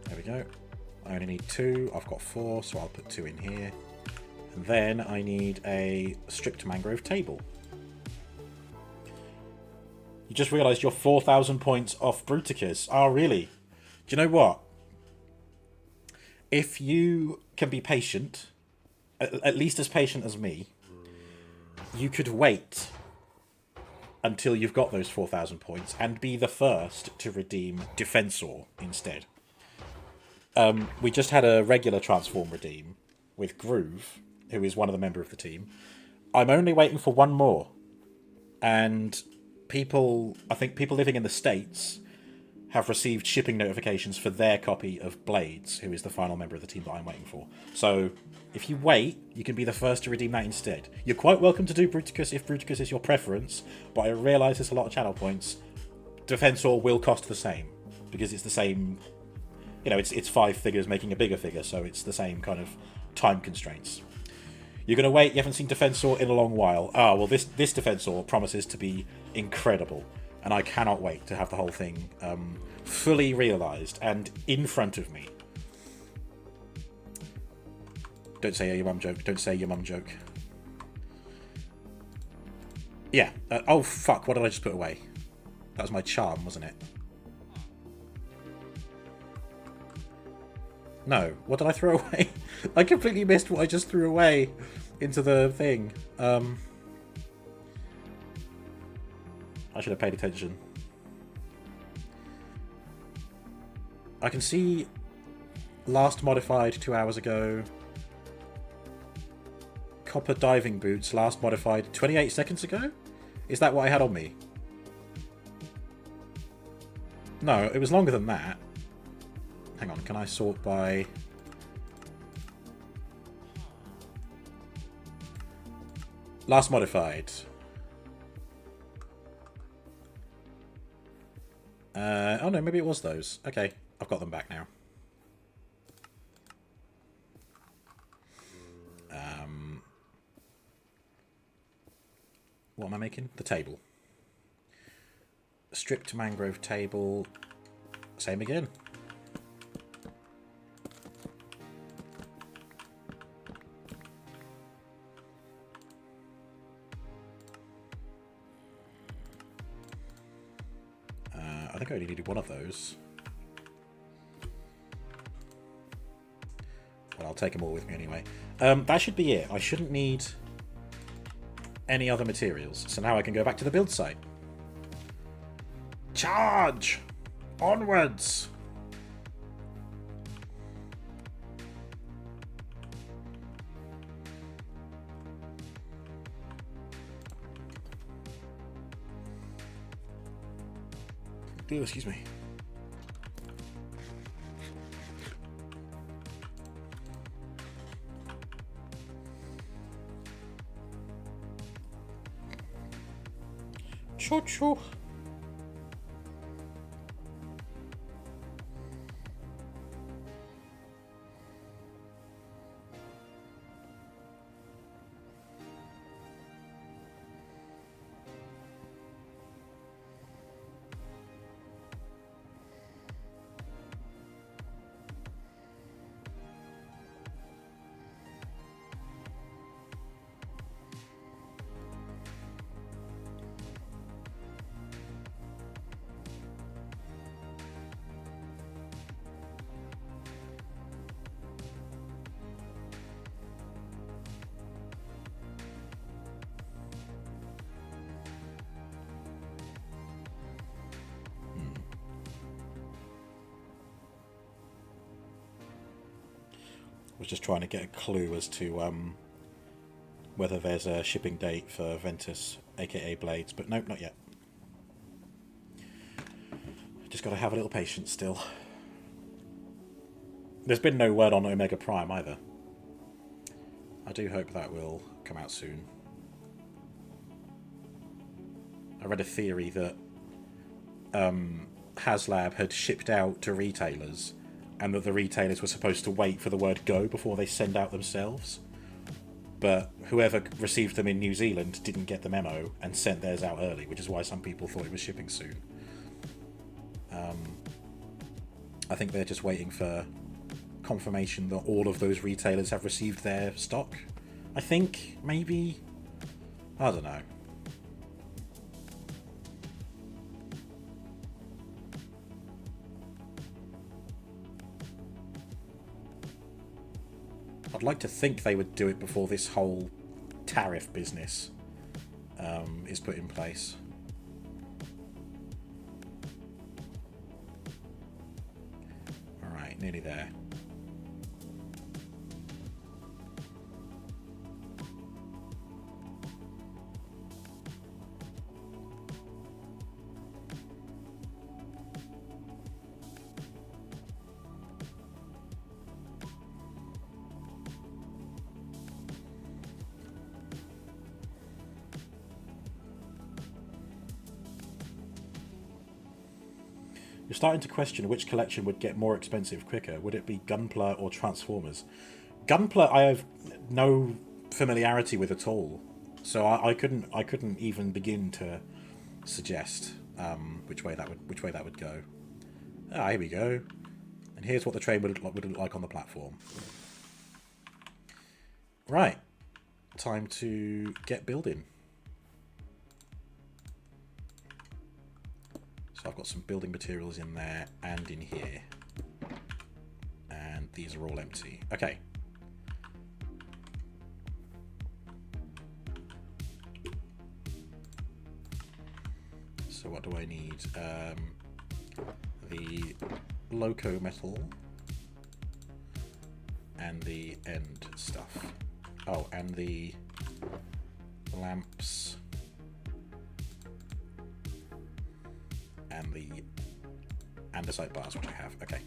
There we go. I only need 2. I've got 4, so I'll put 2 in here. And then I need a stripped mangrove table. You just realised you're 4,000 points off Bruticus. Oh, really? Do you know what? If you can be patient, at least as patient as me, you could wait until you've got those 4,000 points and be the first to redeem Defensor instead. We just had a regular transform redeem with Groove, who is one of the members of the team. I'm only waiting for one more. And I think people living in the States have received shipping notifications for their copy of Blades, who is the final member of the team that I'm waiting for. So if you wait, you can be the first to redeem that instead. You're quite welcome to do Bruticus if Bruticus is your preference, but I realise there's a lot of channel points. Defensor will cost the same, because it's the same, you know, it's 5 figures making a bigger figure, so it's the same kind of time constraints. You're going to wait, you haven't seen Defensor in a long while. Ah, well, this Defensor promises to be incredible, and I cannot wait to have the whole thing fully realised and in front of me. Don't say your mum joke, don't say your mum joke. Yeah, oh fuck, what did I just put away? That was my charm, wasn't it? No, what did I throw away? I completely missed what I just threw away into the thing. I should have paid attention. I can see last modified 2 hours ago. Copper diving boots last modified 28 seconds ago? Is that what I had on me? No, it was longer than that. Hang on, can I sort by... Last modified. Oh no, maybe it was those. Okay, I've got them back now. What am I making? The table. Stripped mangrove table. Same again. I think I only needed one of those. Well, I'll take them all with me anyway. That should be it. I shouldn't need any other materials. So now I can go back to the build site. Charge! Onwards! Oh, excuse me. Choo-choo. Was just trying to get a clue as to whether there's a shipping date for Ventus, aka Blades, but nope, not yet. just got to have a little patience still. There's been no word on Omega Prime either. I do hope that will come out soon. I read a theory that HasLab had shipped out to retailers, and that the retailers were supposed to wait for the word go before they send out themselves. But whoever received them in New Zealand didn't get the memo and sent theirs out early, which is why some people thought it was shipping soon. I think they're just waiting for confirmation that all of those retailers have received their stock. I think, maybe. I don't know. I'd like to think they would do it before this whole tariff business is put in place. Alright, nearly there. You're starting to question which collection would get more expensive quicker. Would it be Gunpla or Transformers? Gunpla I have no familiarity with at all, so I couldn't even begin to suggest which way that would go. Ah, here we go. And here's what the train would look like on the platform. Right, time to get building. So I've got some building materials in there and in here. And these are all empty. Okay. So what do I need? The loco metal and the end stuff. Oh, and the lamps. And the andesite bars, which I have. Okay.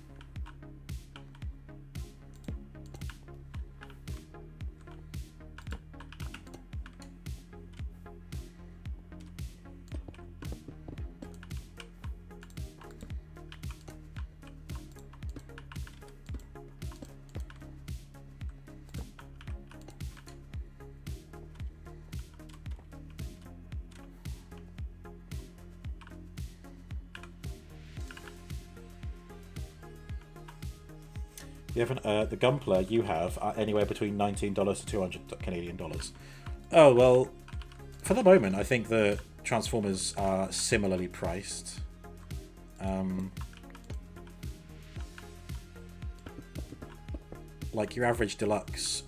You haven't, the Gunpla you have are anywhere between $19 to 200 Canadian dollars. Oh, well, for the moment, I think the Transformers are similarly priced. Like your average deluxe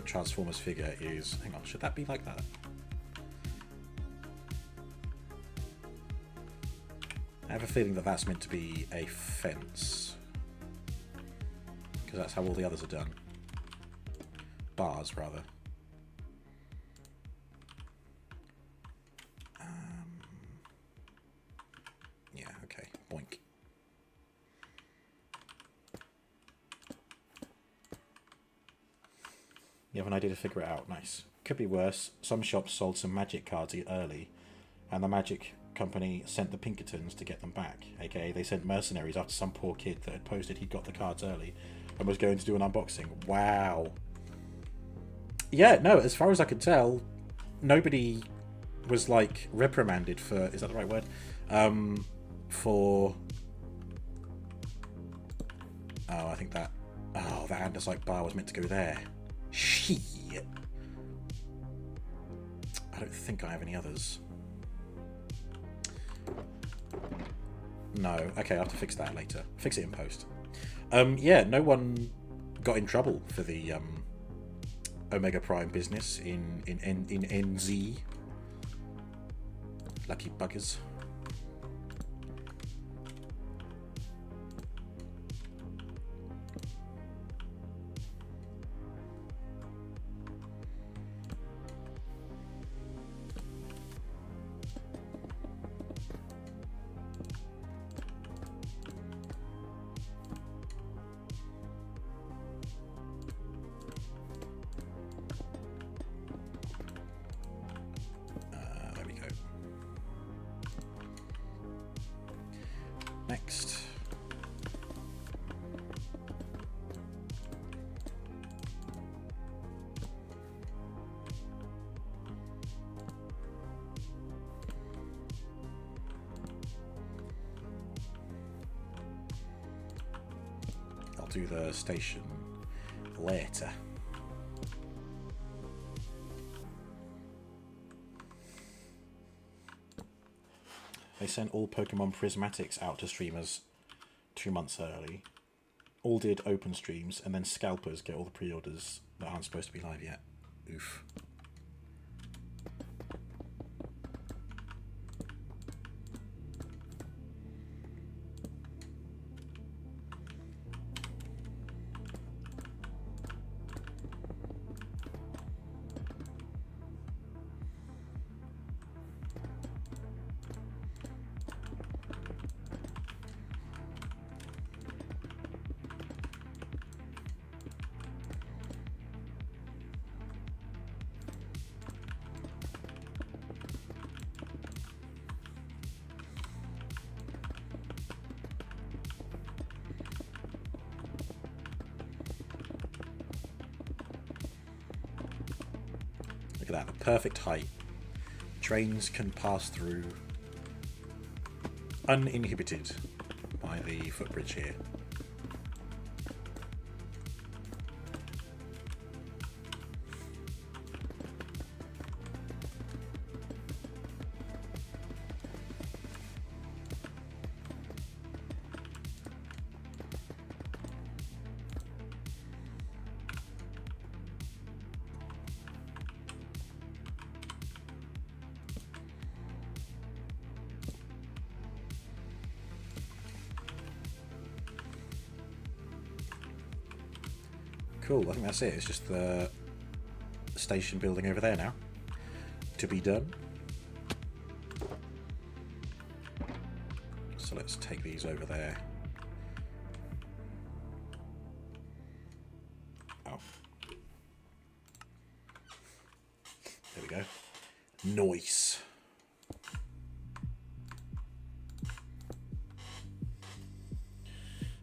Transformers figure is... Hang on, should that be like that? I have a feeling that that's meant to be a fence. Because that's how all the others are done. Bars, rather. Yeah, okay. Boink. You have an idea to figure it out. Nice. Could be worse. Some shops sold some magic cards early, and the magic company sent the Pinkertons to get them back. AKA, they sent mercenaries after some poor kid that had posted he'd got the cards early and was going to do an unboxing. Wow. Yeah, no, as far as I could tell, nobody was, like, reprimanded for... Is that the right word? For... Oh, I think that... Oh, that andesite bar was meant to go there. Shit. I don't think I have any others. No. Okay, I'll have to fix that later. Fix it in post. Yeah, no one got in trouble for the Omega Prime business in NZ. Lucky buggers. next. I'll do the station later. They sent all Pokemon Prismatics out to streamers 2 months early. All did open streams, and then scalpers get all the pre-orders that aren't supposed to be live yet. Oof. Look at that, the perfect height. Trains can pass through uninhibited by the footbridge here. Cool, I think that's it. It's just the station building over there now to be done. So let's take these over there. Oh. There we go. Nice.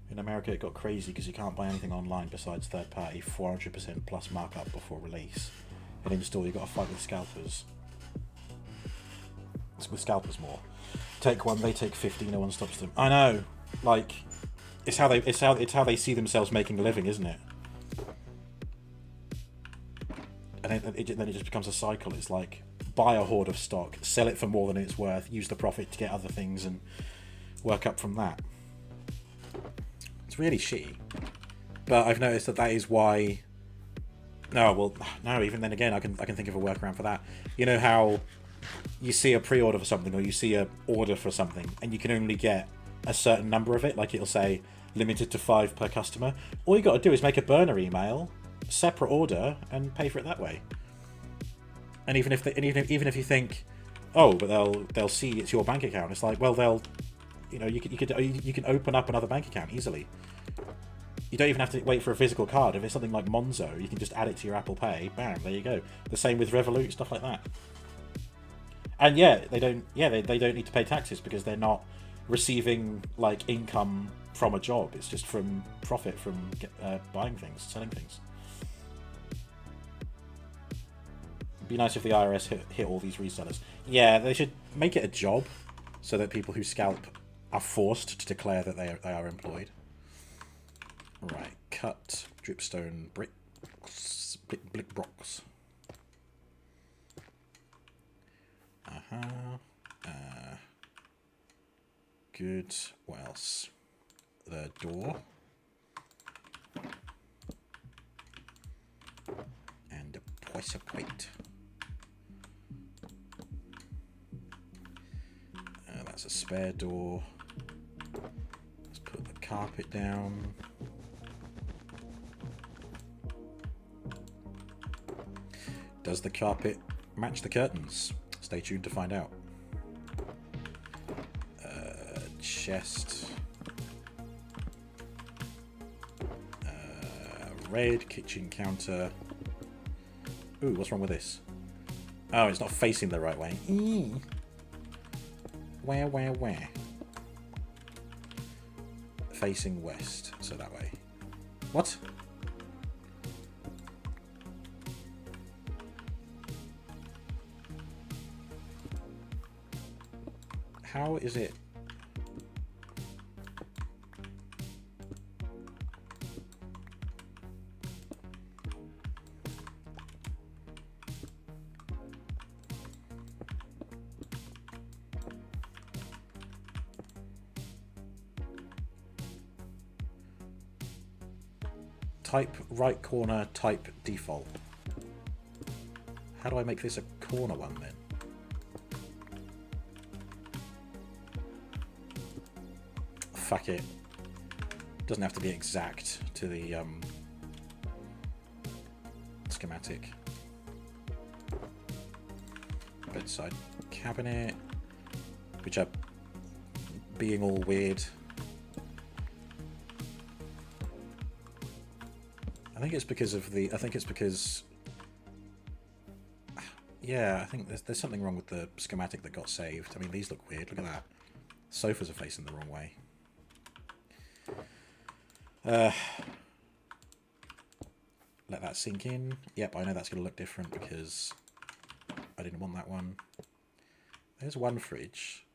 In America, it got crazy because you can't buy anything online besides third-party 400% plus markup before release. And in store, you got to fight with scalpers. It's with scalpers more. Take one, they take 50. No one stops them. I know. Like, it's how they see themselves making a living, isn't it? And then it just becomes a cycle. It's like buy a hoard of stock, sell it for more than it's worth, use the profit to get other things, and work up from that. It's really shitty, but I've noticed that is why. No, well, no. Even then, again, I can think of a workaround for that. You know how you see a pre-order for something, or you see a order for something, and you can only get a certain number of it. Like it'll say limited to 5 per customer. All you got to do is make a burner email, separate order, and pay for it that way. And even if you think, oh, but they'll see it's your bank account. It's like, well, you can open up another bank account easily. You don't even have to wait for a physical card. If it's something like Monzo, you can just add it to your Apple Pay. Bam, there you go. The same with Revolut, stuff like that. And they don't need to pay taxes because they're not receiving like income from a job. It's just from profit from buying things, selling things. It'd be nice if the IRS hit all these resellers. Yeah, they should make it a job so that people who scalp are forced to declare that they are employed. Right, cut dripstone bricks, brick blocks. Good. What else? The door. And a poisson plate. That's a spare door. Let's put the carpet down. Does the carpet match the curtains? Stay tuned to find out. Chest. Red kitchen counter. Ooh, what's wrong with this? Oh, it's not facing the right way. Where? facing west, so that way. What? How is it? Type right corner, type default. How do I make this a corner one then? Fuck it. Doesn't have to be exact to the schematic. Bedside cabinet, which are being all weird. I think it's because of the. I think it's because. Yeah, I think there's something wrong with the schematic that got saved. I mean, these look weird. Look at that. Sofas are facing the wrong way. Let that sink in. Yep, I know that's going to look different because I didn't want that one. There's one fridge,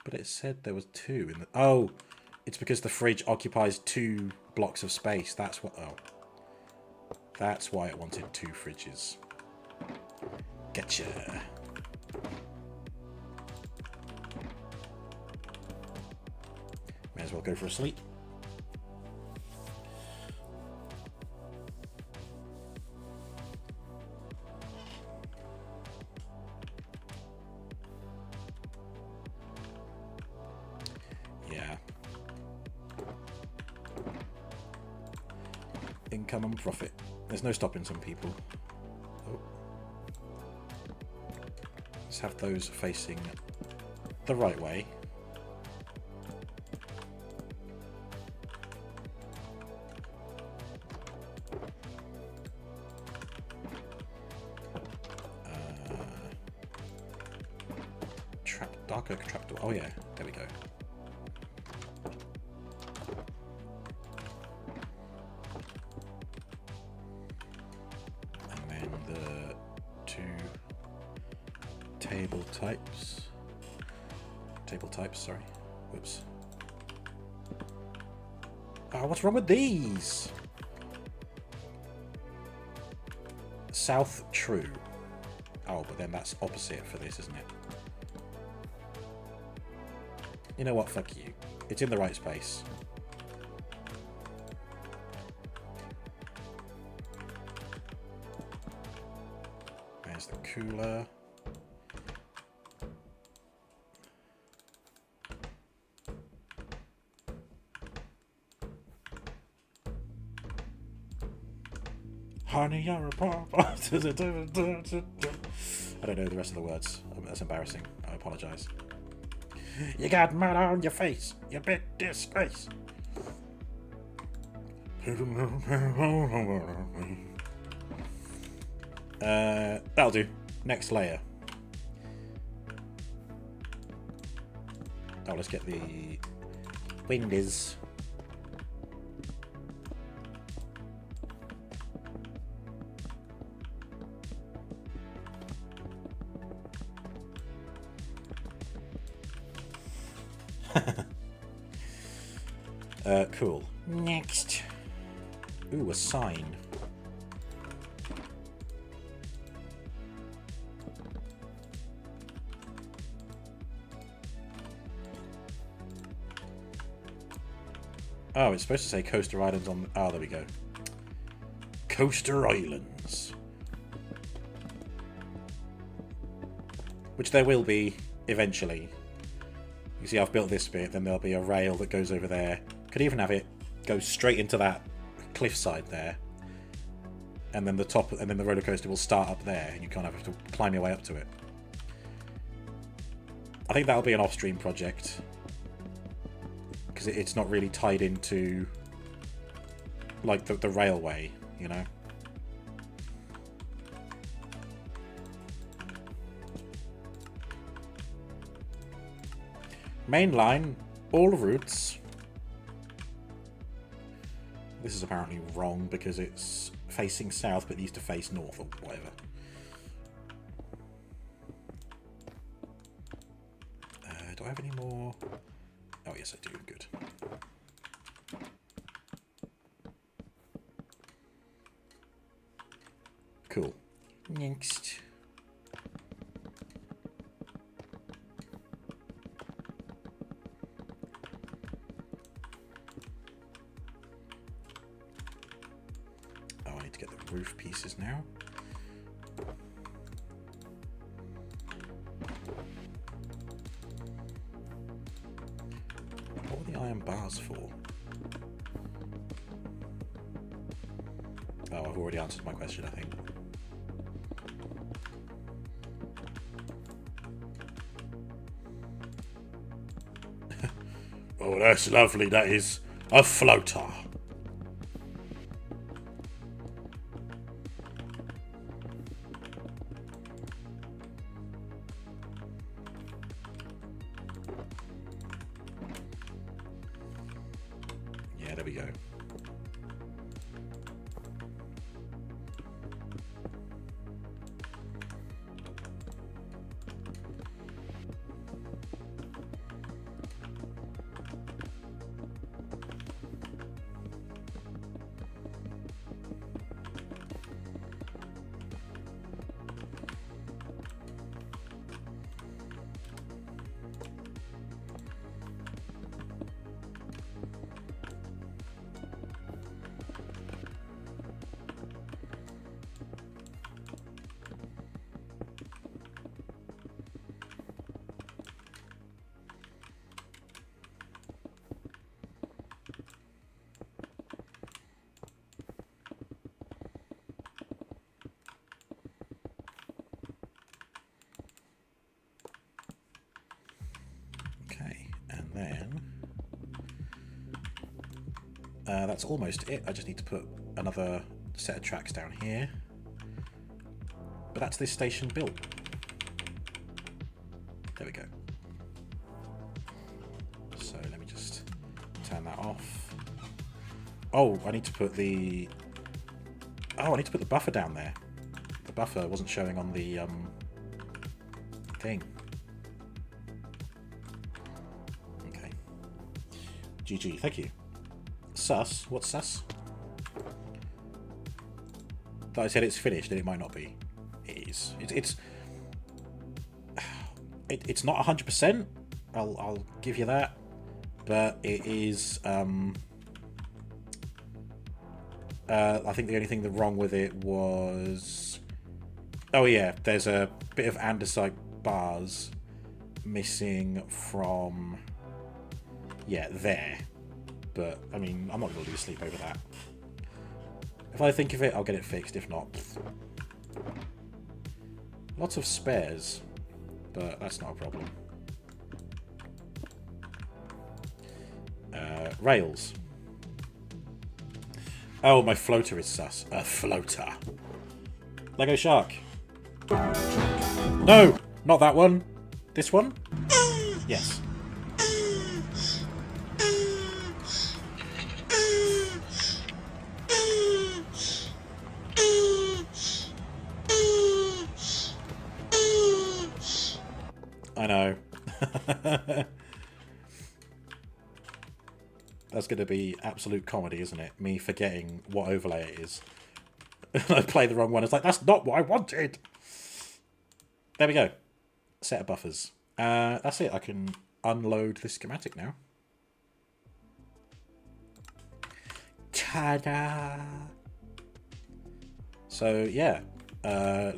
but it said there was two in the. Oh, it's because the fridge occupies 2 blocks of space. That's what. Oh, that's why it wanted 2 fridges. Getcha. May as well go for a sleep. Yeah. Income and profit. There's no stopping some people. Oh. Let's have those facing the right way. Darker trapdoor. Oh yeah, there we go. And then the 2 table types. Table types, sorry. Whoops. Oh, what's wrong with these? South true. Oh, but then that's opposite for this, isn't it? You know what? Fuck you. It's in the right space. There's the cooler. Honey, you're a pop. I don't know the rest of the words. That's embarrassing. I apologise. You got mud on your face, you big disgrace. That'll do. Next layer. Oh, let's get the windows. Cool. Next. Ooh, a sign. Oh, it's supposed to say Coaster Islands on... Oh, there we go. Coaster Islands. Which there will be eventually. You see, I've built this bit, then there'll be a rail that goes over there. Could even have it go straight into that cliffside there. And then the top, and then the roller coaster will start up there, and you kind of have to climb your way up to it. I think that'll be an off-stream project. Because it's not really tied into, like, the railway, you know? Main line, all routes. This is apparently wrong because it's facing south, but it needs to face north or whatever. Do I have any more? Oh, yes, I do. Good. Cool. Next. Oh, I need to get the roof pieces now. What were the iron bars for? Oh, I've already answered my question, I think. Oh, that's lovely. That is a floater. Yeah, there we go. Then that's almost it. I just need to put another set of tracks down here. But that's this station built. There we go. So let me just turn that off. Oh, I need to put the... Oh, I need to put the buffer down there. The buffer wasn't showing on the thing. GG, thank you. Sus? What's sus? Thought I said it's finished, and it might not be. It is. It's not 100%. I'll give you that, but it is. I think the only thing wrong with it was. Oh yeah, there's a bit of andesite bars missing from. Yeah, there. But, I mean, I'm not going to lose sleep over that. If I think of it, I'll get it fixed. If not... Lots of spares. But that's not a problem. Rails. Oh, my floater is sus. A floater. Lego Shark. No! Not that one. This one? Yes. I know. That's going to be absolute comedy, isn't it? Me forgetting what overlay it is. I play the wrong one. It's like, that's not what I wanted. There we go. Set of buffers. That's it. I can unload the schematic now. Ta-da! So, yeah. Let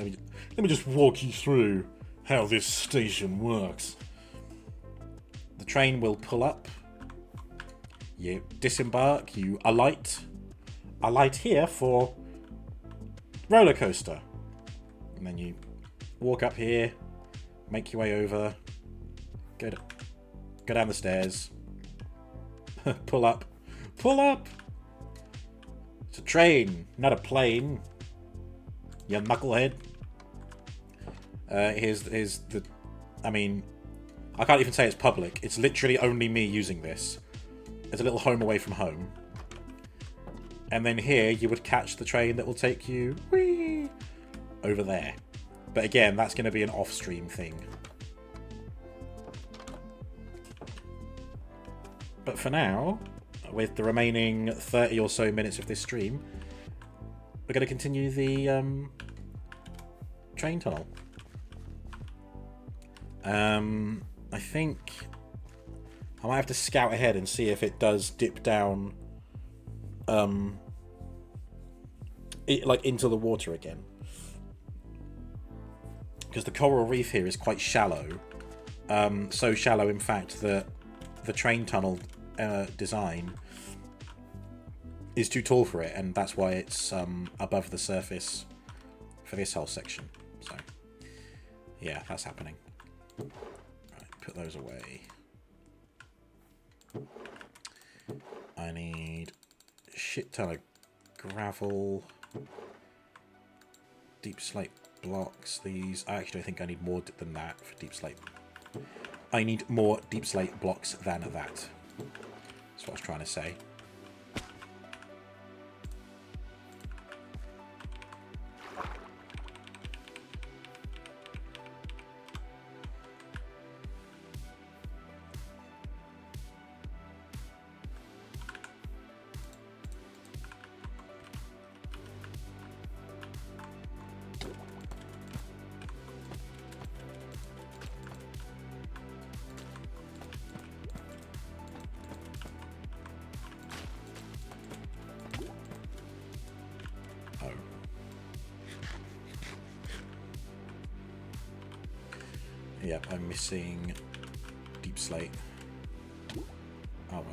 me just walk you through how this station works. The train will pull up. You disembark. You alight. Alight here for roller coaster. And then you walk up here, make your way over, go down the stairs, pull up. Pull up! It's a train, not a plane. You knucklehead. Here's the... I mean, I can't even say it's public. It's literally only me using this. It's a little home away from home. And then here you would catch the train that will take you whee, over there. But again, that's going to be an off-stream thing. But for now, with the remaining 30 or so minutes of this stream, we're going to continue the train tunnel. I think I might have to scout ahead and see if it does dip down like into the water again. Because the coral reef here is quite shallow. So shallow, in fact, that the train tunnel design is too tall for it, and that's why it's above the surface for this whole section. So, yeah, that's happening. Right, put those away. I need a shit ton of gravel, deep slate blocks. These, I actually think I need more than that for deep slate. I need more deep slate blocks than that. That's what I was trying to say. Yep, I'm missing deep slate. Oh well.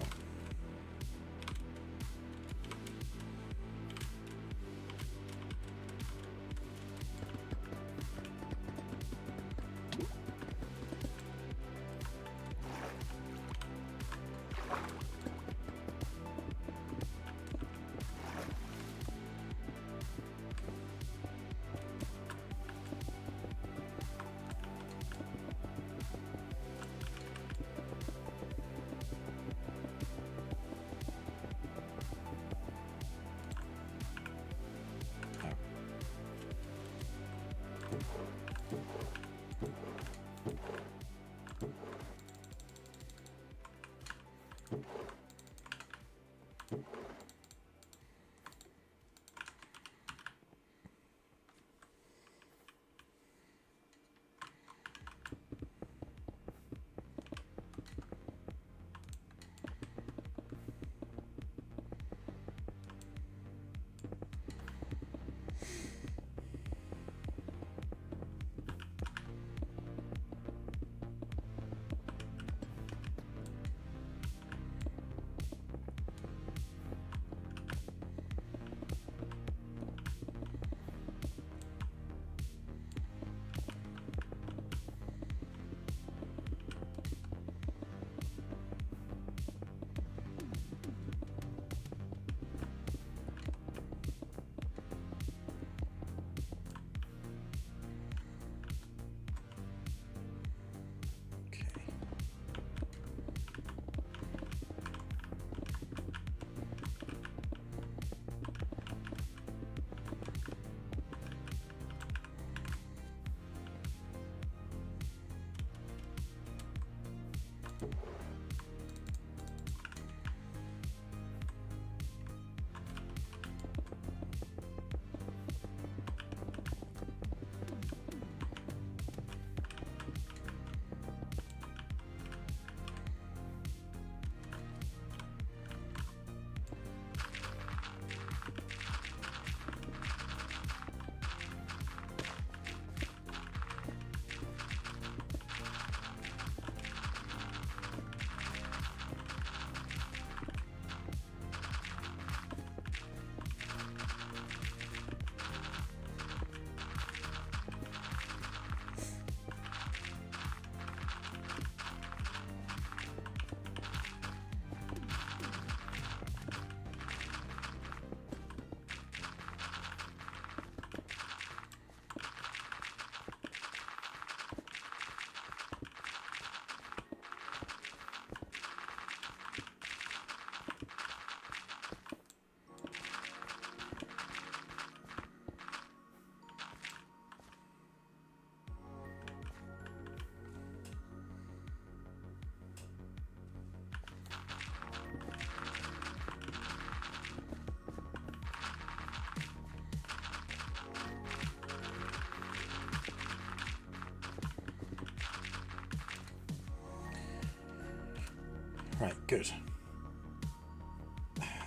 Right, good.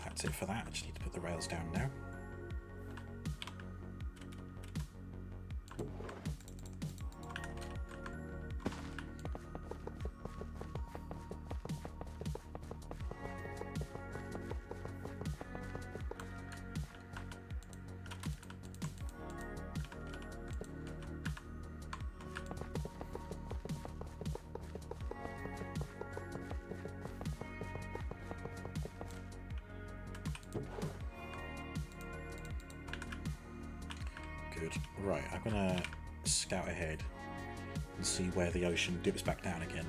That's it for that. I just need to put the rails down now. Good. Right, I'm gonna scout ahead and see where the ocean dips back down again.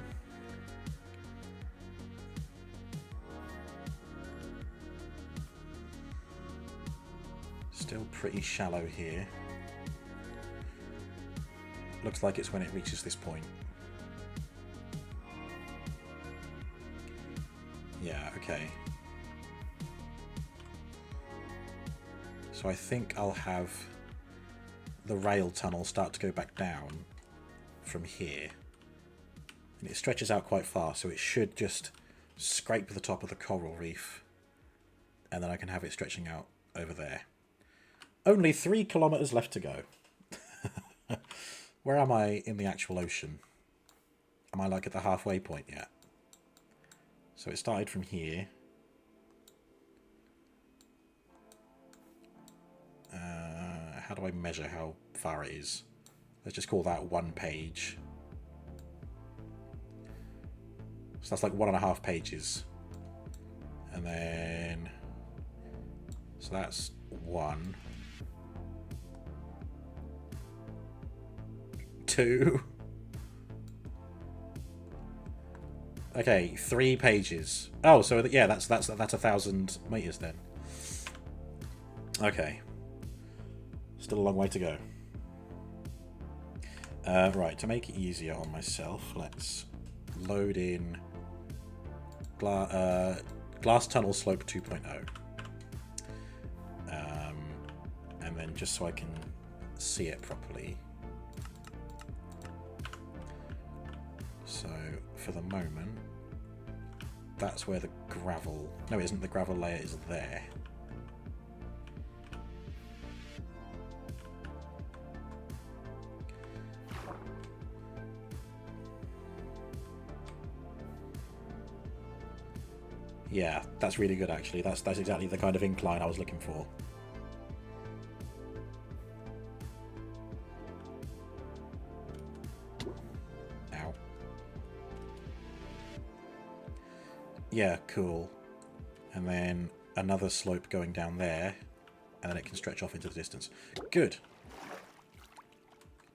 Still pretty shallow here. Looks like it's when it reaches this point. Yeah, okay. So I think I'll have the rail tunnel start to go back down from here. And it stretches out quite far, so it should just scrape the top of the coral reef. And then I can have it stretching out over there. Only 3 kilometers left to go. Where am I in the actual ocean? Am I like at the halfway point yet? So it started from here. How do I measure how far it is? Let's just call that 1 page. So that's like 1.5 pages. And then... So that's 1. 2. Okay, 3 pages. Oh, so yeah, that's 1,000 meters then. Okay. Still a long way to go. Right, to make it easier on myself, let's load in glass tunnel slope 2.0. And then just so I can see it properly. So for the moment, that's where the gravel... No, it isn't. The gravel layer is there. Yeah, that's really good actually. That's exactly the kind of incline I was looking for. Ow. Yeah, cool. And then another slope going down there, and then it can stretch off into the distance. Good.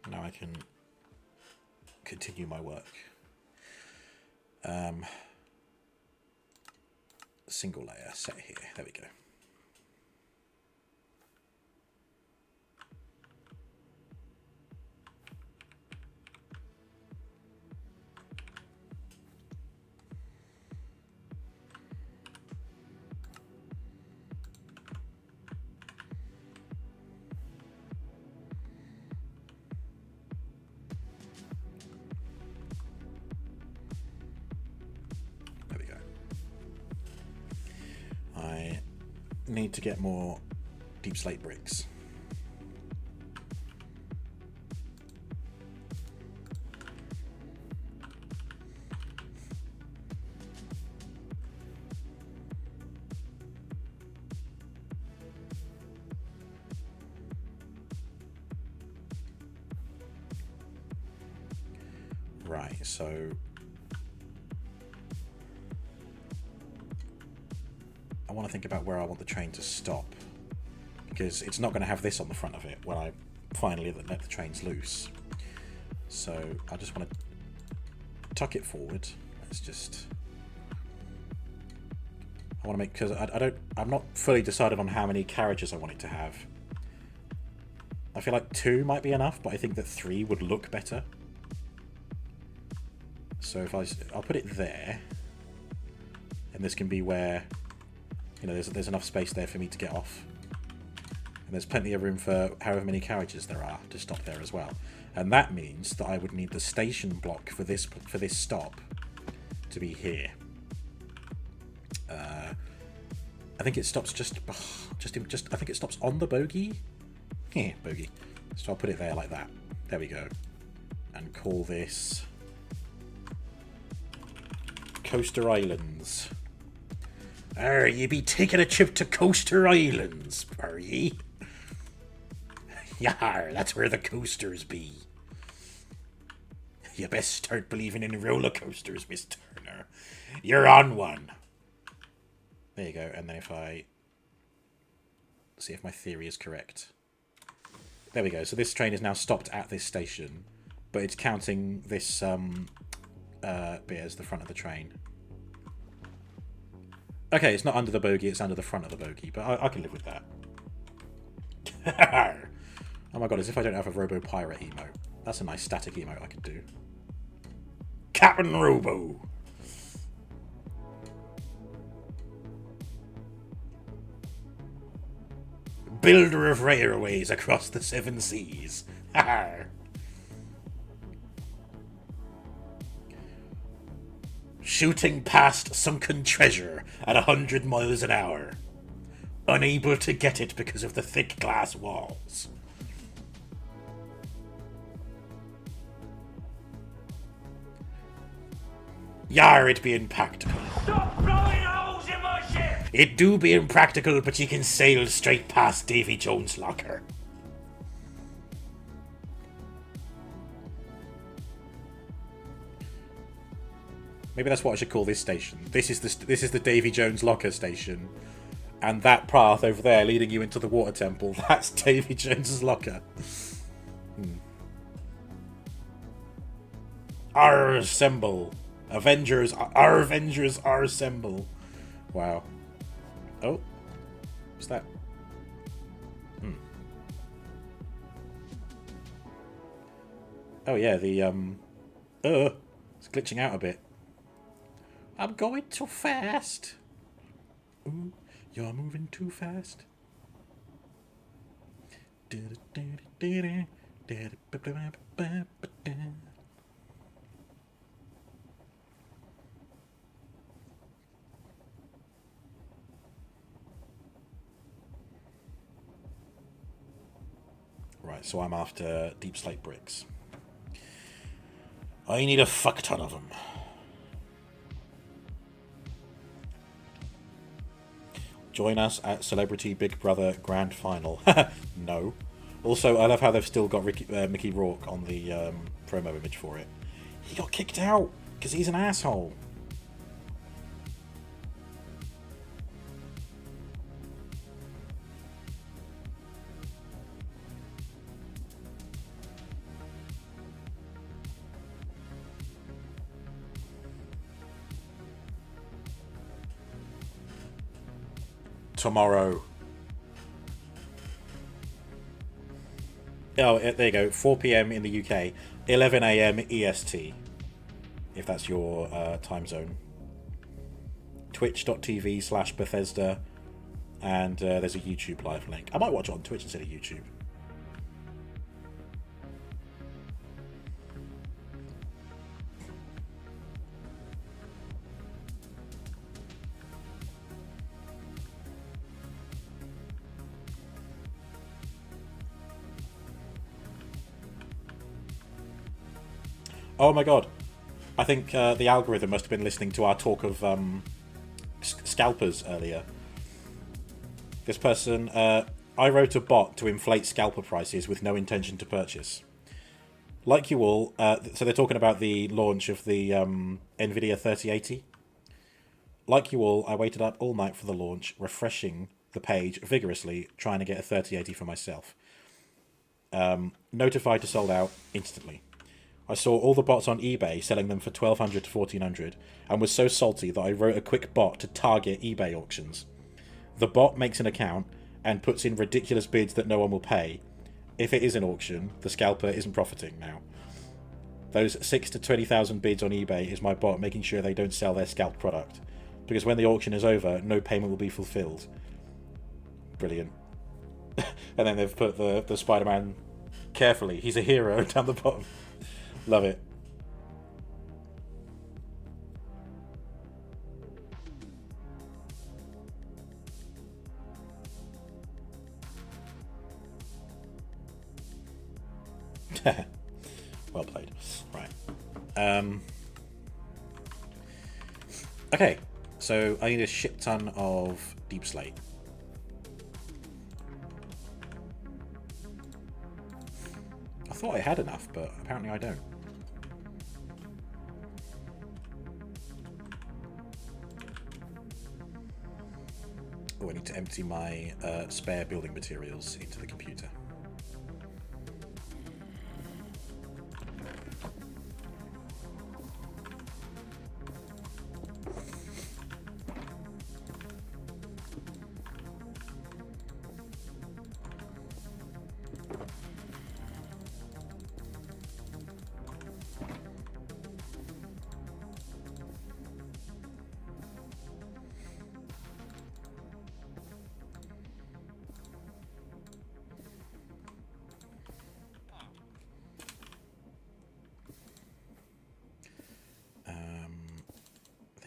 Now I can continue my work. Single layer set here. There we go. Need to get more deep slate bricks. Right, so I want to think about where I want the train to stop, because it's not going to have this on the front of it when I finally let the trains loose. So I just want to tuck it forward. Let's just... I want to make... Because I'm not fully decided on how many carriages I want it to have. I feel like 2 might be enough, but I think that 3 would look better. So if I'll put it there, and this can be where... You know, there's enough space there for me to get off. And there's plenty of room for however many carriages there are to stop there as well. And that means that I would need the station block for this stop to be here. I think it stops just I think it stops on the bogey. Yeah, bogey. So I'll put it there like that. There we go. And call this Coaster Islands. You be taking a trip to Coaster Islands, are ye? Yar, that's where the coasters be. You best start believing in roller coasters, Miss Turner. You're on one. There you go. And then if I see if my theory is correct. There we go. So this train is now stopped at this station, but it's counting this bit as the front of the train. Okay, it's not under the bogey, it's under the front of the bogey, but I can live with that. Oh my god, as if I don't have a Robo Pirate emote. That's a nice static emote I could do. Captain Robo! Builder of railways across the 7 seas. Shooting past sunken treasure at 100 miles an hour. Unable to get it because of the thick glass walls. Yar, it be impractical. Stop blowing holes in my ship! It do be impractical, but ye can sail straight past Davy Jones' locker. Maybe that's what I should call this station. This is the Davy Jones locker station, and that path over there leading you into the water temple. That's Davy Jones's locker. Our assemble, Avengers. Our Avengers are assemble. Wow. Oh, what's that? Oh yeah, the it's glitching out a bit. I'm going too fast. Ooh, you're moving too fast. Right, so I'm after deep slate bricks. I need a fuck ton of them. Join us at Celebrity Big Brother Grand Final. No. Also, I love how they've still got Mickey Rourke on the promo image for it. He got kicked out because he's an asshole. Tomorrow. Oh, there you go. 4 PM in the UK, 11 AM EST, if that's your time zone. Twitch.tv/Bethesda, and there's a YouTube live link. I might watch it on Twitch instead of YouTube. Oh my god. I think the algorithm must have been listening to our talk of scalpers earlier. This person, I wrote a bot to inflate scalper prices with no intention to purchase. Like you all, so they're talking about the launch of the NVIDIA 3080. Like you all, I waited up all night for the launch, refreshing the page vigorously, trying to get a 3080 for myself. Notified to sold out instantly. I saw all the bots on eBay selling them for $1,200 to $1,400 and was so salty that I wrote a quick bot to target eBay auctions. The bot makes an account and puts in ridiculous bids that no one will pay. If it is an auction, the scalper isn't profiting now. Those 6,000 to 20,000 bids on eBay is my bot making sure they don't sell their scalped product. Because when the auction is over, no payment will be fulfilled. Brilliant. And then they've put the Spider-Man carefully. He's a hero down the bottom. Love it. Well played. Right. Okay, so I need a shit ton of deep slate. I thought I had enough, but apparently I don't. Oh, I need to empty my spare building materials into the computer.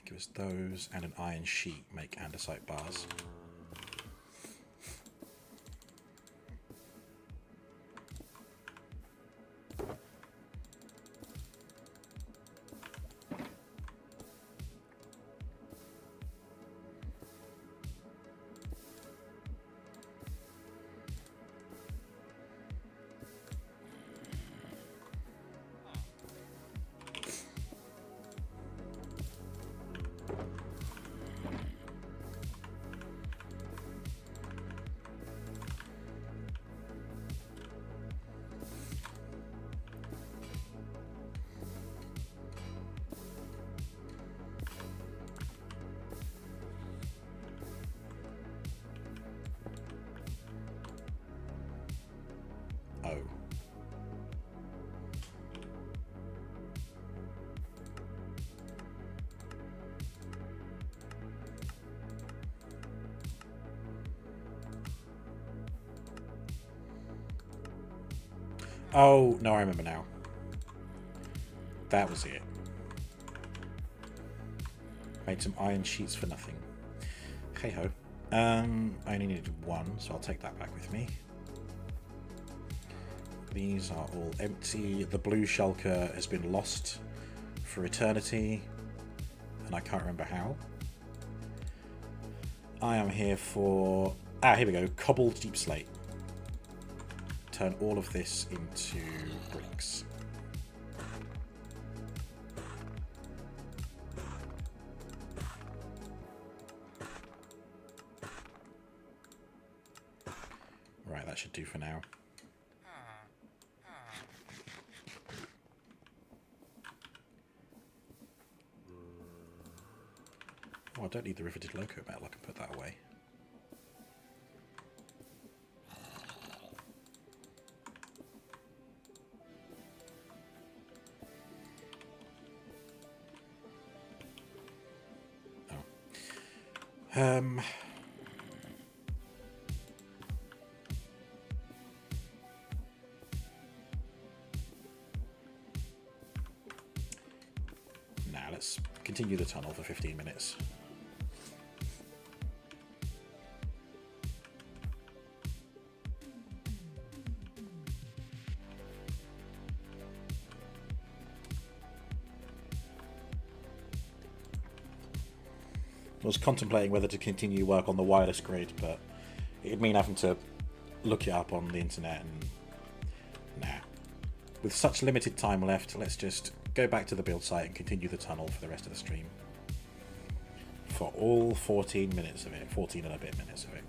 It was those and an iron sheet make andesite bars. Oh. Oh, no, I remember now. That was it. Made some iron sheets for nothing. Hey ho. I only needed one, so I'll take that back with me. These are all empty. The blue shulker has been lost for eternity, and I can't remember how. I am here for... here we go. Cobbled deep slate. Turn all of this into bricks. Right, that should do for now. Oh, I don't need the riveted loco metal. I can put that away. Now let's continue the tunnel for 15 minutes. I was contemplating whether to continue work on the wireless grid, but it'd mean having to look it up on the internet, and nah. With such limited time left, let's just go back to the build site and continue the tunnel for the rest of the stream. For all 14 minutes of it, 14 and a bit minutes of it.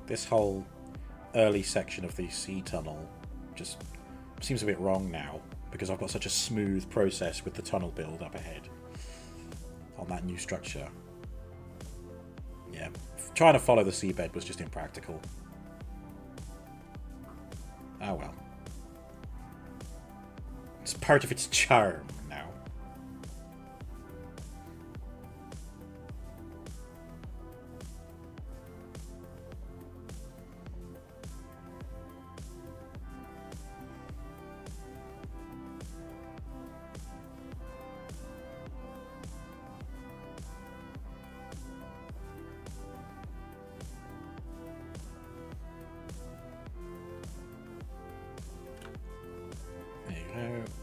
This whole early section of the sea tunnel just seems a bit wrong now, because I've got such a smooth process with the tunnel build up ahead on that new structure. Yeah, trying to follow the seabed was just impractical. Oh well. It's part of its charm now.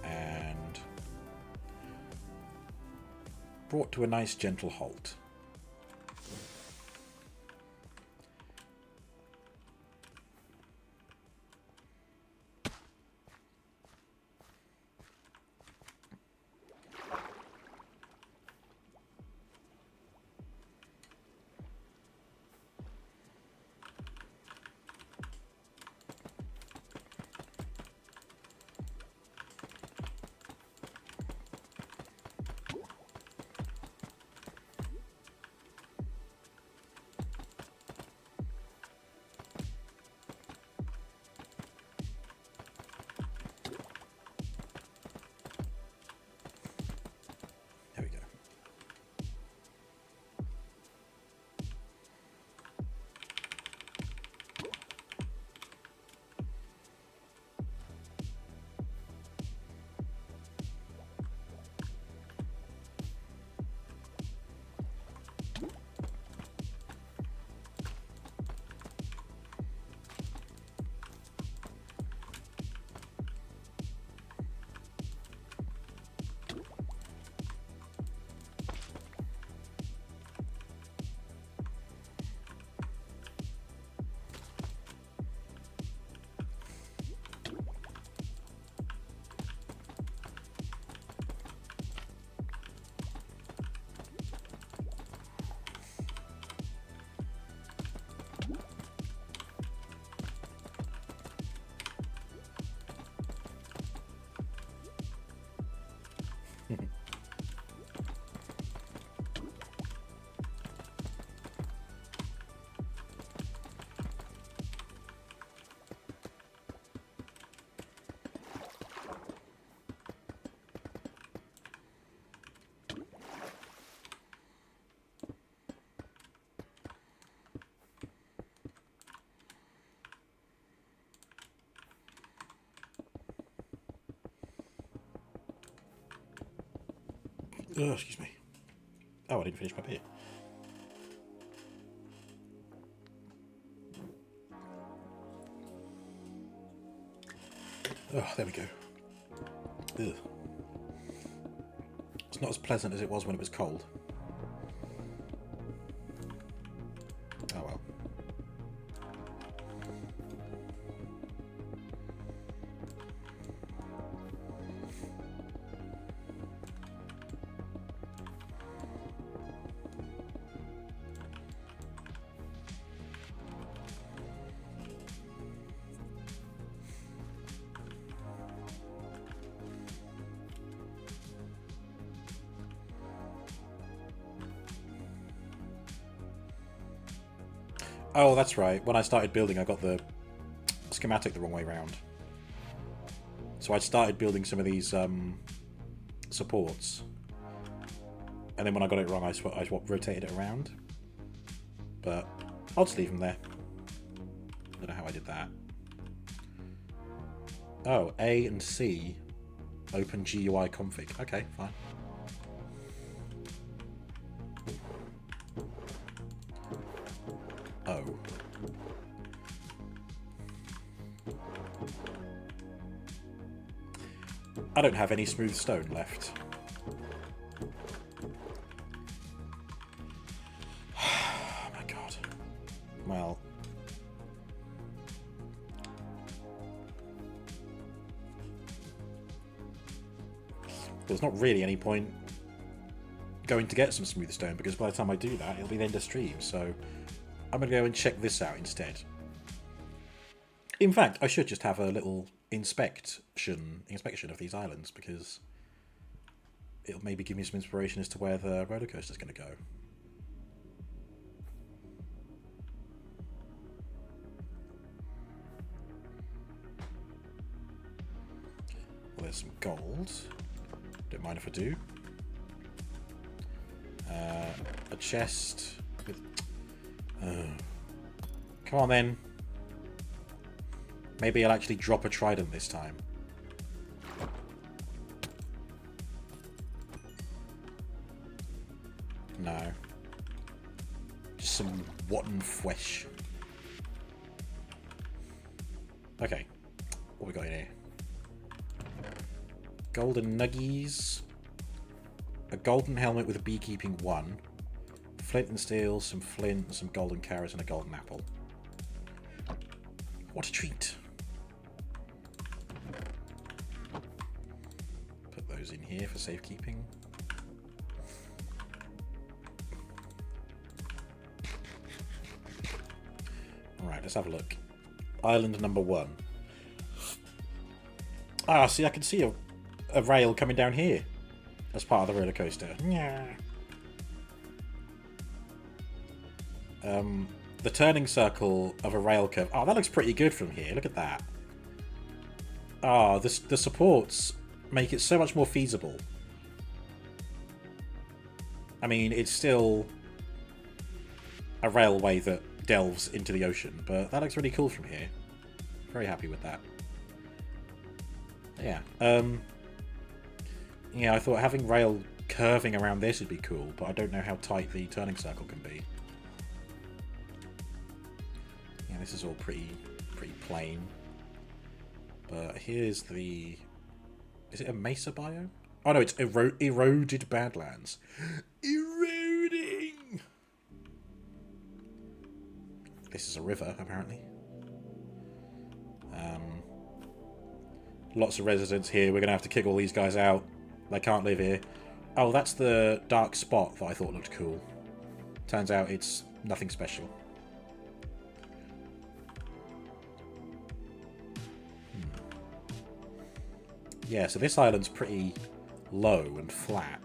And brought to a nice gentle halt. Oh, excuse me. Oh, I didn't finish my beer. Oh, there we go. Ugh. It's not as pleasant as it was when it was cold. Oh well. Oh, that's right. When I started building, I got the schematic the wrong way round. So I started building some of these supports. And then when I got it wrong, I rotated it around. But I'll just leave them there. I don't know how I did that. Oh, A and C open GUI config. Okay, fine. Oh. I don't have any smooth stone left. Oh my god. Well. There's not really any point going to get some smooth stone, because by the time I do that, it'll be the end of stream, so I'm going to go and check this out instead. In fact, I should just have a little inspection of these islands, because it'll maybe give me some inspiration as to where the roller coaster is going to go. Well, there's some gold. Don't mind if I do. A chest with... come on then. Maybe I'll actually drop a trident this time. No. Just some rotten flesh. Okay. What we got in here? Golden nuggies. A golden helmet with a beekeeping 1. Flint and steel, some flint, some golden carrots, and a golden apple. What a treat. Put those in here for safekeeping. Alright, let's have a look. Island number 1. Ah, see, I can see a rail coming down here as part of the roller coaster. Yeah. The turning circle of a rail curve. Oh, that looks pretty good from here. Look at that. Ah, the supports make it so much more feasible. I mean, it's still a railway that delves into the ocean, but that looks really cool from here. Very happy with that. Yeah. Yeah, I thought having rail curving around this would be cool, but I don't know how tight the turning circle can be. Yeah, this is all pretty plain. But here's the... Is it a mesa biome? Oh no, it's eroded badlands. Eroding! This is a river, apparently. Lots of residents here. We're going to have to kick all these guys out. They can't live here. Oh, that's the dark spot that I thought looked cool. Turns out it's nothing special. Yeah, so this island's pretty low and flat.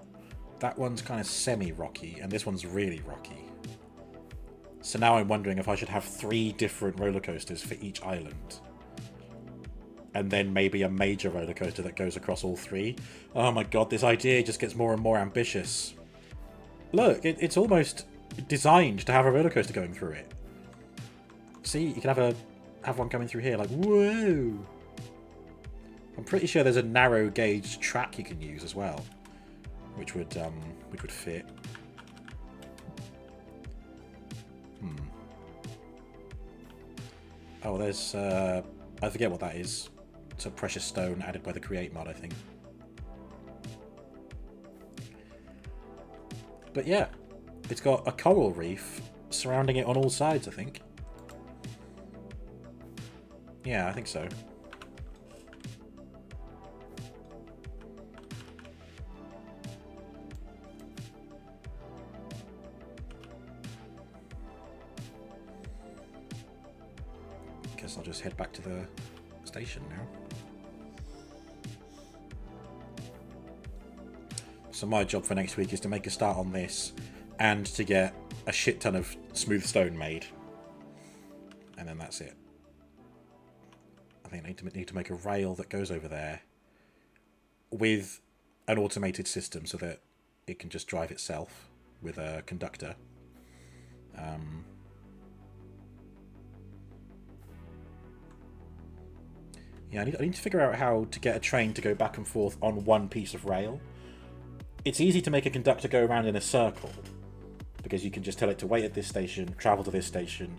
That one's kind of semi-rocky, and this one's really rocky. So now I'm wondering if I should have 3 different roller coasters for each island. And then maybe a major roller coaster that goes across all 3. Oh my god, this idea just gets more and more ambitious. Look, it's almost designed to have a roller coaster going through it. See, you can have one coming through here, like, whoa! I'm pretty sure there's a narrow gauge track you can use as well, which would fit. Oh, there's I forget what that is. It's a precious stone added by the Create mod, I think. But yeah, it's got a coral reef surrounding it on all sides, I think. Yeah, I think so. Guess I'll just head back to the station now. So my job for next week is to make a start on this and to get a shit ton of smooth stone made. And then that's it. I think I need to make a rail that goes over there with an automated system so that it can just drive itself with a conductor. Yeah, I need to figure out how to get a train to go back and forth on one piece of rail. It's easy to make a conductor go around in a circle, because you can just tell it to wait at this station, travel to this station,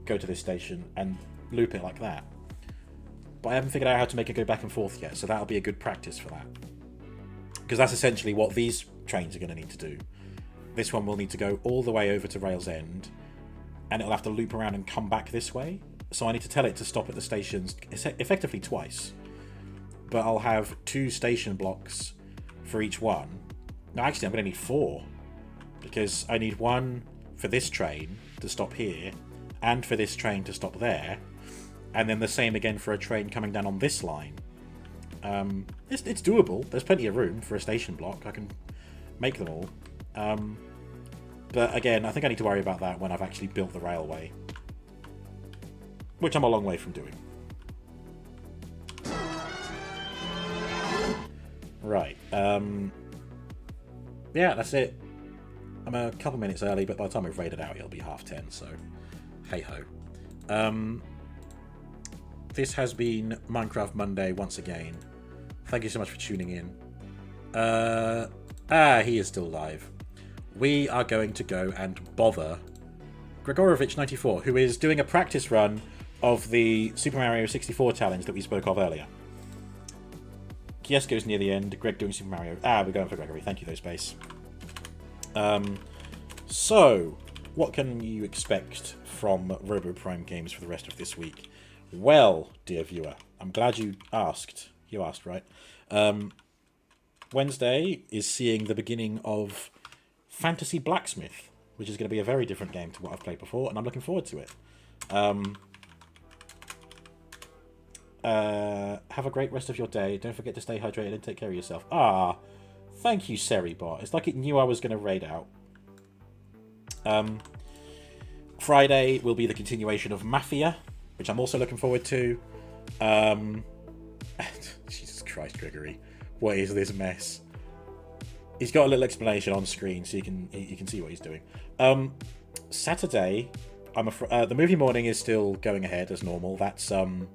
go to this station, and loop it like that. But I haven't figured out how to make it go back and forth yet, so that'll be a good practice for that. Because that's essentially what these trains are going to need to do. This one will need to go all the way over to Rail's End, and it'll have to loop around and come back this way. So I need to tell it to stop at the stations effectively twice. But I'll have 2 station blocks for each one. No, actually, I'm going to need 4. Because I need one for this train to stop here, and for this train to stop there, and then the same again for a train coming down on this line. It's doable. There's plenty of room for a station block. I can make them all. But again, I think I need to worry about that when I've actually built the railway, which I'm a long way from doing. Right. Yeah, that's it. I'm a couple minutes early, but by the time we've raided out, it'll be 10:30, so hey-ho. This has been Minecraft Monday once again. Thank you so much for tuning in. He is still live. We are going to go and bother Gregorovich94, who is doing a practice run of the Super Mario 64 challenge that we spoke of earlier. Kiesko's near the end. Greg doing Super Mario. We're going for Gregory. Thank you, though, Space. So, what can you expect from Robo Prime Games for the rest of this week? Well, dear viewer, I'm glad you asked. You asked, right? Wednesday is seeing the beginning of Fantasy Blacksmith, which is going to be a very different game to what I've played before, and I'm looking forward to it. Have a great rest of your day. Don't forget to stay hydrated and take care of yourself. Thank you, Seribot. It's like it knew I was going to raid out. Friday will be the continuation of Mafia, which I'm also looking forward to. Jesus Christ, Gregory. What is this mess? He's got a little explanation on screen so you can see what he's doing. Saturday, the movie morning is still going ahead as normal. That's The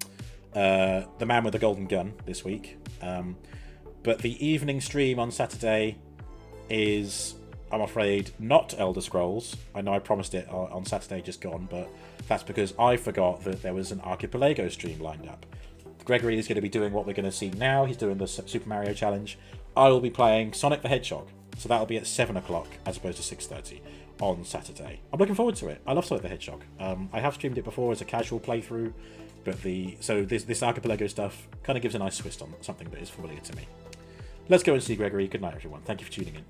Man with the Golden Gun this week. But the evening stream on Saturday is, I'm afraid, not Elder Scrolls. I know I promised it on Saturday just gone, but that's because I forgot that there was an Archipelago stream lined up. Gregory is going to be doing what we're going to see now. He's doing the Super Mario Challenge. I will be playing Sonic the Hedgehog. So that'll be at 7 o'clock as opposed to 6:30 on Saturday. I'm looking forward to it. I love Sonic the Hedgehog. I have streamed it before as a casual playthrough, but this Archipelago stuff kind of gives a nice twist on something that is familiar to me. Let's go and see Gregory. Good night, everyone. Thank you for tuning in.